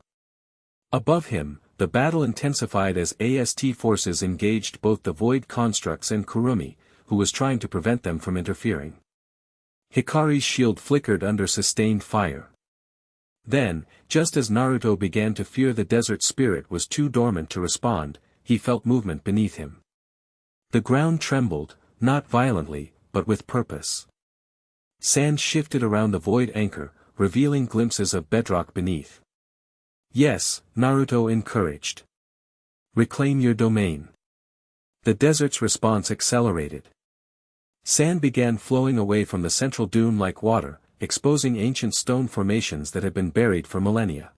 Above him, the battle intensified as AST forces engaged both the void constructs and Kurumi, who was trying to prevent them from interfering. Hikari's shield flickered under sustained fire. Then, just as Naruto began to fear the desert spirit was too dormant to respond, he felt movement beneath him. The ground trembled, not violently, but with purpose. Sand shifted around the void anchor, revealing glimpses of bedrock beneath. Yes, Naruto encouraged. Reclaim your domain. The desert's response accelerated. Sand began flowing away from the central dune like water, exposing ancient stone formations that had been buried for millennia.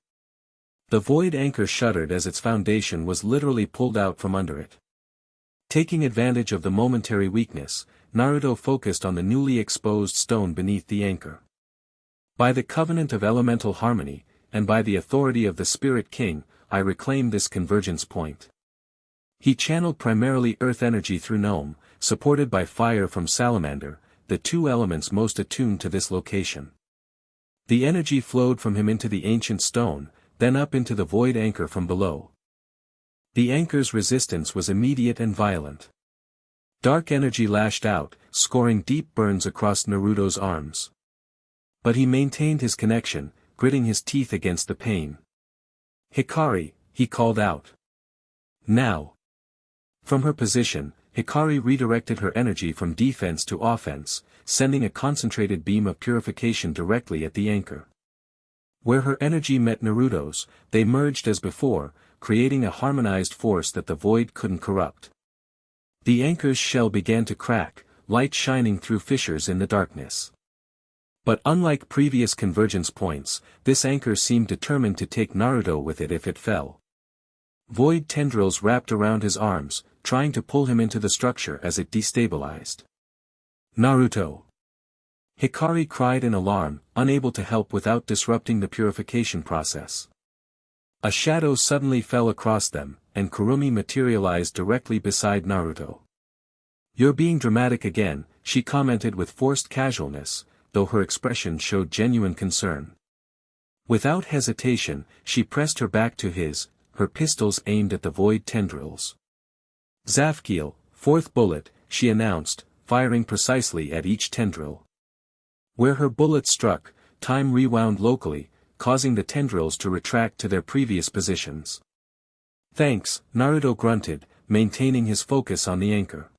The void anchor shuddered as its foundation was literally pulled out from under it. Taking advantage of the momentary weakness, Naruto focused on the newly exposed stone beneath the anchor. By the covenant of elemental harmony, and by the authority of the Spirit King, I reclaim this convergence point. He channeled primarily earth energy through Gnome, supported by fire from Salamander, the two elements most attuned to this location. The energy flowed from him into the ancient stone, then up into the void anchor from below. The anchor's resistance was immediate and violent. Dark energy lashed out, scoring deep burns across Naruto's arms. But he maintained his connection, gritting his teeth against the pain. Hikari, he called out. Now. From her position, Hikari redirected her energy from defense to offense, sending a concentrated beam of purification directly at the anchor. Where her energy met Naruto's, they merged as before, creating a harmonized force that the void couldn't corrupt. The anchor's shell began to crack, light shining through fissures in the darkness. But unlike previous convergence points, this anchor seemed determined to take Naruto with it if it fell. Void tendrils wrapped around his arms, trying to pull him into the structure as it destabilized. Naruto! Hikari cried in alarm, unable to help without disrupting the purification process. A shadow suddenly fell across them, and Kurumi materialized directly beside Naruto. You're being dramatic again, she commented with forced casualness, though her expression showed genuine concern. Without hesitation, she pressed her back to his, her pistols aimed at the void tendrils. Zafkiel, fourth bullet, she announced, firing precisely at each tendril. Where her bullet struck, time rewound locally, causing the tendrils to retract to their previous positions. Thanks, Naruto grunted, maintaining his focus on the anchor.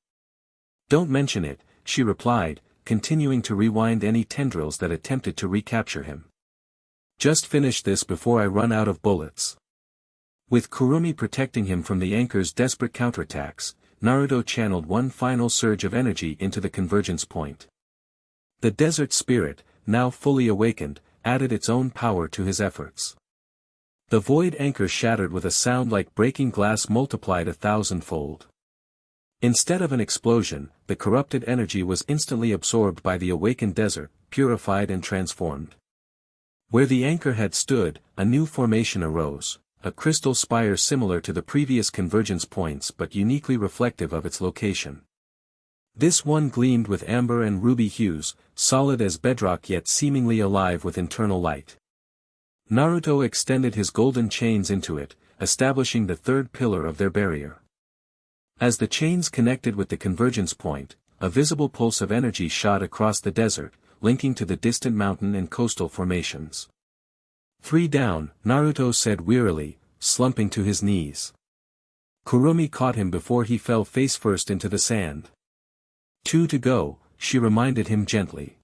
Don't mention it, she replied, continuing to rewind any tendrils that attempted to recapture him. Just finish this before I run out of bullets. With Kurumi protecting him from the anchor's desperate counterattacks, Naruto channeled one final surge of energy into the convergence point. The desert spirit, now fully awakened, added its own power to his efforts. The void anchor shattered with a sound like breaking glass multiplied 1,000-fold. Instead of an explosion, the corrupted energy was instantly absorbed by the awakened desert, purified and transformed. Where the anchor had stood, a new formation arose, a crystal spire similar to the previous convergence points but uniquely reflective of its location. This one gleamed with amber and ruby hues, solid as bedrock yet seemingly alive with internal light. Naruto extended his golden chains into it, establishing the third pillar of their barrier. As the chains connected with the convergence point, a visible pulse of energy shot across the desert, linking to the distant mountain and coastal formations. 3 down, Naruto said wearily, slumping to his knees. Kurumi caught him before he fell face first into the sand. 2 to go, she reminded him gently.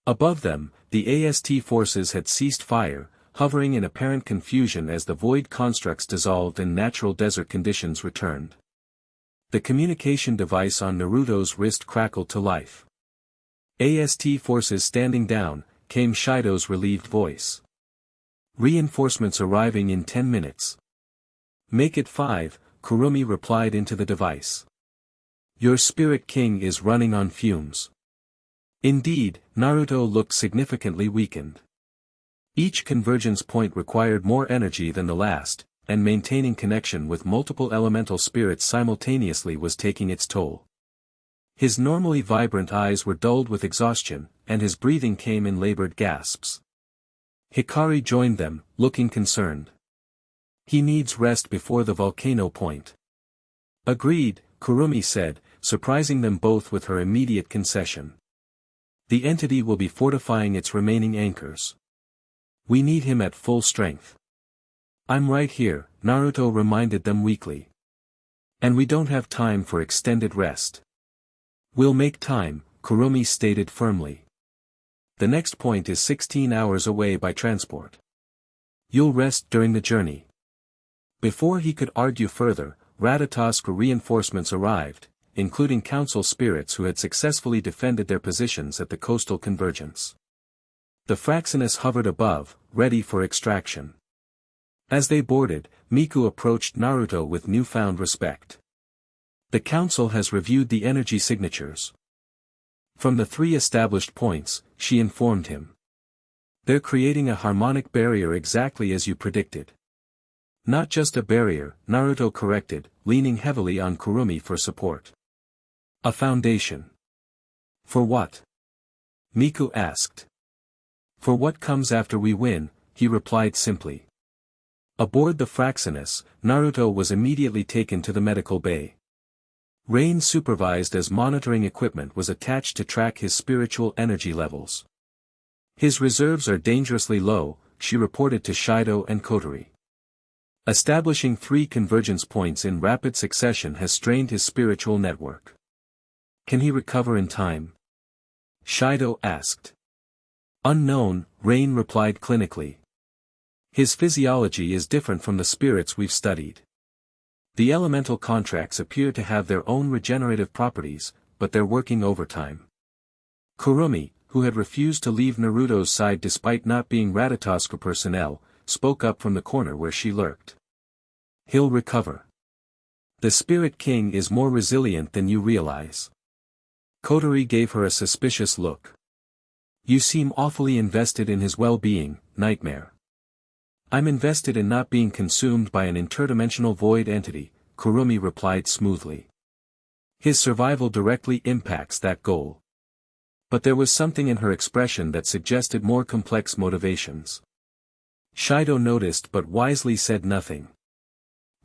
Above them, the AST forces had ceased fire, hovering in apparent confusion as the void constructs dissolved and natural desert conditions returned. The communication device on Naruto's wrist crackled to life. AST forces standing down, came Shido's relieved voice. Reinforcements arriving in 10 minutes. Make it 5, Kurumi replied into the device. Your Spirit King is running on fumes. Indeed, Naruto looked significantly weakened. Each convergence point required more energy than the last, and maintaining connection with multiple elemental spirits simultaneously was taking its toll. His normally vibrant eyes were dulled with exhaustion, and his breathing came in labored gasps. Hikari joined them, looking concerned. He needs rest before the volcano point. Agreed, Kurumi said, surprising them both with her immediate concession. The entity will be fortifying its remaining anchors. We need him at full strength. I'm right here, Naruto reminded them weakly. And we don't have time for extended rest. We'll make time, Kurumi stated firmly. The next point is 16 hours away by transport. You'll rest during the journey. Before he could argue further, Ratatosk's reinforcements arrived, including council spirits who had successfully defended their positions at the coastal convergence. The Fraxinus hovered above, ready for extraction. As they boarded, Miku approached Naruto with newfound respect. The council has reviewed the energy signatures. From the 3 established points, she informed him. They're creating a harmonic barrier exactly as you predicted. Not just a barrier, Naruto corrected, leaning heavily on Kurumi for support. A foundation. For what? Miku asked. For what comes after we win, he replied simply. Aboard the Fraxinus, Naruto was immediately taken to the medical bay. Rain supervised as monitoring equipment was attached to track his spiritual energy levels. His reserves are dangerously low, she reported to Shido and Kotori. Establishing 3 convergence points in rapid succession has strained his spiritual network. Can he recover in time? Shido asked. Unknown, Rain replied clinically. His physiology is different from the spirits we've studied. The elemental contracts appear to have their own regenerative properties, but they're working overtime. Kurumi, who had refused to leave Naruto's side despite not being Ratatosk personnel, spoke up from the corner where she lurked. He'll recover. The Spirit King is more resilient than you realize. Kotori gave her a suspicious look. You seem awfully invested in his well-being, Nightmare. I'm invested in not being consumed by an interdimensional void entity, Kurumi replied smoothly. His survival directly impacts that goal. But there was something in her expression that suggested more complex motivations. Shido noticed but wisely said nothing.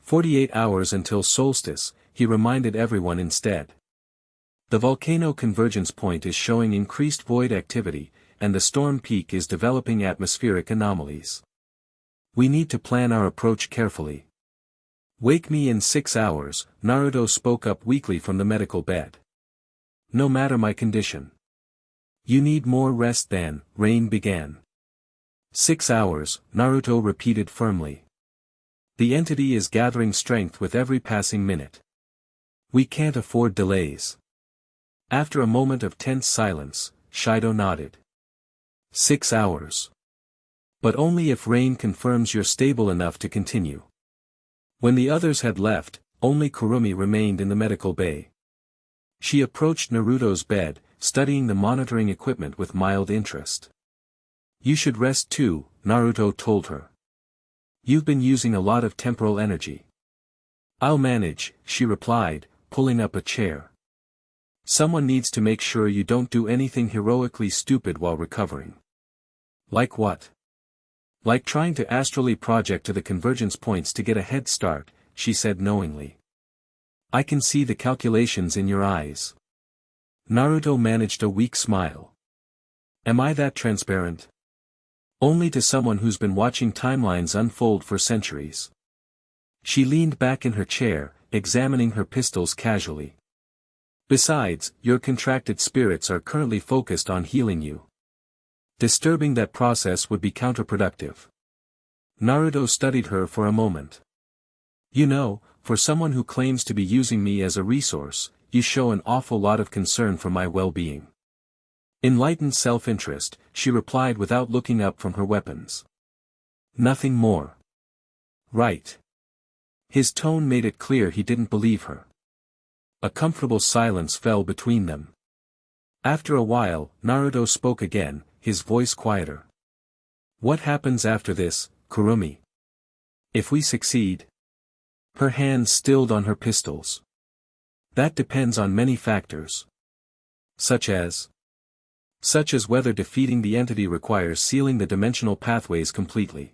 48 hours until solstice, he reminded everyone instead. The volcano convergence point is showing increased void activity, and the storm peak is developing atmospheric anomalies. We need to plan our approach carefully. Wake me in 6 hours, Naruto spoke up weakly from the medical bed. No matter my condition. You need more rest than, Rain began. 6 hours, Naruto repeated firmly. The entity is gathering strength with every passing minute. We can't afford delays. After a moment of tense silence, Shido nodded. 6 hours. But only if Rain confirms you're stable enough to continue. When the others had left, only Kurumi remained in the medical bay. She approached Naruto's bed, studying the monitoring equipment with mild interest. You should rest too, Naruto told her. You've been using a lot of temporal energy. I'll manage, she replied, pulling up a chair. Someone needs to make sure you don't do anything heroically stupid while recovering. Like what? Like trying to astrally project to the convergence points to get a head start, she said knowingly. I can see the calculations in your eyes. Naruto managed a weak smile. Am I that transparent? Only to someone who's been watching timelines unfold for centuries. She leaned back in her chair, examining her pistols casually. Besides, your contracted spirits are currently focused on healing you. Disturbing that process would be counterproductive. Naruto studied her for a moment. You know, for someone who claims to be using me as a resource, you show an awful lot of concern for my well-being. Enlightened self-interest, she replied without looking up from her weapons. Nothing more. Right. His tone made it clear he didn't believe her. A comfortable silence fell between them. After a while, Naruto spoke again, his voice quieter. What happens after this, Kurumi? If we succeed? Her hands stilled on her pistols. That depends on many factors. Such as whether defeating the entity requires sealing the dimensional pathways completely.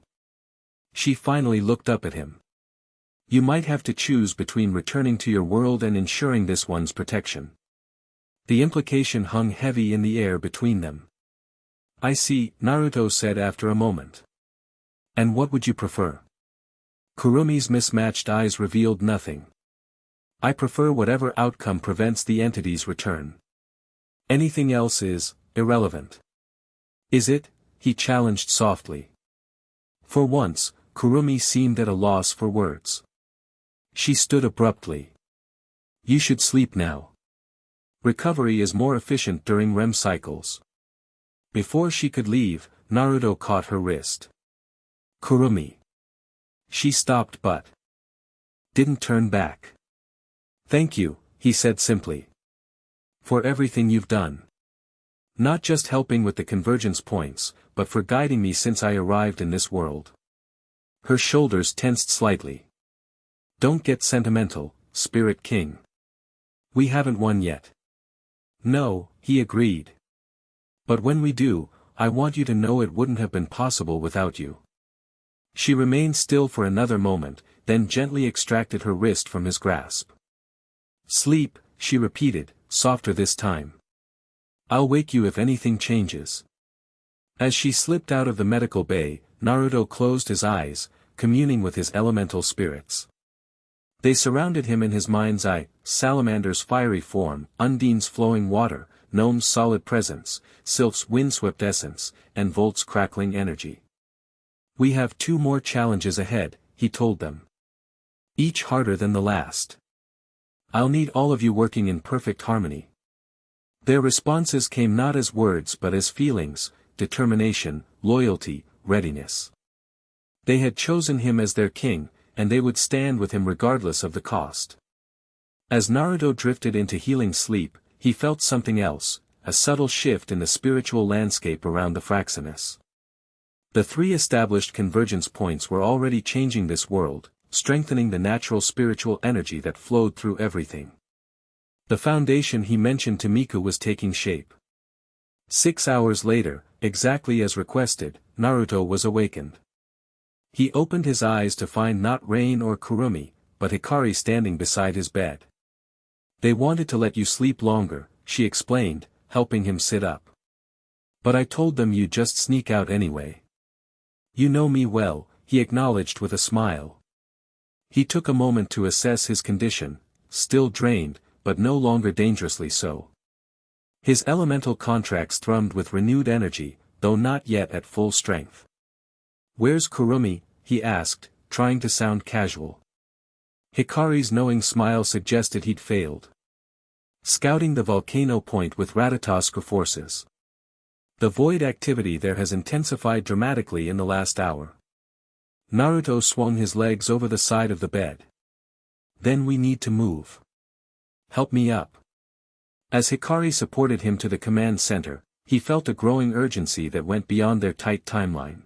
She finally looked up at him. You might have to choose between returning to your world and ensuring this one's protection. The implication hung heavy in the air between them. I see, Naruto said after a moment. And what would you prefer? Kurumi's mismatched eyes revealed nothing. I prefer whatever outcome prevents the entity's return. Anything else is irrelevant. Is it? He challenged softly. For once, Kurumi seemed at a loss for words. She stood abruptly. You should sleep now. Recovery is more efficient during REM cycles. Before she could leave, Naruto caught her wrist. Kurumi. She stopped but didn't turn back. Thank you, he said simply. For everything you've done. Not just helping with the convergence points, but for guiding me since I arrived in this world. Her shoulders tensed slightly. Don't get sentimental, Spirit King. We haven't won yet. No, he agreed. But when we do, I want you to know it wouldn't have been possible without you. She remained still for another moment, then gently extracted her wrist from his grasp. Sleep, she repeated, softer this time. I'll wake you if anything changes. As she slipped out of the medical bay, Naruto closed his eyes, communing with his elemental spirits. They surrounded him in his mind's eye, Salamander's fiery form, Undine's flowing water, Gnome's solid presence, Sylph's windswept essence, and Volt's crackling energy. We have 2 more challenges ahead, he told them. Each harder than the last. I'll need all of you working in perfect harmony. Their responses came not as words but as feelings, determination, loyalty, readiness. They had chosen him as their king, and they would stand with him regardless of the cost. As Naruto drifted into healing sleep, he felt something else, a subtle shift in the spiritual landscape around the Fraxinus. The 3 established convergence points were already changing this world, strengthening the natural spiritual energy that flowed through everything. The foundation he mentioned to Miku was taking shape. 6 hours later, exactly as requested, Naruto was awakened. He opened his eyes to find not Rain or Kurumi, but Hikari standing beside his bed. They wanted to let you sleep longer, she explained, helping him sit up. But I told them you'd just sneak out anyway. You know me well, he acknowledged with a smile. He took a moment to assess his condition, still drained, but no longer dangerously so. His elemental contracts thrummed with renewed energy, though not yet at full strength. Where's Kurumi? He asked, trying to sound casual. Hikari's knowing smile suggested he'd failed. Scouting the volcano point with Ratatoskr forces. The void activity there has intensified dramatically in the last hour. Naruto swung his legs over the side of the bed. Then we need to move. Help me up. As Hikari supported him to the command center, he felt a growing urgency that went beyond their tight timeline.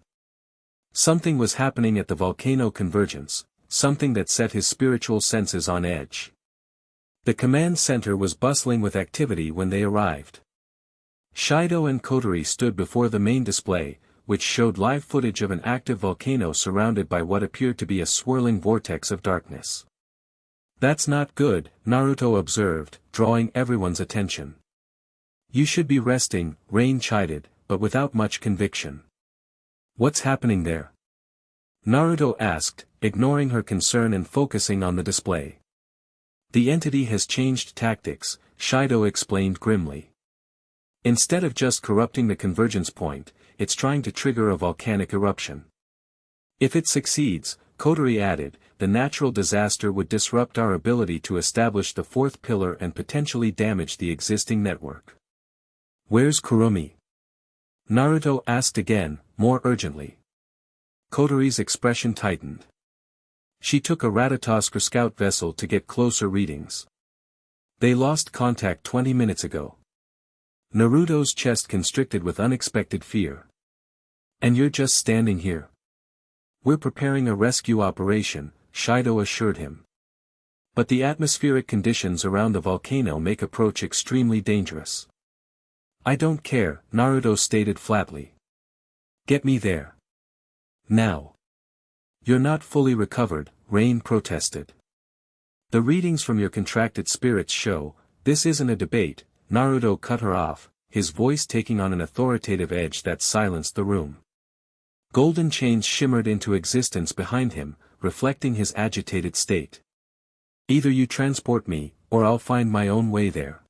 Something was happening at the volcano convergence, something that set his spiritual senses on edge. The command center was bustling with activity when they arrived. Shido and Kotori stood before the main display, which showed live footage of an active volcano surrounded by what appeared to be a swirling vortex of darkness. "That's not good," Naruto observed, drawing everyone's attention. "You should be resting," Rain chided, but without much conviction. "What's happening there?" Naruto asked, ignoring her concern and focusing on the display. "The entity has changed tactics," Shido explained grimly. "Instead of just corrupting the convergence point, it's trying to trigger a volcanic eruption. If it succeeds," Kotori added, "the natural disaster would disrupt our ability to establish the fourth pillar and potentially damage the existing network." "Where's Kurumi?" Naruto asked again, more urgently. Kotori's expression tightened. "She took a Ratatoskr scout vessel to get closer readings. They lost contact 20 minutes ago." Naruto's chest constricted with unexpected fear. "And you're just standing here?" "We're preparing a rescue operation," Shido assured him. "But the atmospheric conditions around the volcano make approach extremely dangerous." "I don't care," Naruto stated flatly. "Get me there. Now." "You're not fully recovered," Rain protested. "The readings from your contracted spirits show, this isn't a debate," Naruto cut her off, his voice taking on an authoritative edge that silenced the room. Golden chains shimmered into existence behind him, reflecting his agitated state. "Either you transport me, or I'll find my own way there."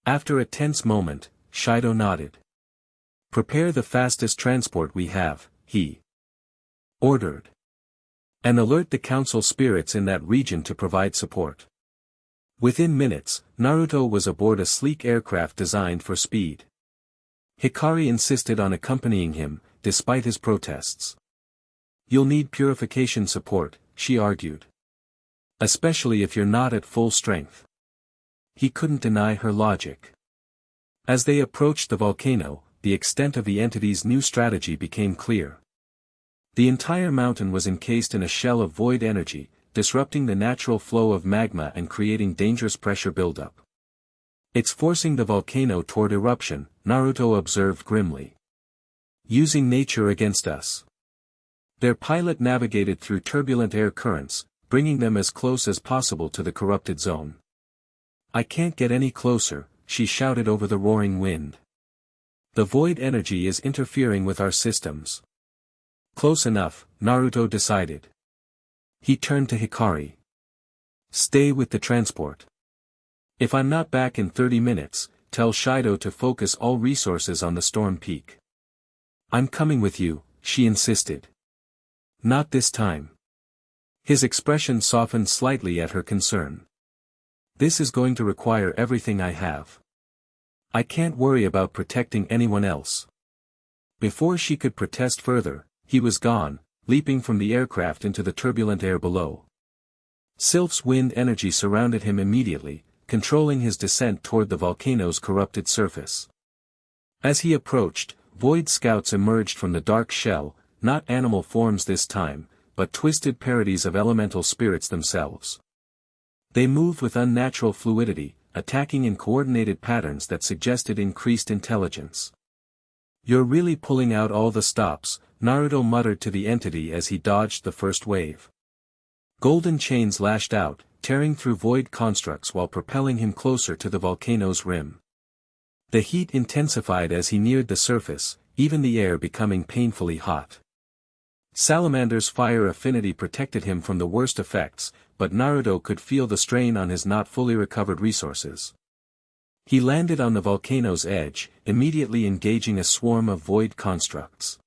After a tense moment, Shido nodded. "Prepare the fastest transport we have," he ordered. "And alert the council spirits in that region to provide support." Within minutes, Naruto was aboard a sleek aircraft designed for speed. Hikari insisted on accompanying him, despite his protests. "You'll need purification support," she argued. "Especially if you're not at full strength." He couldn't deny her logic. As they approached the volcano, the extent of the entity's new strategy became clear. The entire mountain was encased in a shell of void energy, disrupting the natural flow of magma and creating dangerous pressure buildup. "It's forcing the volcano toward eruption," Naruto observed grimly. "Using nature against us." Their pilot navigated through turbulent air currents, bringing them as close as possible to the corrupted zone. "I can't get any closer," she shouted over the roaring wind. "The void energy is interfering with our systems." "Close enough," Naruto decided. He turned to Hikari. "Stay with the transport. If I'm not back in 30 minutes, tell Shido to focus all resources on the storm peak." "I'm coming with you," she insisted. "Not this time." His expression softened slightly at her concern. "This is going to require everything I have. I can't worry about protecting anyone else." Before she could protest further, he was gone, leaping from the aircraft into the turbulent air below. Sylph's wind energy surrounded him immediately, controlling his descent toward the volcano's corrupted surface. As he approached, void scouts emerged from the dark shell, not animal forms this time, but twisted parodies of elemental spirits themselves. They moved with unnatural fluidity, attacking in coordinated patterns that suggested increased intelligence. "You're really pulling out all the stops," Naruto muttered to the entity as he dodged the first wave. Golden chains lashed out, tearing through void constructs while propelling him closer to the volcano's rim. The heat intensified as he neared the surface, even the air becoming painfully hot. Salamander's fire affinity protected him from the worst effects, but Naruto could feel the strain on his not fully recovered resources. He landed on the volcano's edge, immediately engaging a swarm of void constructs.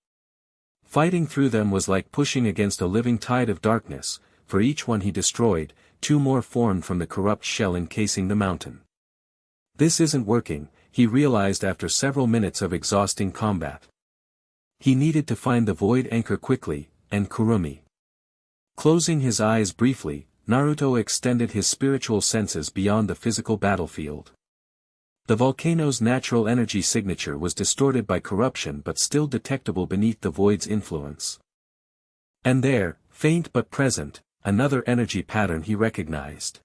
Fighting through them was like pushing against a living tide of darkness. For each one he destroyed, two more formed from the corrupt shell encasing the mountain. This isn't working, he realized after several minutes of exhausting combat. He needed to find the void anchor quickly, and Kurumi. Closing his eyes briefly, Naruto extended his spiritual senses beyond the physical battlefield. The volcano's natural energy signature was distorted by corruption but still detectable beneath the void's influence. And there, faint but present, another energy pattern he recognized.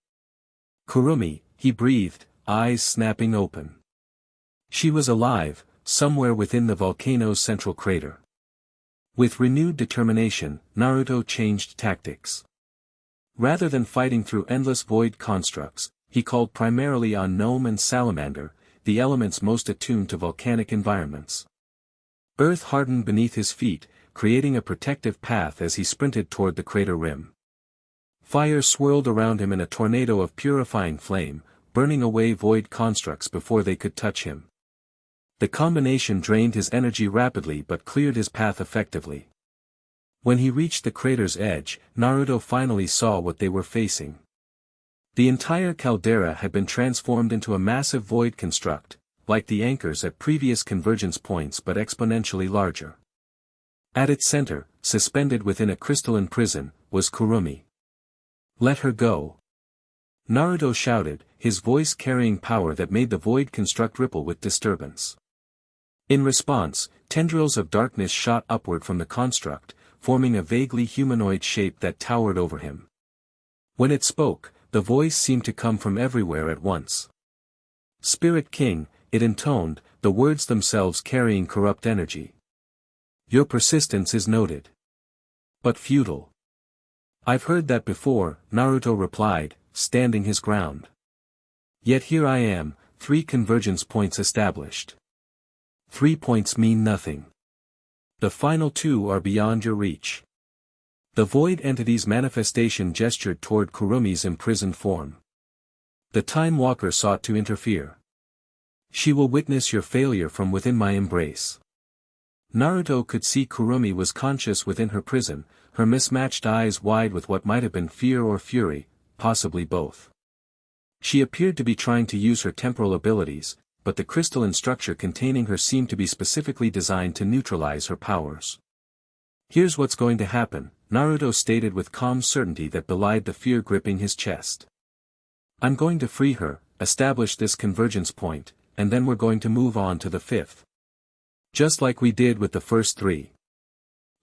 Kurumi, he breathed, eyes snapping open. She was alive, somewhere within the volcano's central crater. With renewed determination, Naruto changed tactics. Rather than fighting through endless void constructs, he called primarily on Gnome and Salamander, the elements most attuned to volcanic environments. Earth hardened beneath his feet, creating a protective path as he sprinted toward the crater rim. Fire swirled around him in a tornado of purifying flame, burning away void constructs before they could touch him. The combination drained his energy rapidly but cleared his path effectively. When he reached the crater's edge, Naruto finally saw what they were facing. The entire caldera had been transformed into a massive void construct, like the anchors at previous convergence points but exponentially larger. At its center, suspended within a crystalline prison, was Kurumi. "Let her go!" Naruto shouted, his voice carrying power that made the void construct ripple with disturbance. In response, tendrils of darkness shot upward from the construct, forming a vaguely humanoid shape that towered over him. When it spoke, the voice seemed to come from everywhere at once. "Spirit King," it intoned, the words themselves carrying corrupt energy. "Your persistence is noted. But futile." "I've heard that before," Naruto replied, standing his ground. "Yet here I am, 3 convergence points established. 3 points mean nothing. The final 2 are beyond your reach." The void entity's manifestation gestured toward Kurumi's imprisoned form. The Time Walker sought to interfere. "She will witness your failure from within my embrace." Naruto could see Kurumi was conscious within her prison, her mismatched eyes wide with what might have been fear or fury, possibly both. She appeared to be trying to use her temporal abilities, but the crystalline structure containing her seemed to be specifically designed to neutralize her powers. "Here's what's going to happen," Naruto stated with calm certainty that belied the fear gripping his chest. "I'm going to free her, establish this convergence point, and then we're going to move on to the 5th. Just like we did with the first 3.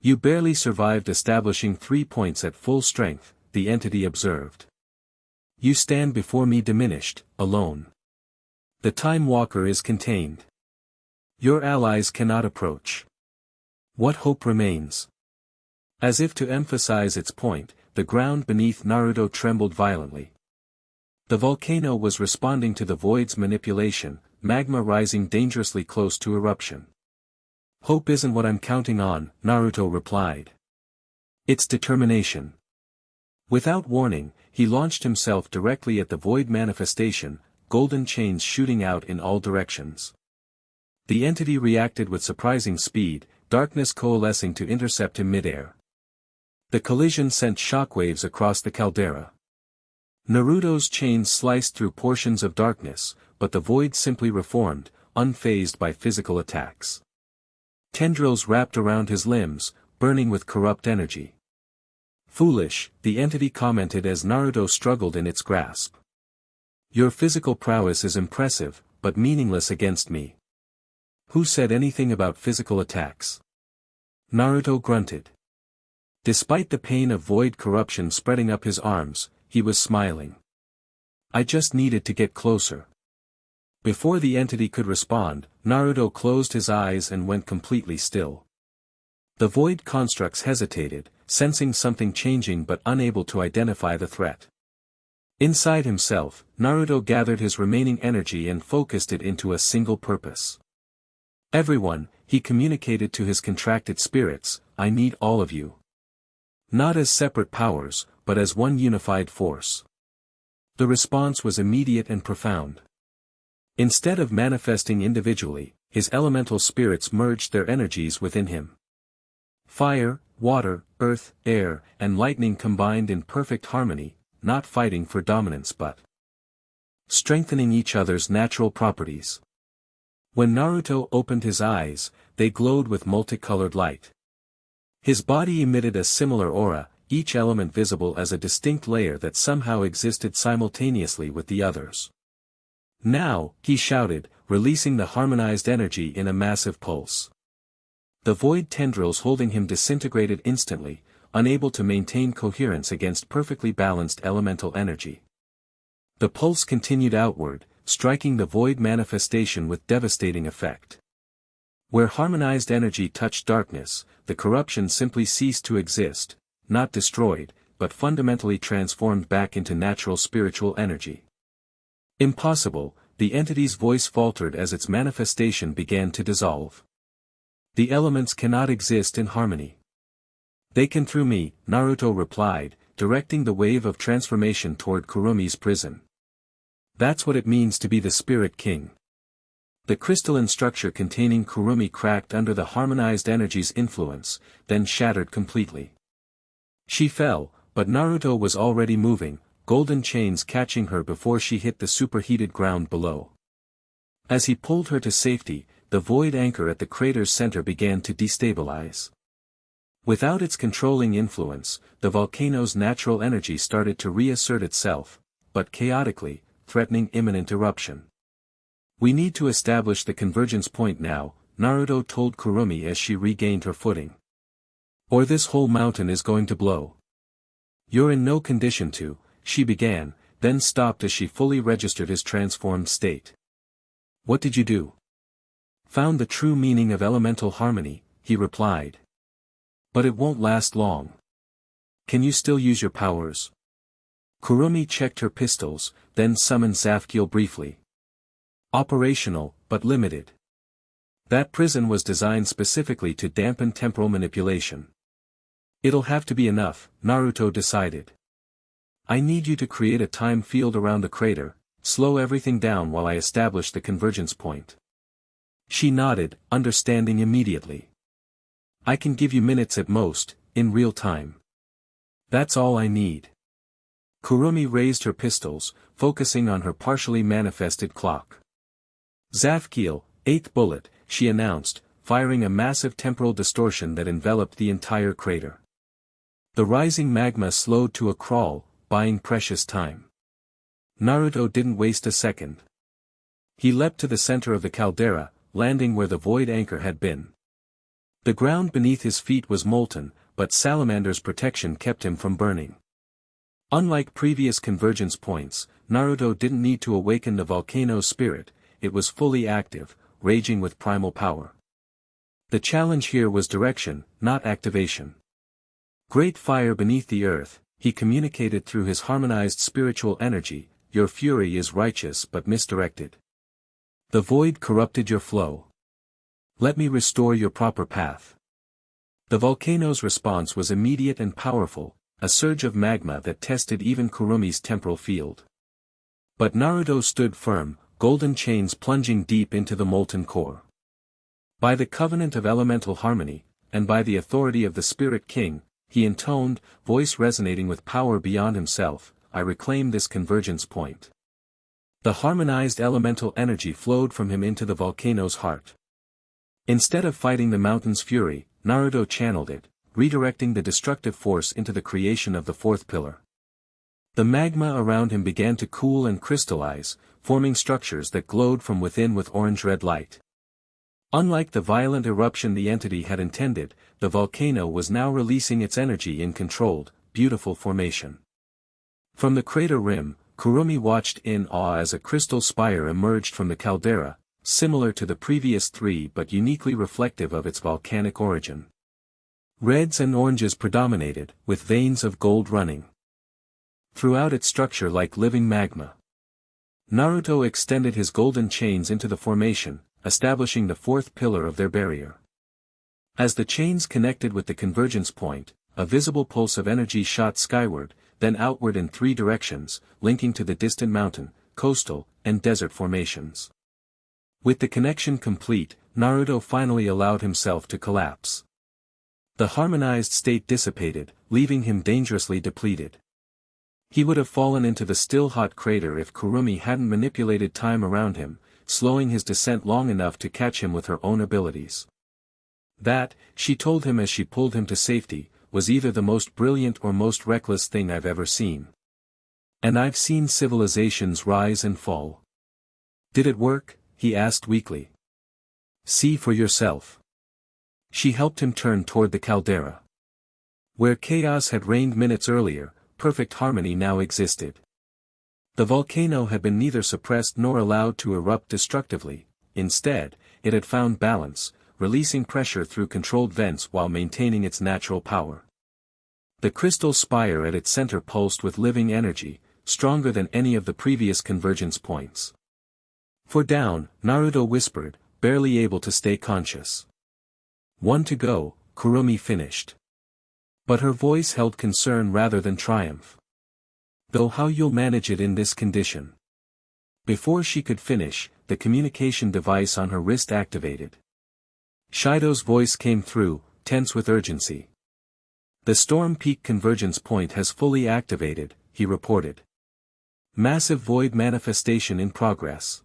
You barely survived establishing 3 points at full strength," the entity observed. "You stand before me diminished, alone. The Time Walker is contained. Your allies cannot approach. What hope remains?" As if to emphasize its point, the ground beneath Naruto trembled violently. The volcano was responding to the void's manipulation, magma rising dangerously close to eruption. "Hope isn't what I'm counting on," Naruto replied. "It's determination." Without warning, he launched himself directly at the void manifestation, golden chains shooting out in all directions. The entity reacted with surprising speed, darkness coalescing to intercept him midair. The collision sent shockwaves across the caldera. Naruto's chains sliced through portions of darkness, but the void simply reformed, unfazed by physical attacks. Tendrils wrapped around his limbs, burning with corrupt energy. "Foolish," the entity commented as Naruto struggled in its grasp. "Your physical prowess is impressive, but meaningless against me." "Who said anything about physical attacks?" Naruto grunted. Despite the pain of void corruption spreading up his arms, he was smiling. "I just needed to get closer." Before the entity could respond, Naruto closed his eyes and went completely still. The void constructs hesitated, sensing something changing but unable to identify the threat. Inside himself, Naruto gathered his remaining energy and focused it into a single purpose. "Everyone," he communicated to his contracted spirits, "I need all of you. Not as separate powers, but as one unified force." The response was immediate and profound. Instead of manifesting individually, his elemental spirits merged their energies within him. Fire, water, earth, air, and lightning combined in perfect harmony, not fighting for dominance but strengthening each other's natural properties. When Naruto opened his eyes, they glowed with multicolored light. His body emitted a similar aura, each element visible as a distinct layer that somehow existed simultaneously with the others. Now, he shouted, releasing the harmonized energy in a massive pulse. The void tendrils holding him disintegrated instantly, unable to maintain coherence against perfectly balanced elemental energy. The pulse continued outward, striking the void manifestation with devastating effect. Where harmonized energy touched darkness, the corruption simply ceased to exist, not destroyed, but fundamentally transformed back into natural spiritual energy. Impossible, the entity's voice faltered as its manifestation began to dissolve. The elements cannot exist in harmony. They can through me, Naruto replied, directing the wave of transformation toward Kurumi's prison. That's what it means to be the Spirit King. The crystalline structure containing Kurumi cracked under the harmonized energy's influence, then shattered completely. She fell, but Naruto was already moving, golden chains catching her before she hit the superheated ground below. As he pulled her to safety, the void anchor at the crater's center began to destabilize. Without its controlling influence, the volcano's natural energy started to reassert itself, but chaotically, threatening imminent eruption. We need to establish the convergence point now, Naruto told Kurumi as she regained her footing. Or this whole mountain is going to blow. You're in no condition to, she began, then stopped as she fully registered his transformed state. What did you do? Found the true meaning of elemental harmony, he replied. But it won't last long. Can you still use your powers? Kurumi checked her pistols, then summoned Zafkiel briefly. Operational, but limited. That prison was designed specifically to dampen temporal manipulation. It'll have to be enough, Naruto decided. I need you to create a time field around the crater, slow everything down while I establish the convergence point. She nodded, understanding immediately. I can give you minutes at most, in real time. That's all I need. Kurumi raised her pistols, focusing on her partially manifested clock. Zafkiel, 8th bullet, she announced, firing a massive temporal distortion that enveloped the entire crater. The rising magma slowed to a crawl, buying precious time. Naruto didn't waste a second. He leapt to the center of the caldera, landing where the void anchor had been. The ground beneath his feet was molten, but Salamander's protection kept him from burning. Unlike previous convergence points, Naruto didn't need to awaken the volcano's spirit, it was fully active, raging with primal power. The challenge here was direction, not activation. Great fire beneath the earth, he communicated through his harmonized spiritual energy, your fury is righteous but misdirected. The void corrupted your flow. Let me restore your proper path. The volcano's response was immediate and powerful, a surge of magma that tested even Kurumi's temporal field. But Naruto stood firm, golden chains plunging deep into the molten core. By the covenant of elemental harmony, and by the authority of the Spirit King, he intoned, voice resonating with power beyond himself, I reclaim this convergence point. The harmonized elemental energy flowed from him into the volcano's heart. Instead of fighting the mountain's fury, Naruto channeled it, redirecting the destructive force into the creation of the fourth pillar. The magma around him began to cool and crystallize, forming structures that glowed from within with orange-red light. Unlike the violent eruption the entity had intended, the volcano was now releasing its energy in controlled, beautiful formation. From the crater rim, Kurumi watched in awe as a crystal spire emerged from the caldera, similar to the previous three but uniquely reflective of its volcanic origin. Reds and oranges predominated, with veins of gold running throughout its structure like living magma. Naruto extended his golden chains into the formation, establishing the fourth pillar of their barrier. As the chains connected with the convergence point, a visible pulse of energy shot skyward, then outward in three directions, linking to the distant mountain, coastal, and desert formations. With the connection complete, Naruto finally allowed himself to collapse. The harmonized state dissipated, leaving him dangerously depleted. He would have fallen into the still hot crater if Kurumi hadn't manipulated time around him, slowing his descent long enough to catch him with her own abilities. That, she told him as she pulled him to safety, was either the most brilliant or most reckless thing I've ever seen. And I've seen civilizations rise and fall. Did it work? He asked weakly. See for yourself. She helped him turn toward the caldera. Where chaos had reigned minutes earlier, perfect harmony now existed. The volcano had been neither suppressed nor allowed to erupt destructively. Instead, it had found balance, releasing pressure through controlled vents while maintaining its natural power. The crystal spire at its center pulsed with living energy, stronger than any of the previous convergence points. For down, Naruto whispered, barely able to stay conscious. One to go, Kurumi finished. But her voice held concern rather than triumph. Though how you'll manage it in this condition? Before she could finish, the communication device on her wrist activated. Shido's voice came through, tense with urgency. The Storm Peak convergence point has fully activated, he reported. Massive void manifestation in progress.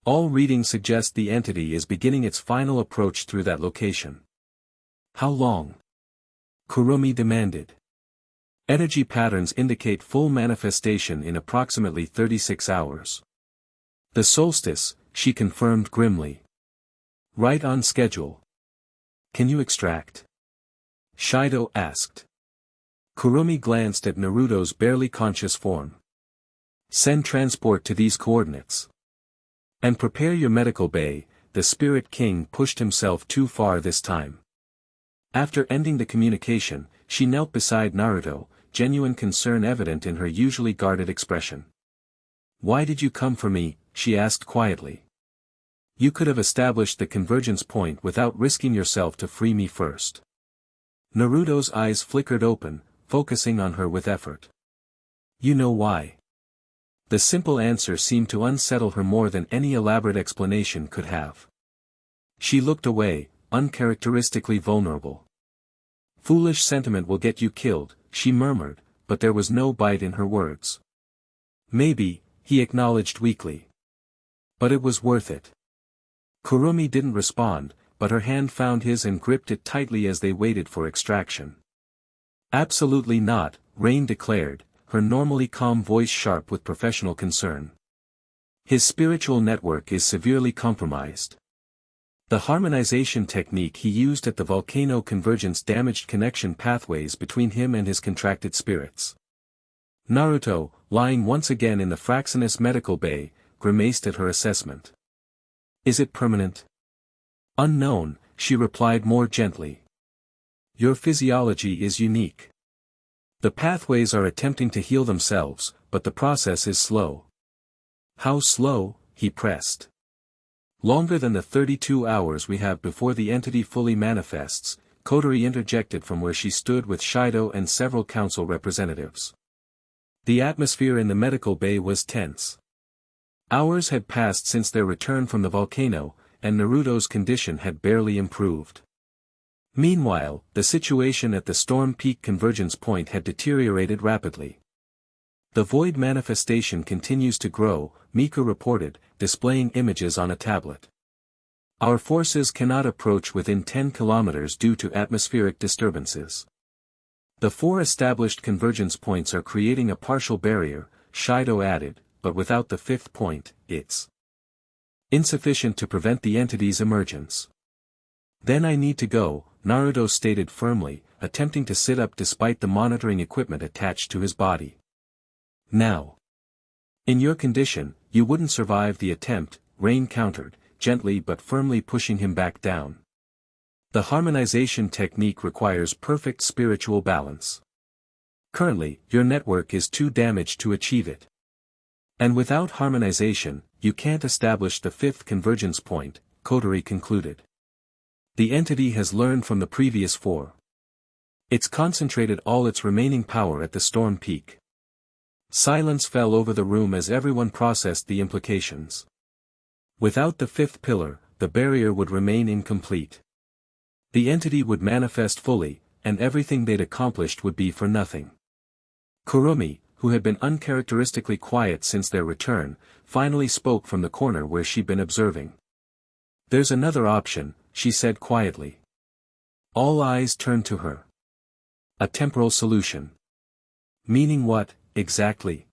All readings suggest the entity is beginning its final approach through that location. How long? Kurumi demanded. Energy patterns indicate full manifestation in approximately 36 hours. The solstice, she confirmed grimly. Right on schedule. Can you extract? Shido asked. Kurumi glanced at Naruto's barely conscious form. Send transport to these coordinates. And prepare your medical bay. The Spirit King pushed himself too far this time. After ending the communication, she knelt beside Naruto, genuine concern evident in her usually guarded expression. Why did you come for me? She asked quietly. You could have established the convergence point without risking yourself to free me first. Naruto's eyes flickered open, focusing on her with effort. You know why. The simple answer seemed to unsettle her more than any elaborate explanation could have. She looked away, uncharacteristically vulnerable. Foolish sentiment will get you killed, she murmured, but there was no bite in her words. Maybe, he acknowledged weakly. But it was worth it. Kurumi didn't respond, but her hand found his and gripped it tightly as they waited for extraction. Absolutely not, Rain declared, her normally calm voice sharp with professional concern. His spiritual network is severely compromised. The harmonization technique he used at the volcano convergence damaged connection pathways between him and his contracted spirits. Naruto, lying once again in the Fraxinus medical bay, grimaced at her assessment. Is it permanent? Unknown, she replied more gently. Your physiology is unique. The pathways are attempting to heal themselves, but the process is slow. How slow? He pressed. Longer than the 32 hours we have before the entity fully manifests, Kotori interjected from where she stood with Shido and several council representatives. The atmosphere in the medical bay was tense. Hours had passed since their return from the volcano, and Naruto's condition had barely improved. Meanwhile, the situation at the Storm Peak convergence point had deteriorated rapidly. The void manifestation continues to grow, Mika reported, displaying images on a tablet. Our forces cannot approach within 10 kilometers due to atmospheric disturbances. The 4 established convergence points are creating a partial barrier, Shido added, but without the 5th point, it's insufficient to prevent the entity's emergence. Then I need to go, Naruto stated firmly, attempting to sit up despite the monitoring equipment attached to his body. Now. In your condition, you wouldn't survive the attempt, Rain countered, gently but firmly pushing him back down. The harmonization technique requires perfect spiritual balance. Currently, your network is too damaged to achieve it. And without harmonization, you can't establish the 5th convergence point, Kotori concluded. The entity has learned from the previous 4. It's concentrated all its remaining power at the Storm Peak. Silence fell over the room as everyone processed the implications. Without the 5th pillar, the barrier would remain incomplete. The entity would manifest fully, and everything they'd accomplished would be for nothing. Kurumi, who had been uncharacteristically quiet since their return, finally spoke from the corner where she'd been observing. "There's another option," she said quietly. All eyes turned to her. "A temporal solution." "Meaning what, exactly?"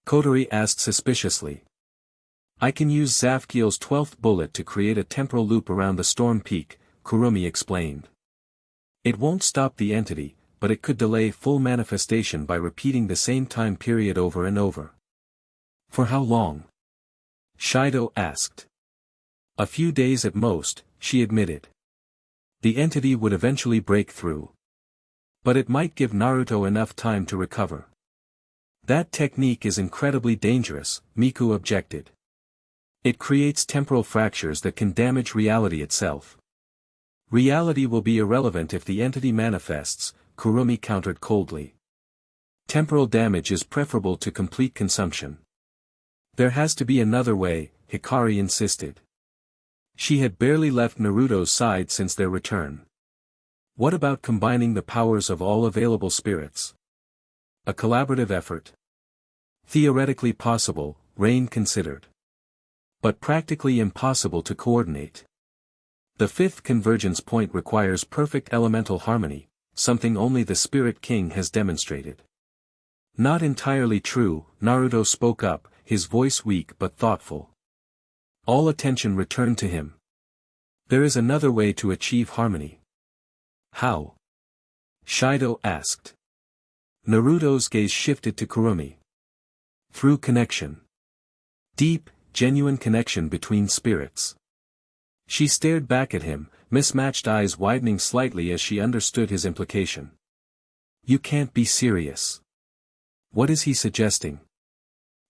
Kotori asked suspiciously. "I can use Zafkiel's 12th bullet to create a temporal loop around the storm peak," Kurumi explained. "It won't stop the entity, but it could delay full manifestation by repeating the same time period over and over." "For how long?" Shido asked. "A few days at most," she admitted. "The entity would eventually break through. But it might give Naruto enough time to recover." "That technique is incredibly dangerous," Miku objected. "It creates temporal fractures that can damage reality itself." "Reality will be irrelevant if the entity manifests," Kurumi countered coldly. "Temporal damage is preferable to complete consumption." "There has to be another way," Hikari insisted. She had barely left Naruto's side since their return. "What about combining the powers of all available spirits? A collaborative effort?" "Theoretically possible," Rain considered. "But practically impossible to coordinate. The fifth convergence point requires perfect elemental harmony, something only the Spirit King has demonstrated." "Not entirely true," Naruto spoke up, his voice weak but thoughtful. All attention returned to him. "There is another way to achieve harmony." "How?" Shido asked. Naruto's gaze shifted to Kurumi. "Through connection. Deep, genuine connection between spirits." She stared back at him, mismatched eyes widening slightly as she understood his implication. "You can't be serious." "What is he suggesting?"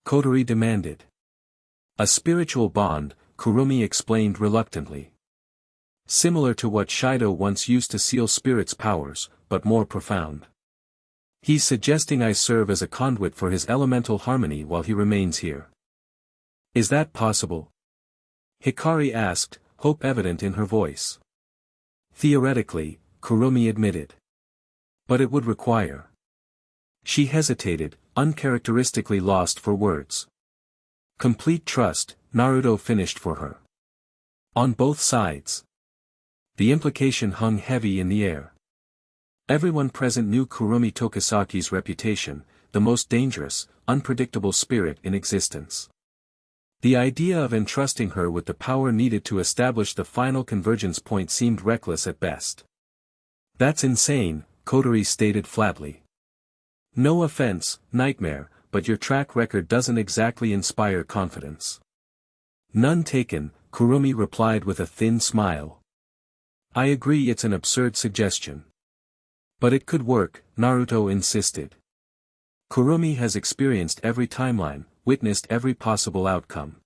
Kotori demanded. "A spiritual bond," Kurumi explained reluctantly. "Similar to what Shido once used to seal spirits' powers, but more profound. He's suggesting I serve as a conduit for his elemental harmony while he remains here." "Is that possible?" Hikari asked, hope evident in her voice. "Theoretically," Kurumi admitted. "But it would require—" She hesitated, uncharacteristically lost for words. "Complete trust," Naruto finished for her. "On both sides." The implication hung heavy in the air. Everyone present knew Kurumi Tokusaki's reputation, the most dangerous, unpredictable spirit in existence. The idea of entrusting her with the power needed to establish the final convergence point seemed reckless at best. "That's insane," Kotori stated flatly. "No offense, Nightmare, but your track record doesn't exactly inspire confidence." "None taken," Kurumi replied with a thin smile. "I agree it's an absurd suggestion. But it could work," Naruto insisted. "Kurumi has experienced every timeline, witnessed every possible outcome.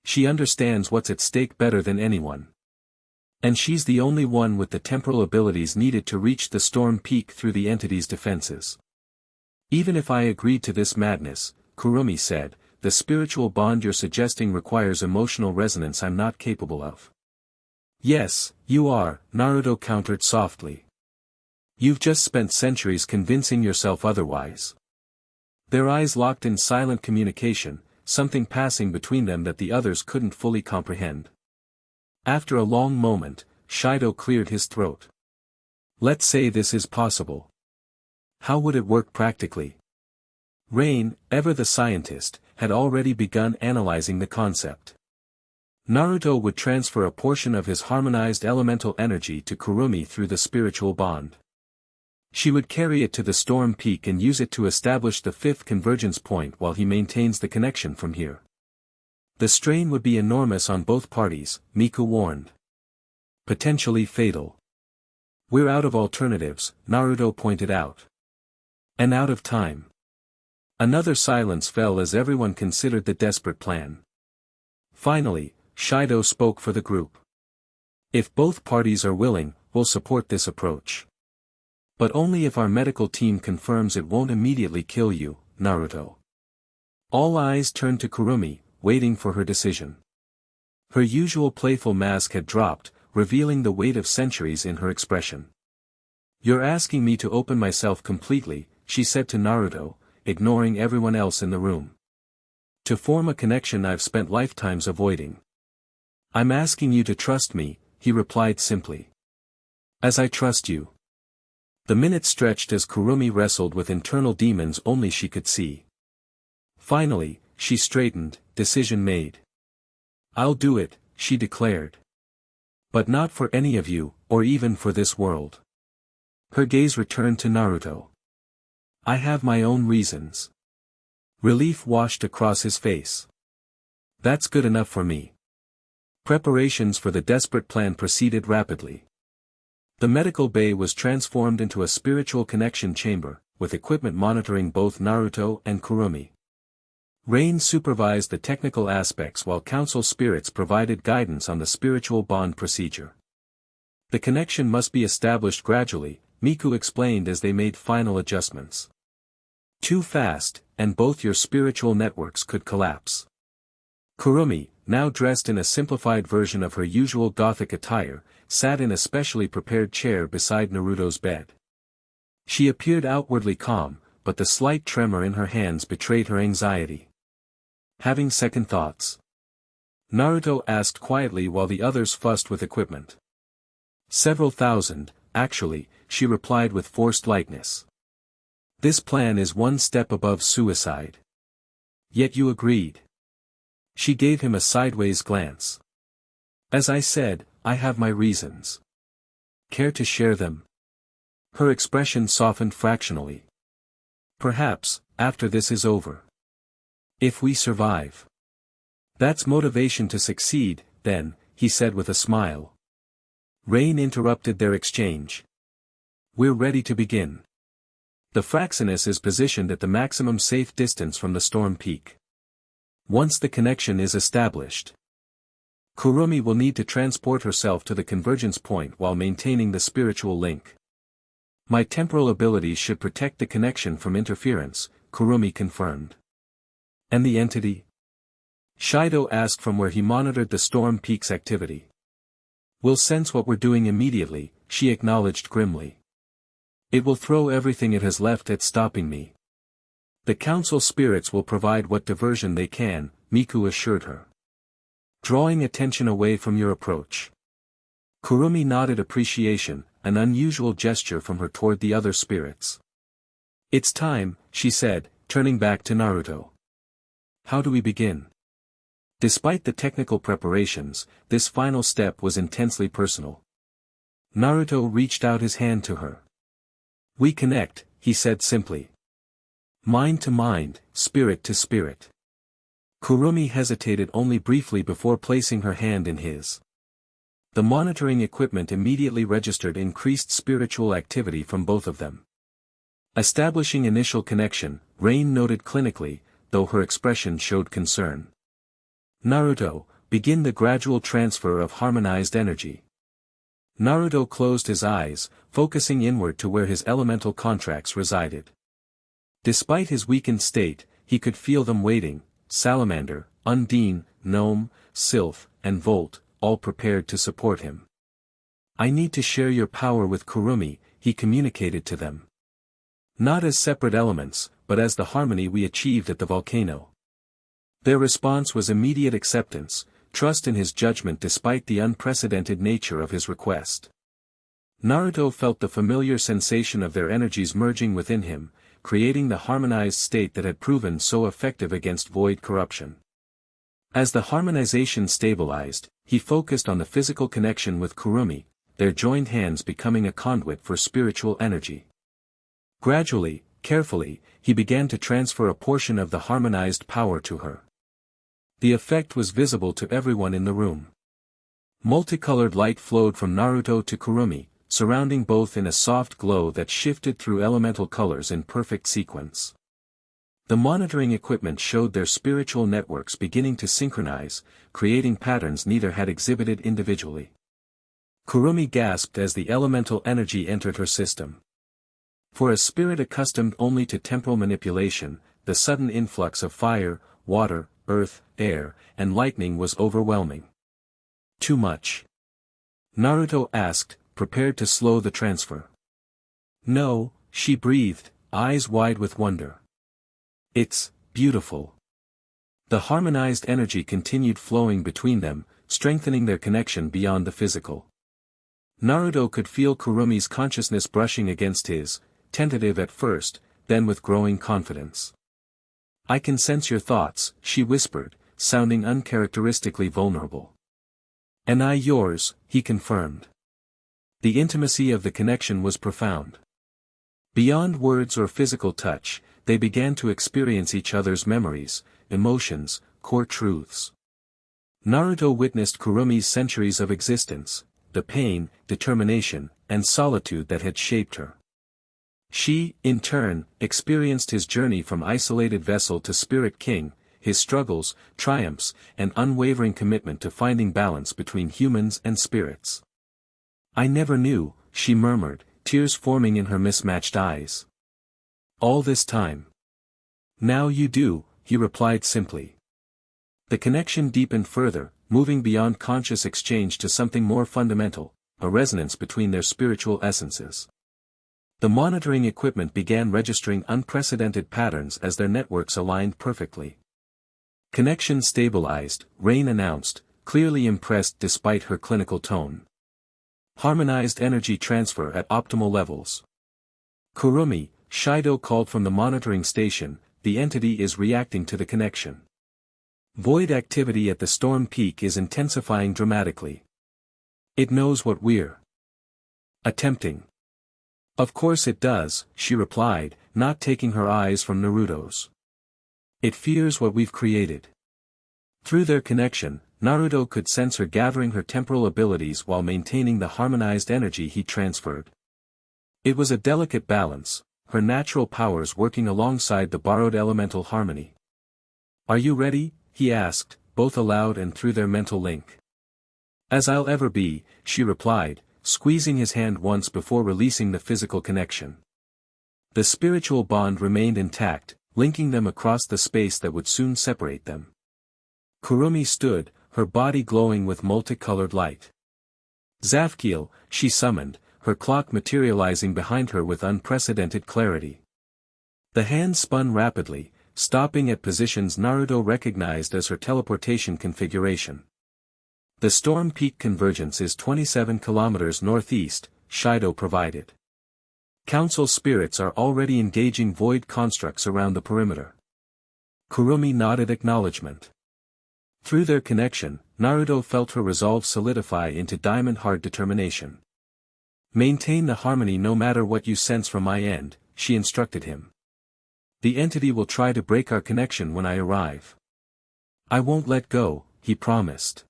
She understands what's at stake better than anyone. And she's the only one with the temporal abilities needed to reach the storm peak through the entity's defenses." "Even if I agreed to this madness," Kurumi said, "the spiritual bond you're suggesting requires emotional resonance I'm not capable of." "Yes, you are," Naruto countered softly. "You've just spent centuries convincing yourself otherwise." Their eyes locked in silent communication, something passing between them that the others couldn't fully comprehend. After a long moment, Shido cleared his throat. "Let's say this is possible. How would it work practically?" Rain, ever the scientist, had already begun analyzing the concept. Naruto would transfer a portion of his harmonized elemental energy to Kurumi through the spiritual bond. She would carry it to the storm peak and use it to establish the fifth convergence point while he maintains the connection from here. The strain would be enormous on both parties, Miku warned. Potentially fatal. "We're out of alternatives," Naruto pointed out. "And out of time." Another silence fell as everyone considered the desperate plan. Finally, Shido spoke for the group. "If both parties are willing, we'll support this approach. But only if our medical team confirms it won't immediately kill you, Naruto." All eyes turned to Kurumi, waiting for her decision. Her usual playful mask had dropped, revealing the weight of centuries in her expression. "You're asking me to open myself completely," she said to Naruto, ignoring everyone else in the room. "To form a connection I've spent lifetimes avoiding." "I'm asking you to trust me," he replied simply. "As I trust you." The minutes stretched as Kurumi wrestled with internal demons only she could see. Finally, she straightened, decision made. "I'll do it," she declared. "But not for any of you, or even for this world." Her gaze returned to Naruto. "I have my own reasons." Relief washed across his face. "That's good enough for me." Preparations for the desperate plan proceeded rapidly. The medical bay was transformed into a spiritual connection chamber, with equipment monitoring both Naruto and Kurumi. Rain supervised the technical aspects while council spirits provided guidance on the spiritual bond procedure. "The connection must be established gradually," Miku explained as they made final adjustments. "Too fast, and both your spiritual networks could collapse." Kurumi, now dressed in a simplified version of her usual gothic attire, sat in a specially prepared chair beside Naruto's bed. She appeared outwardly calm, but the slight tremor in her hands betrayed her anxiety. "Having second thoughts?" Naruto asked quietly while the others fussed with equipment. "Several thousand, actually," she replied with forced lightness. "This plan is one step above suicide." "Yet you agreed." She gave him a sideways glance. "As I said, I have my reasons. Care to share them?" Her expression softened fractionally. "Perhaps, after this is over. If we survive." "That's motivation to succeed, then," he said with a smile. Rain interrupted their exchange. "We're ready to begin. The Fraxinus is positioned at the maximum safe distance from the storm peak. Once the connection is established, Kurumi will need to transport herself to the convergence point while maintaining the spiritual link. My temporal abilities should protect the connection from interference," Kurumi confirmed. "And the entity?" Shido asked from where he monitored the storm peak's activity. "We'll sense what we're doing immediately," she acknowledged grimly. "It will throw everything it has left at stopping me." "The council spirits will provide what diversion they can," Miku assured her. "Drawing attention away from your approach." Kurumi nodded appreciation, an unusual gesture from her toward the other spirits. "It's time," she said, turning back to Naruto. "How do we begin?" Despite the technical preparations, this final step was intensely personal. Naruto reached out his hand to her. "We connect," he said simply. "Mind to mind, spirit to spirit." Kurumi hesitated only briefly before placing her hand in his. The monitoring equipment immediately registered increased spiritual activity from both of them. Establishing initial connection, Rain noted clinically, though her expression showed concern. "Naruto, begin the gradual transfer of harmonized energy." Naruto closed his eyes, focusing inward to where his elemental contracts resided. Despite his weakened state, he could feel them waiting: Salamander, Undine, Gnome, Sylph, and Volt, all prepared to support him. "I need to share your power with Kurumi," he communicated to them. "Not as separate elements, but as the harmony we achieved at the volcano." Their response was immediate acceptance, trust in his judgment despite the unprecedented nature of his request. Naruto felt the familiar sensation of their energies merging within him, creating the harmonized state that had proven so effective against void corruption. As the harmonization stabilized, he focused on the physical connection with Kurumi, their joined hands becoming a conduit for spiritual energy. Gradually, carefully, he began to transfer a portion of the harmonized power to her. The effect was visible to everyone in the room. Multicolored light flowed from Naruto to Kurumi, surrounding both in a soft glow that shifted through elemental colors in perfect sequence. The monitoring equipment showed their spiritual networks beginning to synchronize, creating patterns neither had exhibited individually. Kurumi gasped as the elemental energy entered her system. For a spirit accustomed only to temporal manipulation, the sudden influx of fire, water, earth, air, and lightning was overwhelming. Too much. Naruto asked, prepared to slow the transfer. No, she breathed, eyes wide with wonder. It's beautiful. The harmonized energy continued flowing between them, strengthening their connection beyond the physical. Naruto could feel Kurumi's consciousness brushing against his, tentative at first, then with growing confidence. I can sense your thoughts, she whispered, sounding uncharacteristically vulnerable. And I yours, he confirmed. The intimacy of the connection was profound. Beyond words or physical touch, they began to experience each other's memories, emotions, core truths. Naruto witnessed Kurumi's centuries of existence, the pain, determination, and solitude that had shaped her. She, in turn, experienced his journey from isolated vessel to spirit king, his struggles, triumphs, and unwavering commitment to finding balance between humans and spirits. I never knew, she murmured, tears forming in her mismatched eyes. All this time. Now you do, he replied simply. The connection deepened further, moving beyond conscious exchange to something more fundamental, a resonance between their spiritual essences. The monitoring equipment began registering unprecedented patterns as their networks aligned perfectly. Connection stabilized, Rain announced, clearly impressed despite her clinical tone. Harmonized energy transfer at optimal levels. Kurumi, Shido called from the monitoring station, the entity is reacting to the connection. Void activity at the storm peak is intensifying dramatically. It knows what we're attempting. Of course it does, she replied, not taking her eyes from Naruto's. It fears what we've created. Through their connection, Naruto could sense her gathering her temporal abilities while maintaining the harmonized energy he transferred. It was a delicate balance, her natural powers working alongside the borrowed elemental harmony. Are you ready? He asked, both aloud and through their mental link. As I'll ever be, she replied, squeezing his hand once before releasing the physical connection. The spiritual bond remained intact, linking them across the space that would soon separate them. Kurumi stood, her body glowing with multicolored light. Zafkiel, she summoned, her clock materializing behind her with unprecedented clarity. The hand spun rapidly, stopping at positions Naruto recognized as her teleportation configuration. The Storm Peak convergence is 27 kilometers northeast, Shido provided. Council spirits are already engaging void constructs around the perimeter. Kurumi nodded acknowledgement. Through their connection, Naruto felt her resolve solidify into diamond-hard determination. Maintain the harmony no matter what you sense from my end, she instructed him. The entity will try to break our connection when I arrive. I won't let go, he promised.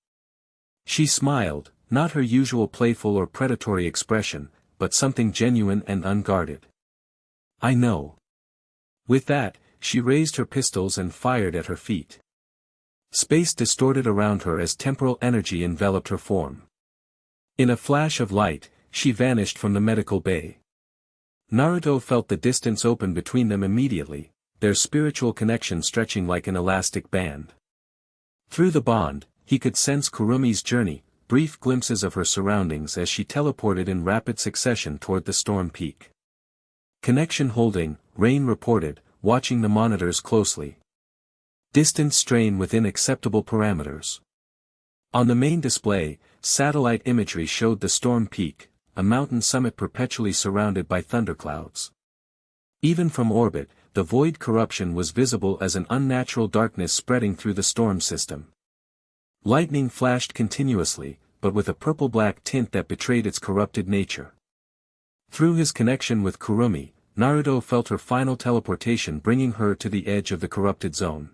She smiled, not her usual playful or predatory expression, but something genuine and unguarded. I know. With that, she raised her pistols and fired at her feet. Space distorted around her as temporal energy enveloped her form. In a flash of light, she vanished from the medical bay. Naruto felt the distance open between them immediately, their spiritual connection stretching like an elastic band. Through the bond, he could sense Kurumi's journey, brief glimpses of her surroundings as she teleported in rapid succession toward the storm peak. Connection holding, Rain reported, watching the monitors closely. Distance strain within acceptable parameters. On the main display, satellite imagery showed the storm peak, a mountain summit perpetually surrounded by thunderclouds. Even from orbit, the void corruption was visible as an unnatural darkness spreading through the storm system. Lightning flashed continuously, but with a purple-black tint that betrayed its corrupted nature. Through his connection with Kurumi, Naruto felt her final teleportation bringing her to the edge of the corrupted zone.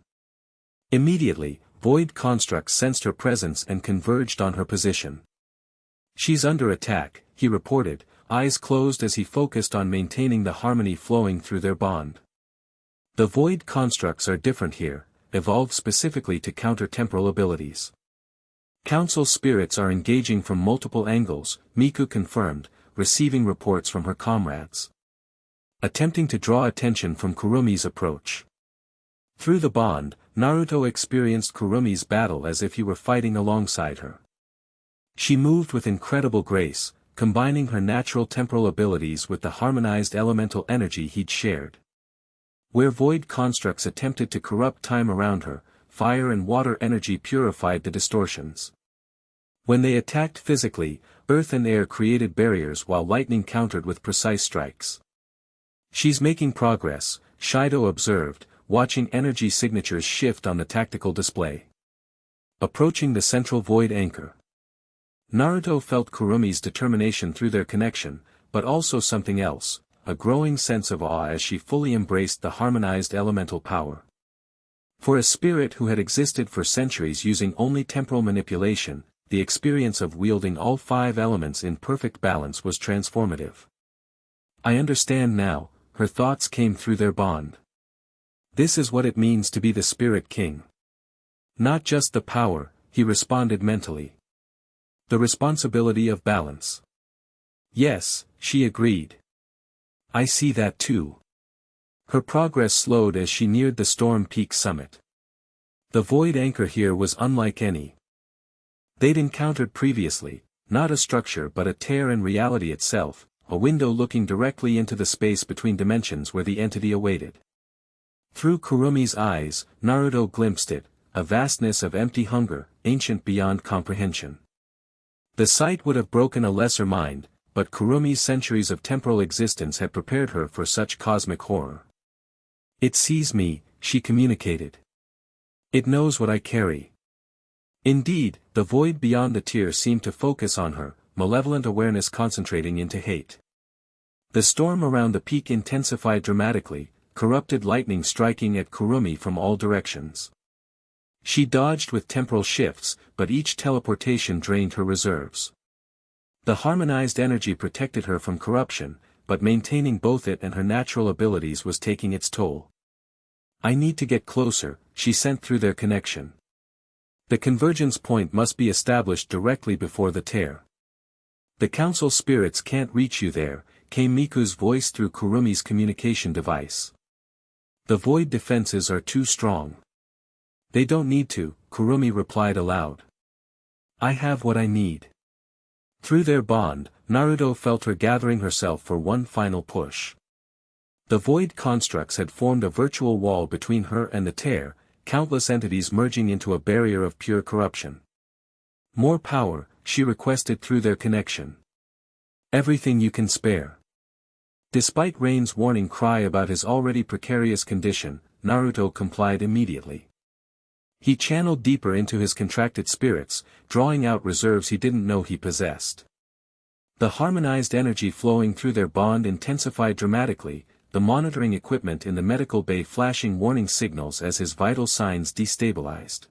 Immediately, void constructs sensed her presence and converged on her position. She's under attack, he reported, eyes closed as he focused on maintaining the harmony flowing through their bond. The void constructs are different here, evolved specifically to counter temporal abilities. Council spirits are engaging from multiple angles, Miku confirmed, receiving reports from her comrades. Attempting to draw attention from Kurumi's approach. Through the bond, Naruto experienced Kurumi's battle as if he were fighting alongside her. She moved with incredible grace, combining her natural temporal abilities with the harmonized elemental energy he'd shared. Where void constructs attempted to corrupt time around her, fire and water energy purified the distortions. When they attacked physically, earth and air created barriers while lightning countered with precise strikes. "She's making progress," Shido observed, watching energy signatures shift on the tactical display. Approaching the central void anchor. Naruto felt Kurumi's determination through their connection, but also something else, a growing sense of awe as she fully embraced the harmonized elemental power. For a spirit who had existed for centuries using only temporal manipulation, the experience of wielding all 5 elements in perfect balance was transformative. "I understand now," her thoughts came through their bond. "This is what it means to be the Spirit King. Not just the power," he responded mentally. "The responsibility of balance." "Yes," she agreed. "I see that too." Her progress slowed as she neared the Storm Peak summit. The void anchor here was unlike any they'd encountered previously, not a structure but a tear in reality itself, a window looking directly into the space between dimensions where the entity awaited. Through Kurumi's eyes, Naruto glimpsed it, a vastness of empty hunger, ancient beyond comprehension. The sight would have broken a lesser mind, but Kurumi's centuries of temporal existence had prepared her for such cosmic horror. "It sees me," she communicated. "It knows what I carry." Indeed, the void beyond the tear seemed to focus on her, malevolent awareness concentrating into hate. The storm around the peak intensified dramatically, corrupted lightning striking at Kurumi from all directions. She dodged with temporal shifts, but each teleportation drained her reserves. The harmonized energy protected her from corruption, but maintaining both it and her natural abilities was taking its toll. "I need to get closer," she sent through their connection. "The convergence point must be established directly before the tear." "The council spirits can't reach you there," came Miku's voice through Kurumi's communication device. "The void defenses are too strong." "They don't need to," Kurumi replied aloud. "I have what I need." Through their bond, Naruto felt her gathering herself for one final push. The void constructs had formed a virtual wall between her and the tear, countless entities merging into a barrier of pure corruption. "More power," she requested through their connection. "Everything you can spare." Despite Rain's warning cry about his already precarious condition, Naruto complied immediately. He channeled deeper into his contracted spirits, drawing out reserves he didn't know he possessed. The harmonized energy flowing through their bond intensified dramatically, the monitoring equipment in the medical bay flashing warning signals as his vital signs destabilized.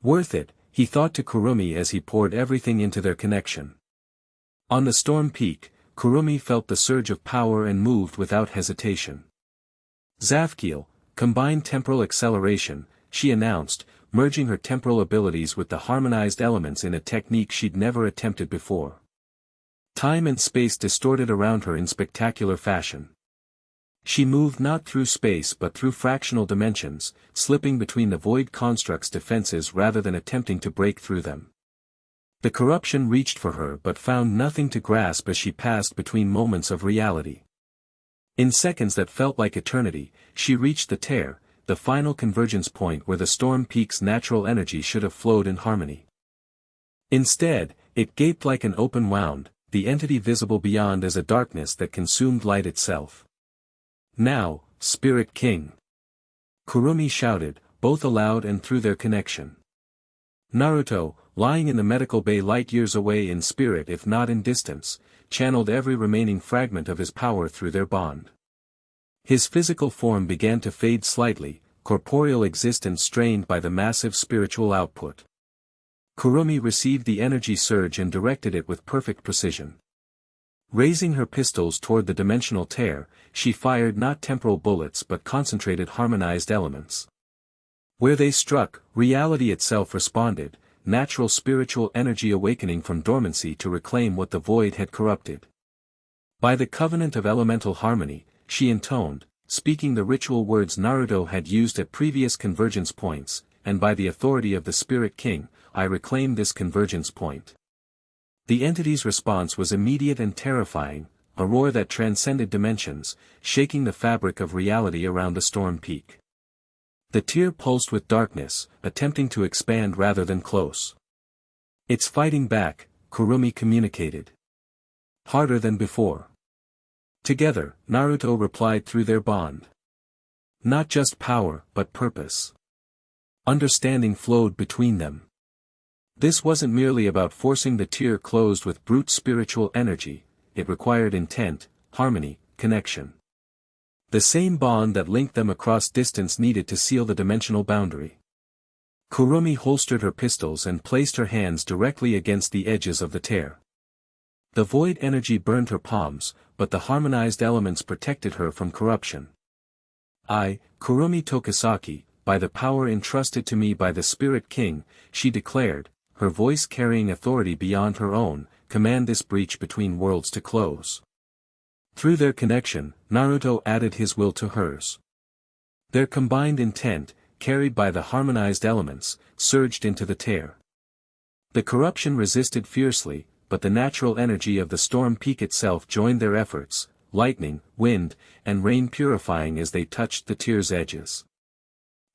"Worth it," he thought to Kurumi as he poured everything into their connection. On the storm peak, Kurumi felt the surge of power and moved without hesitation. "Zafkiel, combined temporal acceleration," she announced, merging her temporal abilities with the harmonized elements in a technique she'd never attempted before. Time and space distorted around her in spectacular fashion. She moved not through space but through fractional dimensions, slipping between the void construct's defenses rather than attempting to break through them. The corruption reached for her but found nothing to grasp as she passed between moments of reality. In seconds that felt like eternity, she reached the tear, the final convergence point where the storm peak's natural energy should have flowed in harmony. Instead, it gaped like an open wound, the entity visible beyond as a darkness that consumed light itself. "Now, Spirit King!" Kurumi shouted, both aloud and through their connection. Naruto, lying in the medical bay light years away in spirit if not in distance, channeled every remaining fragment of his power through their bond. His physical form began to fade slightly, corporeal existence strained by the massive spiritual output. Kurumi received the energy surge and directed it with perfect precision. Raising her pistols toward the dimensional tear, she fired not temporal bullets but concentrated harmonized elements. Where they struck, reality itself responded, natural spiritual energy awakening from dormancy to reclaim what the void had corrupted. By the covenant of elemental harmony, she intoned, speaking the ritual words Naruto had used at previous convergence points, and by the authority of the Spirit King, I reclaim this convergence point. The entity's response was immediate and terrifying, a roar that transcended dimensions, shaking the fabric of reality around the storm peak. The tear pulsed with darkness, attempting to expand rather than close. "It's fighting back," Kurumi communicated. "Harder than before." Together, Naruto replied through their bond. Not just power, but purpose. Understanding flowed between them. This wasn't merely about forcing the tear closed with brute spiritual energy, it required intent, harmony, connection. The same bond that linked them across distance needed to seal the dimensional boundary. Kurumi holstered her pistols and placed her hands directly against the edges of the tear. The void energy burned her palms, but the harmonized elements protected her from corruption. "I, Kurumi Tokisaki, by the power entrusted to me by the Spirit King," she declared, her voice carrying authority beyond her own, "command this breach between worlds to close." Through their connection, Naruto added his will to hers. Their combined intent, carried by the harmonized elements, surged into the tear. The corruption resisted fiercely, but the natural energy of the storm peak itself joined their efforts, lightning, wind, and rain purifying as they touched the tear's edges.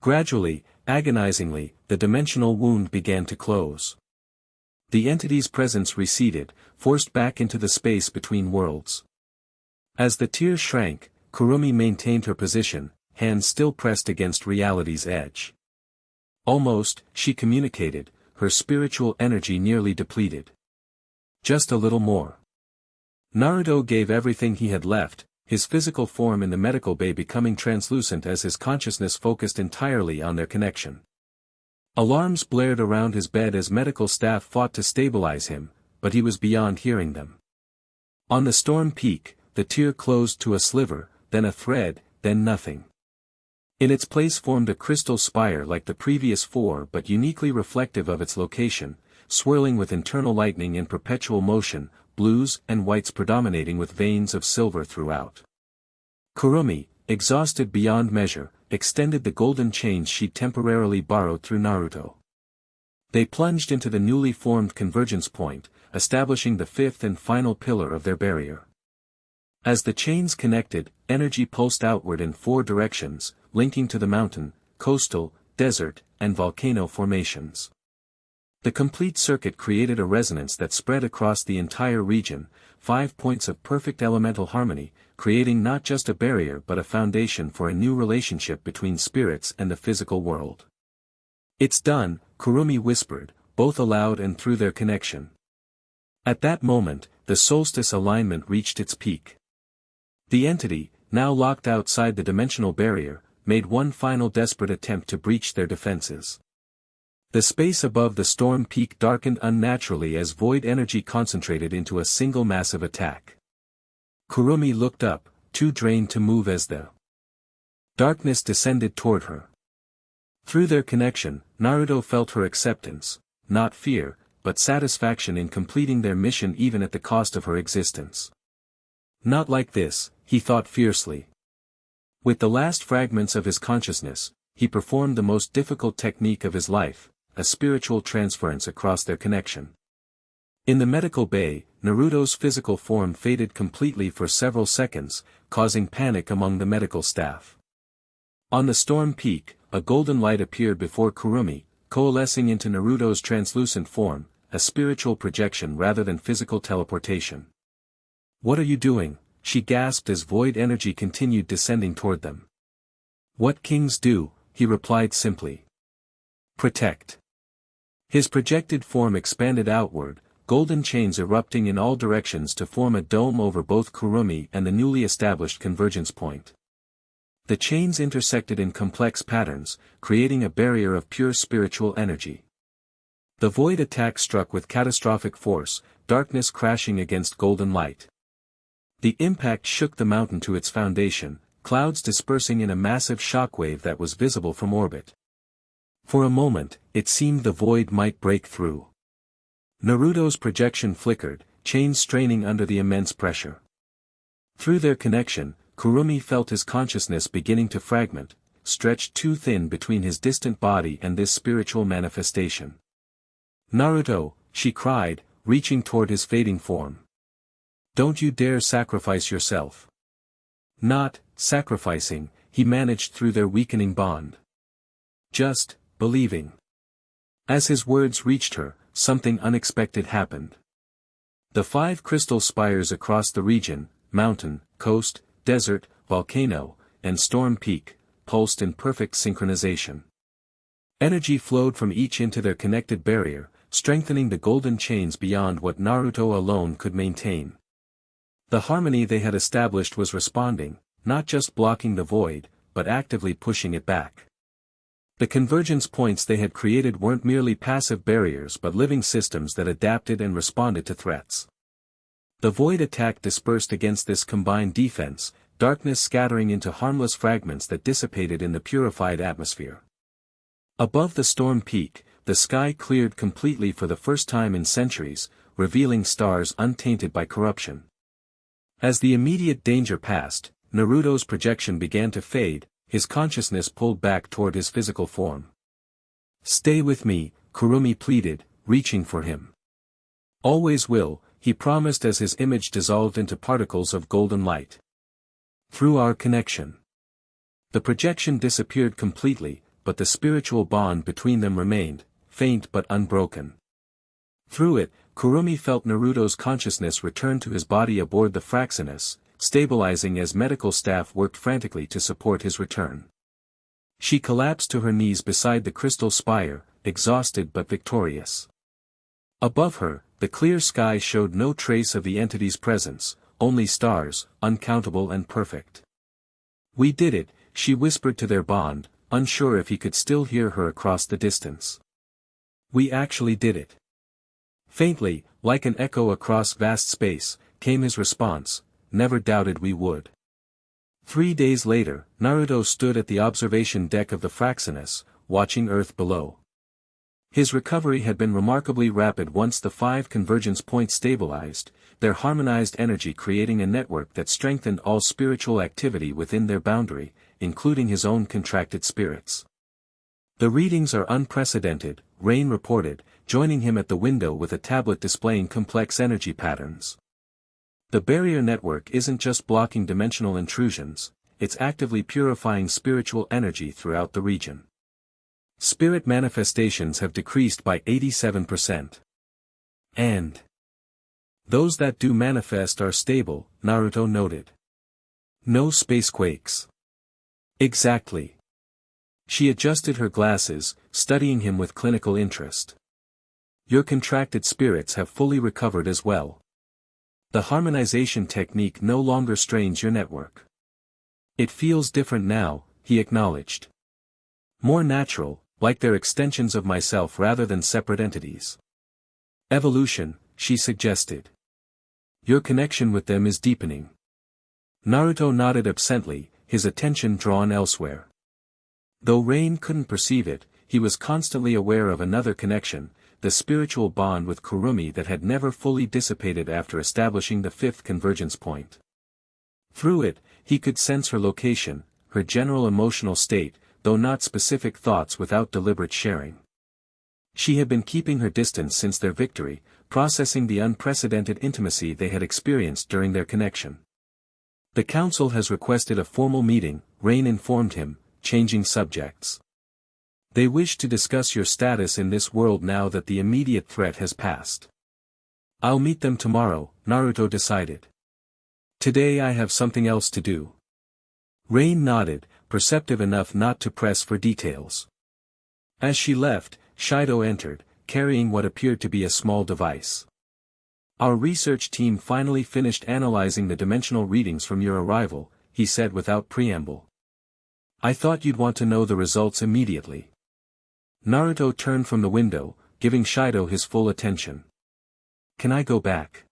Gradually, agonizingly, the dimensional wound began to close. The entity's presence receded, forced back into the space between worlds. As the tears shrank, Kurumi maintained her position, hands still pressed against reality's edge. "Almost," she communicated, her spiritual energy nearly depleted. "Just a little more." Naruto gave everything he had left, his physical form in the medical bay becoming translucent as his consciousness focused entirely on their connection. Alarms blared around his bed as medical staff fought to stabilize him, but he was beyond hearing them. On the storm peak, the tear closed to a sliver, then a thread, then nothing. In its place formed a crystal spire like the previous four but uniquely reflective of its location, swirling with internal lightning in perpetual motion, blues and whites predominating with veins of silver throughout. Kurumi, exhausted beyond measure, extended the golden chains she'd temporarily borrowed through Naruto. They plunged into the newly formed convergence point, establishing the fifth and final pillar of their barrier. As the chains connected, energy pulsed outward in four directions, linking to the mountain, coastal, desert, and volcano formations. The complete circuit created a resonance that spread across the entire region, 5 points of perfect elemental harmony, creating not just a barrier but a foundation for a new relationship between spirits and the physical world. "It's done," Kurumi whispered, both aloud and through their connection. At that moment, the solstice alignment reached its peak. The entity, now locked outside the dimensional barrier, made one final desperate attempt to breach their defenses. The space above the storm peak darkened unnaturally as void energy concentrated into a single massive attack. Kurumi looked up, too drained to move as the darkness descended toward her. Through their connection, Naruto felt her acceptance, not fear, but satisfaction in completing their mission even at the cost of her existence. Not like this, he thought fiercely. With the last fragments of his consciousness, he performed the most difficult technique of his life, a spiritual transference across their connection. In the medical bay, Naruto's physical form faded completely for several seconds, causing panic among the medical staff. On the storm peak, a golden light appeared before Kurumi, coalescing into Naruto's translucent form, a spiritual projection rather than physical teleportation. "What are you doing?" she gasped as void energy continued descending toward them. "What kings do," he replied simply. "Protect." His projected form expanded outward, golden chains erupting in all directions to form a dome over both Kurumi and the newly established convergence point. The chains intersected in complex patterns, creating a barrier of pure spiritual energy. The void attack struck with catastrophic force, darkness crashing against golden light. The impact shook the mountain to its foundation, clouds dispersing in a massive shockwave that was visible from orbit. For a moment, it seemed the void might break through. Naruto's projection flickered, chains straining under the immense pressure. Through their connection, Kurumi felt his consciousness beginning to fragment, stretched too thin between his distant body and this spiritual manifestation. "Naruto," she cried, reaching toward his fading form. Don't you dare sacrifice yourself. Not sacrificing, he managed through their weakening bond. Just believing. As his words reached her, something unexpected happened. The 5 crystal spires across the region, mountain, coast, desert, volcano, and storm peak, pulsed in perfect synchronization. Energy flowed from each into their connected barrier, strengthening the golden chains beyond what Naruto alone could maintain. The harmony they had established was responding, not just blocking the void, but actively pushing it back. The convergence points they had created weren't merely passive barriers but living systems that adapted and responded to threats. The void attack dispersed against this combined defense, darkness scattering into harmless fragments that dissipated in the purified atmosphere. Above the storm peak, the sky cleared completely for the first time in centuries, revealing stars untainted by corruption. As the immediate danger passed, Naruto's projection began to fade, his consciousness pulled back toward his physical form. "Stay with me," Kurumi pleaded, reaching for him. "Always will," he promised as his image dissolved into particles of golden light. Through our connection. The projection disappeared completely, but the spiritual bond between them remained, faint but unbroken. Through it, Kurumi felt Naruto's consciousness return to his body aboard the Fraxinus, stabilizing as medical staff worked frantically to support his return. She collapsed to her knees beside the crystal spire, exhausted but victorious. Above her, the clear sky showed no trace of the entity's presence, only stars, uncountable and perfect. "We did it," she whispered to their bond, unsure if he could still hear her across the distance. "We actually did it." Faintly, like an echo across vast space, came his response, "Never doubted we would." 3 days later, Naruto stood at the observation deck of the Fraxinus, watching Earth below. His recovery had been remarkably rapid once the 5 convergence points stabilized, their harmonized energy creating a network that strengthened all spiritual activity within their boundary, including his own contracted spirits. "The readings are unprecedented," Rain reported, joining him at the window with a tablet displaying complex energy patterns. "The barrier network isn't just blocking dimensional intrusions, it's actively purifying spiritual energy throughout the region. Spirit manifestations have decreased by 87%. And those that do manifest are stable," Naruto noted. "No spacequakes." "Exactly." She adjusted her glasses, studying him with clinical interest. "Your contracted spirits have fully recovered as well. The harmonization technique no longer strains your network." "It feels different now," he acknowledged. "More natural, like they're extensions of myself rather than separate entities." "Evolution," she suggested. "Your connection with them is deepening." Naruto nodded absently, his attention drawn elsewhere. Though Rain couldn't perceive it, he was constantly aware of another connection, the spiritual bond with Kurumi that had never fully dissipated after establishing the 5th convergence point. Through it, he could sense her location, her general emotional state, though not specific thoughts without deliberate sharing. She had been keeping her distance since their victory, processing the unprecedented intimacy they had experienced during their connection. "The council has requested a formal meeting," Rain informed him, changing subjects. "They wish to discuss your status in this world now that the immediate threat has passed." "I'll meet them tomorrow," Naruto decided. "Today I have something else to do." Rain nodded, perceptive enough not to press for details. As she left, Shido entered, carrying what appeared to be a small device. "Our research team finally finished analyzing the dimensional readings from your arrival," he said without preamble. "I thought you'd want to know the results immediately." Naruto turned from the window, giving Shido his full attention. "Can I go back?"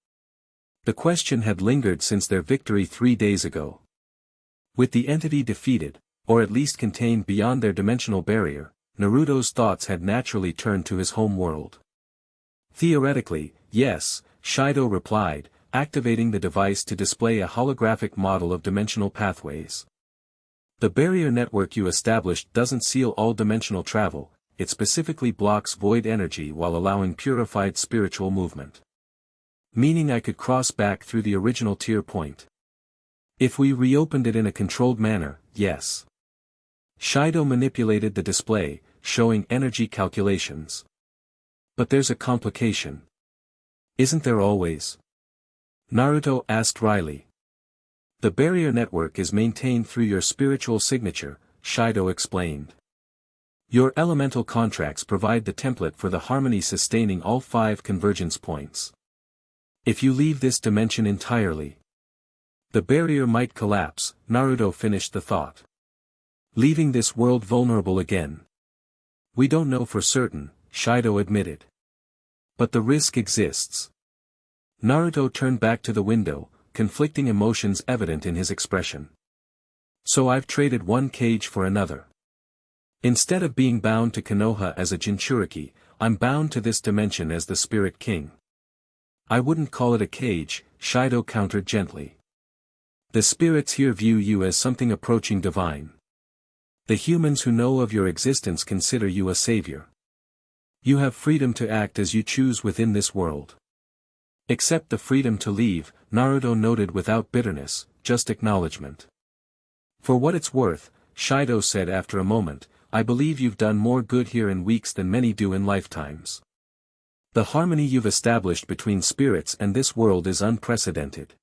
The question had lingered since their victory 3 days ago. With the entity defeated, or at least contained beyond their dimensional barrier, Naruto's thoughts had naturally turned to his home world. "Theoretically, yes," Shido replied, activating the device to display a holographic model of dimensional pathways. "The barrier network you established doesn't seal all dimensional travel, it specifically blocks void energy while allowing purified spiritual movement. Meaning I could cross back through the original tier point. If we reopened it in a controlled manner, yes. Shido manipulated the display, showing energy calculations. But there's a complication. Isn't there always? Naruto asked wryly. The barrier network is maintained through your spiritual signature, Shido explained. Your elemental contracts provide the template for the harmony sustaining all 5 convergence points. If you leave this dimension entirely, the barrier might collapse, Naruto finished the thought. Leaving this world vulnerable again. We don't know for certain, Shido admitted. But the risk exists. Naruto turned back to the window, conflicting emotions evident in his expression. So I've traded one cage for another. Instead of being bound to Konoha as a Jinchuriki, I'm bound to this dimension as the Spirit King. I wouldn't call it a cage, Shido countered gently. The spirits here view you as something approaching divine. The humans who know of your existence consider you a savior. You have freedom to act as you choose within this world. Except the freedom to leave, Naruto noted without bitterness, just acknowledgement. For what it's worth, Shido said after a moment, I believe you've done more good here in weeks than many do in lifetimes. The harmony you've established between spirits and this world is unprecedented.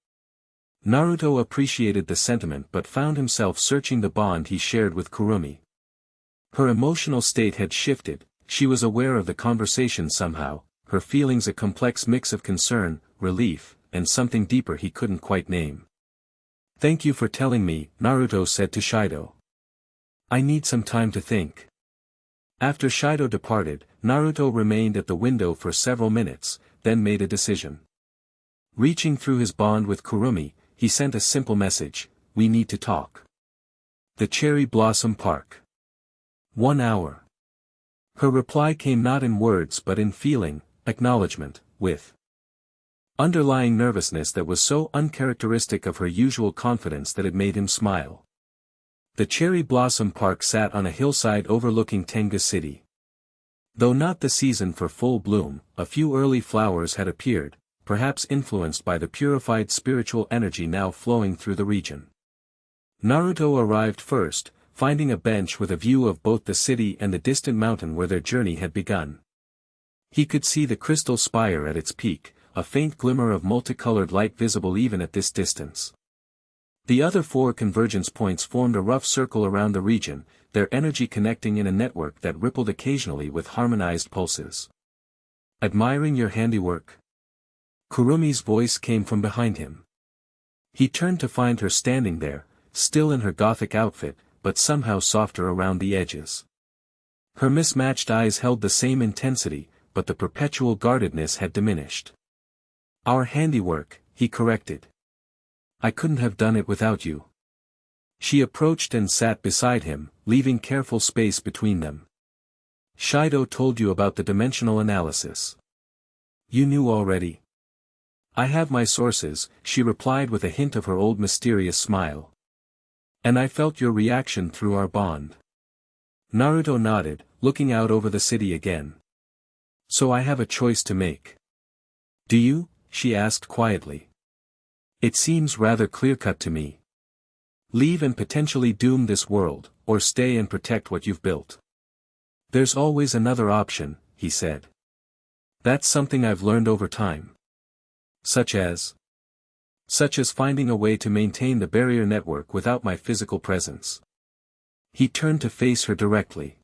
Naruto appreciated the sentiment but found himself searching the bond he shared with Kurumi. Her emotional state had shifted, she was aware of the conversation somehow, her feelings a complex mix of concern, relief, and something deeper he couldn't quite name. Thank you for telling me, Naruto said to Shido. I need some time to think. After Shido departed, Naruto remained at the window for several minutes, then made a decision. Reaching through his bond with Kurumi, he sent a simple message, we need to talk. The Cherry Blossom Park. 1 hour. Her reply came not in words but in feeling, acknowledgement, with underlying nervousness that was so uncharacteristic of her usual confidence that it made him smile. The Cherry Blossom Park sat on a hillside overlooking Tenga City. Though not the season for full bloom, a few early flowers had appeared, perhaps influenced by the purified spiritual energy now flowing through the region. Naruto arrived first, finding a bench with a view of both the city and the distant mountain where their journey had begun. He could see the crystal spire at its peak, a faint glimmer of multicolored light visible even at this distance. The other 4 convergence points formed a rough circle around the region, their energy connecting in a network that rippled occasionally with harmonized pulses. Admiring your handiwork? Kurumi's voice came from behind him. He turned to find her standing there, still in her gothic outfit, but somehow softer around the edges. Her mismatched eyes held the same intensity, but the perpetual guardedness had diminished. Our handiwork, he corrected. I couldn't have done it without you. She approached and sat beside him, leaving careful space between them. Shido told you about the dimensional analysis. You knew already. I have my sources, she replied with a hint of her old mysterious smile. And I felt your reaction through our bond. Naruto nodded, looking out over the city again. So I have a choice to make. Do you? She asked quietly. It seems rather clear-cut to me. Leave and potentially doom this world, or stay and protect what you've built. There's always another option, he said. That's something I've learned over time. Such as finding a way to maintain the barrier network without my physical presence. He turned to face her directly.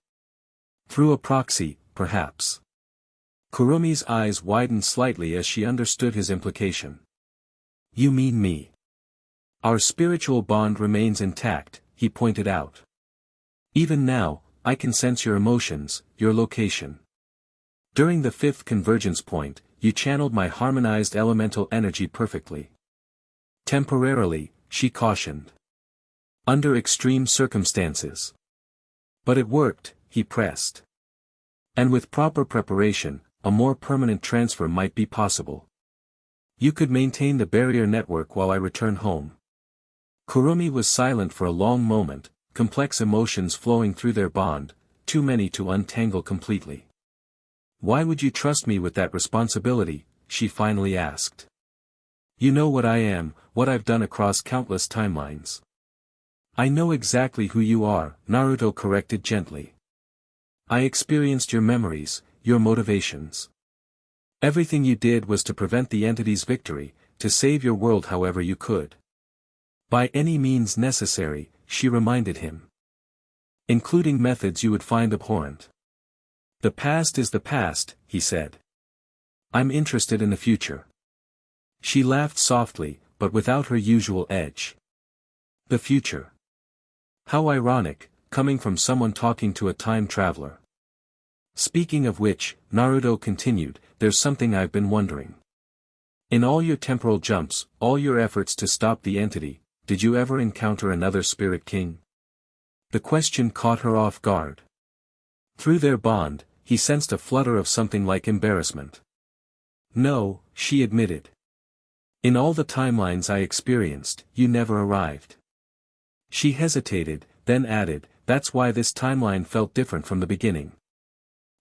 Through a proxy, perhaps. Kurumi's eyes widened slightly as she understood his implication. You mean me? Our spiritual bond remains intact, he pointed out. Even now, I can sense your emotions, your location. During the 5th convergence point, you channeled my harmonized elemental energy perfectly. Temporarily, she cautioned. Under extreme circumstances. But it worked, he pressed. And with proper preparation, a more permanent transfer might be possible. You could maintain the barrier network while I return home. Kurumi was silent for a long moment, complex emotions flowing through their bond, too many to untangle completely. Why would you trust me with that responsibility? She finally asked. You know what I am, what I've done across countless timelines. I know exactly who you are, Naruto corrected gently. I experienced your memories, your motivations. Everything you did was to prevent the entity's victory, to save your world however you could. By any means necessary, she reminded him. Including methods you would find abhorrent. The past is the past, he said. I'm interested in the future. She laughed softly, but without her usual edge. The future. How ironic, coming from someone talking to a time traveler. Speaking of which, Naruto continued, there's something I've been wondering. In all your temporal jumps, all your efforts to stop the entity, did you ever encounter another spirit king? The question caught her off guard. Through their bond, he sensed a flutter of something like embarrassment. No, she admitted. In all the timelines I experienced, you never arrived. She hesitated, then added, that's why this timeline felt different from the beginning.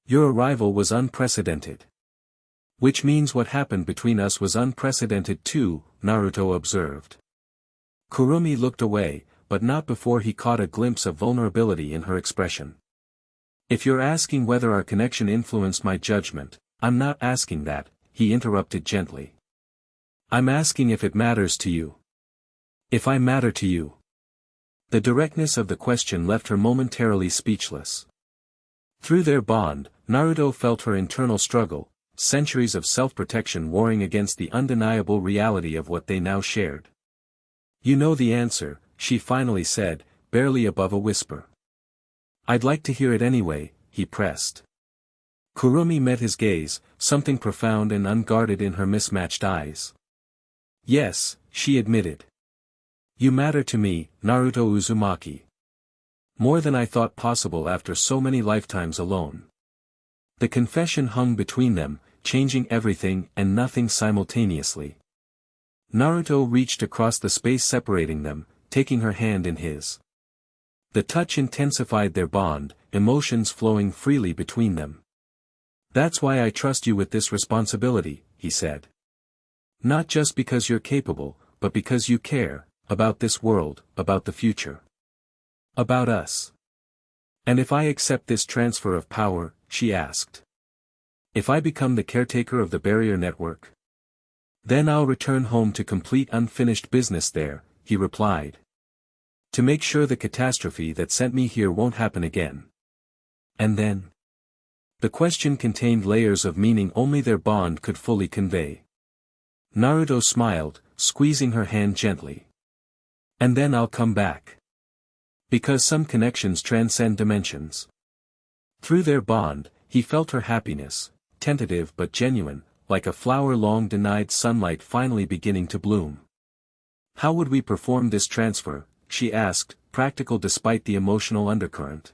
Your arrival was unprecedented. Which means what happened between us was unprecedented too, Naruto observed. Kurumi looked away, but not before he caught a glimpse of vulnerability in her expression. If you're asking whether our connection influenced my judgment, I'm not asking that, he interrupted gently. I'm asking if it matters to you. If I matter to you. The directness of the question left her momentarily speechless. Through their bond, Naruto felt her internal struggle, centuries of self-protection warring against the undeniable reality of what they now shared. You know the answer, she finally said, barely above a whisper. I'd like to hear it anyway, he pressed. Kurumi met his gaze, something profound and unguarded in her mismatched eyes. Yes, she admitted. You matter to me, Naruto Uzumaki. More than I thought possible after so many lifetimes alone. The confession hung between them, changing everything and nothing simultaneously. Naruto reached across the space separating them, taking her hand in his. The touch intensified their bond, emotions flowing freely between them. That's why I trust you with this responsibility, he said. Not just because you're capable, but because you care, about this world, about the future. About us. And if I accept this transfer of power, she asked. If I become the caretaker of the barrier network? Then I'll return home to complete unfinished business there, he replied. To make sure the catastrophe that sent me here won't happen again. And then? The question contained layers of meaning only their bond could fully convey. Naruto smiled, squeezing her hand gently. And then I'll come back. Because some connections transcend dimensions. Through their bond, he felt her happiness, tentative but genuine, like a flower long denied sunlight finally beginning to bloom. How would we perform this transfer, she asked, practical despite the emotional undercurrent.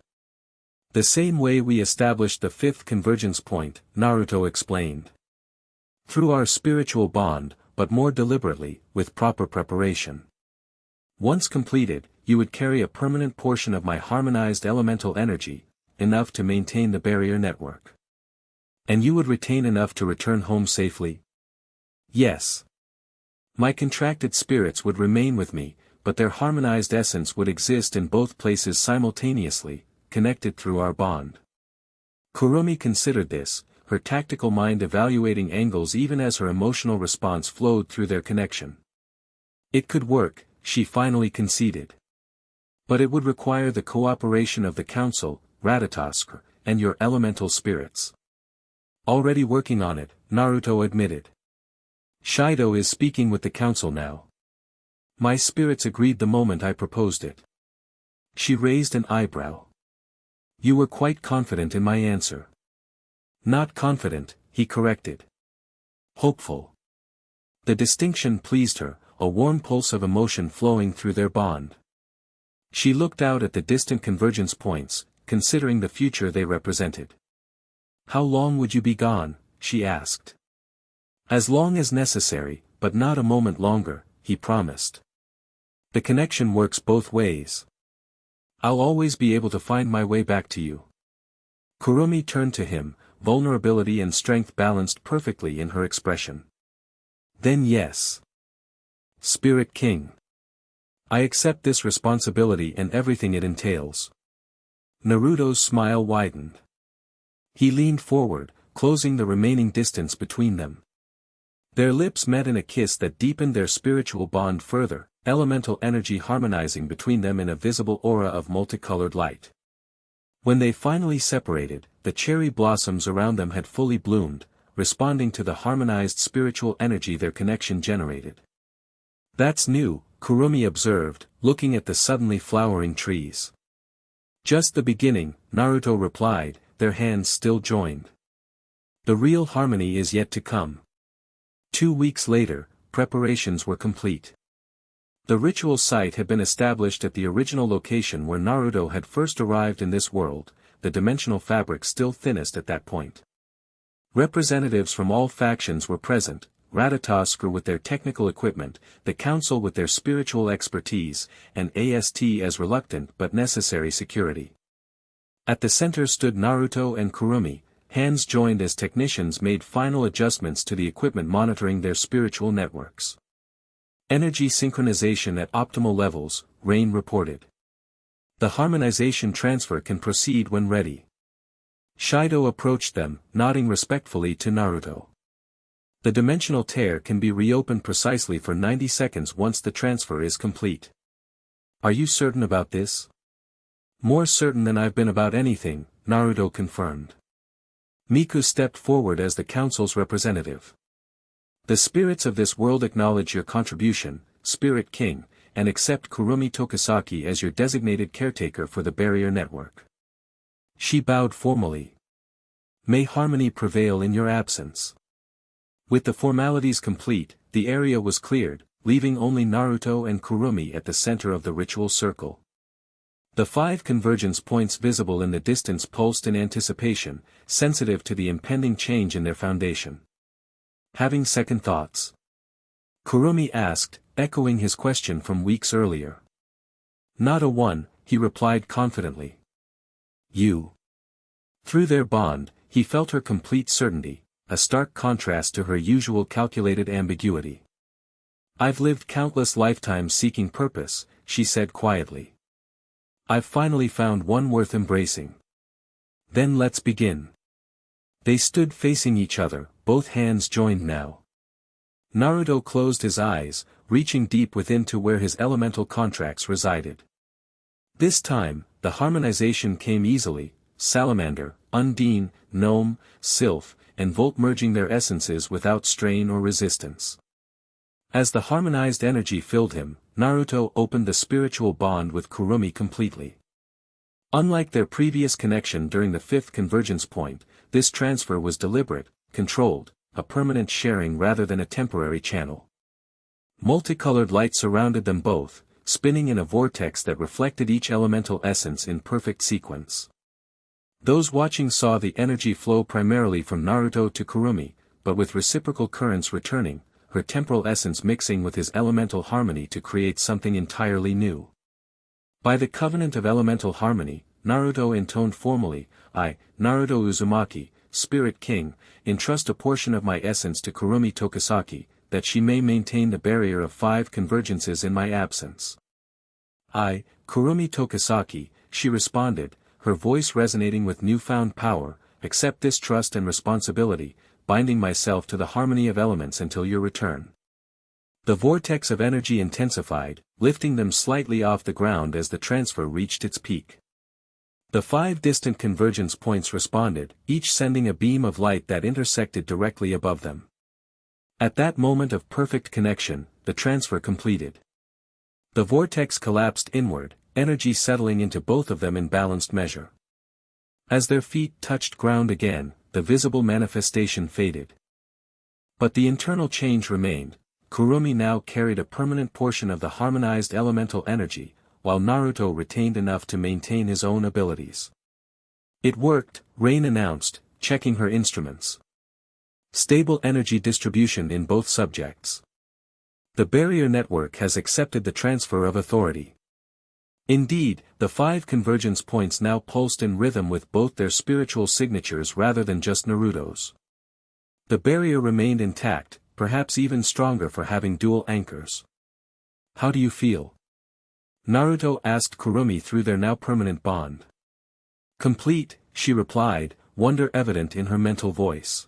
The same way we established the fifth convergence point, Naruto explained. Through our spiritual bond, but more deliberately, with proper preparation. Once completed, you would carry a permanent portion of my harmonized elemental energy, enough to maintain the barrier network. And you would retain enough to return home safely? Yes. My contracted spirits would remain with me, but their harmonized essence would exist in both places simultaneously, connected through our bond. Kurumi considered this, her tactical mind evaluating angles even as her emotional response flowed through their connection. It could work, she finally conceded. But it would require the cooperation of the council, Ratatosk, and your elemental spirits. Already working on it, Naruto admitted. Shido is speaking with the council now. My spirits agreed the moment I proposed it. She raised an eyebrow. You were quite confident in my answer. Not confident, he corrected. Hopeful. The distinction pleased her, a warm pulse of emotion flowing through their bond. She looked out at the distant convergence points, considering the future they represented. How long would you be gone? She asked. As long as necessary, but not a moment longer, he promised. The connection works both ways. I'll always be able to find my way back to you. Kurumi turned to him, vulnerability and strength balanced perfectly in her expression. Then yes. Spirit King. I accept this responsibility and everything it entails. Naruto's smile widened. He leaned forward, closing the remaining distance between them. Their lips met in a kiss that deepened their spiritual bond further, elemental energy harmonizing between them in a visible aura of multicolored light. When they finally separated, the cherry blossoms around them had fully bloomed, responding to the harmonized spiritual energy their connection generated. "That's new," Kurumi observed, looking at the suddenly flowering trees. "Just the beginning," Naruto replied, their hands still joined. "The real harmony is yet to come." 2 weeks later, preparations were complete. The ritual site had been established at the original location where Naruto had first arrived in this world, the dimensional fabric still thinnest at that point. Representatives from all factions were present, Ratatoskr with their technical equipment, the council with their spiritual expertise, and AST as reluctant but necessary security. At the center stood Naruto and Kurumi, hands joined as technicians made final adjustments to the equipment monitoring their spiritual networks. "Energy synchronization at optimal levels," Rain reported. "The harmonization transfer can proceed when ready." Shido approached them, nodding respectfully to Naruto. "The dimensional tear can be reopened precisely for 90 seconds once the transfer is complete." "Are you certain about this?" "More certain than I've been about anything," Naruto confirmed. Miku stepped forward as the council's representative. "The spirits of this world acknowledge your contribution, Spirit King, and accept Kurumi Tokisaki as your designated caretaker for the barrier network." She bowed formally. "May harmony prevail in your absence." With the formalities complete, the area was cleared, leaving only Naruto and Kurumi at the center of the ritual circle. The 5 convergence points visible in the distance pulsed in anticipation, sensitive to the impending change in their foundation. "Having second thoughts?" Kurumi asked, echoing his question from weeks earlier. "Not a one," he replied confidently. "You." Through their bond, he felt her complete certainty, a stark contrast to her usual calculated ambiguity. "I've lived countless lifetimes seeking purpose," she said quietly. "I've finally found one worth embracing. Then let's begin." They stood facing each other, both hands joined now. Naruto closed his eyes, reaching deep within to where his elemental contracts resided. This time, the harmonization came easily, Salamander, Undine, Gnome, Sylph, and Volt merging their essences without strain or resistance. As the harmonized energy filled him, Naruto opened the spiritual bond with Kurumi completely. Unlike their previous connection during the 5th convergence point, this transfer was deliberate, controlled, a permanent sharing rather than a temporary channel. Multicolored light surrounded them both, spinning in a vortex that reflected each elemental essence in perfect sequence. Those watching saw the energy flow primarily from Naruto to Kurumi, but with reciprocal currents returning, her temporal essence mixing with his elemental harmony to create something entirely new. By the covenant of elemental harmony, Naruto intoned formally, "I, Naruto Uzumaki, Spirit King, entrust a portion of my essence to Kurumi Tokisaki, that she may maintain the barrier of 5 convergences in my absence." "I, Kurumi Tokisaki," she responded, her voice resonating with newfound power, "accept this trust and responsibility, binding myself to the harmony of elements until your return." The vortex of energy intensified, lifting them slightly off the ground as the transfer reached its peak. The 5 distant convergence points responded, each sending a beam of light that intersected directly above them. At that moment of perfect connection, the transfer completed. The vortex collapsed inward, energy settling into both of them in balanced measure. As their feet touched ground again, the visible manifestation faded. But the internal change remained. Kurumi now carried a permanent portion of the harmonized elemental energy, while Naruto retained enough to maintain his own abilities. "It worked," Rain announced, checking her instruments. "Stable energy distribution in both subjects. The barrier network has accepted the transfer of authority." Indeed, the 5 convergence points now pulsed in rhythm with both their spiritual signatures rather than just Naruto's. The barrier remained intact, perhaps even stronger for having dual anchors. How do you feel? Naruto asked Kurumi through their now permanent bond. Complete, she replied, wonder evident in her mental voice.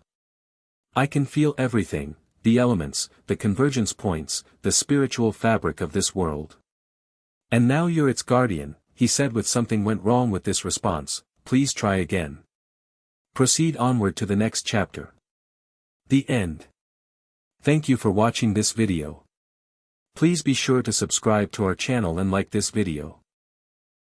I can feel everything, the elements, the convergence points, the spiritual fabric of this world. And now you're its guardian, he said with something went wrong with this response, please try again. Proceed onward to the next chapter. The end. Thank you for watching this video. Please be sure to subscribe to our channel and like this video.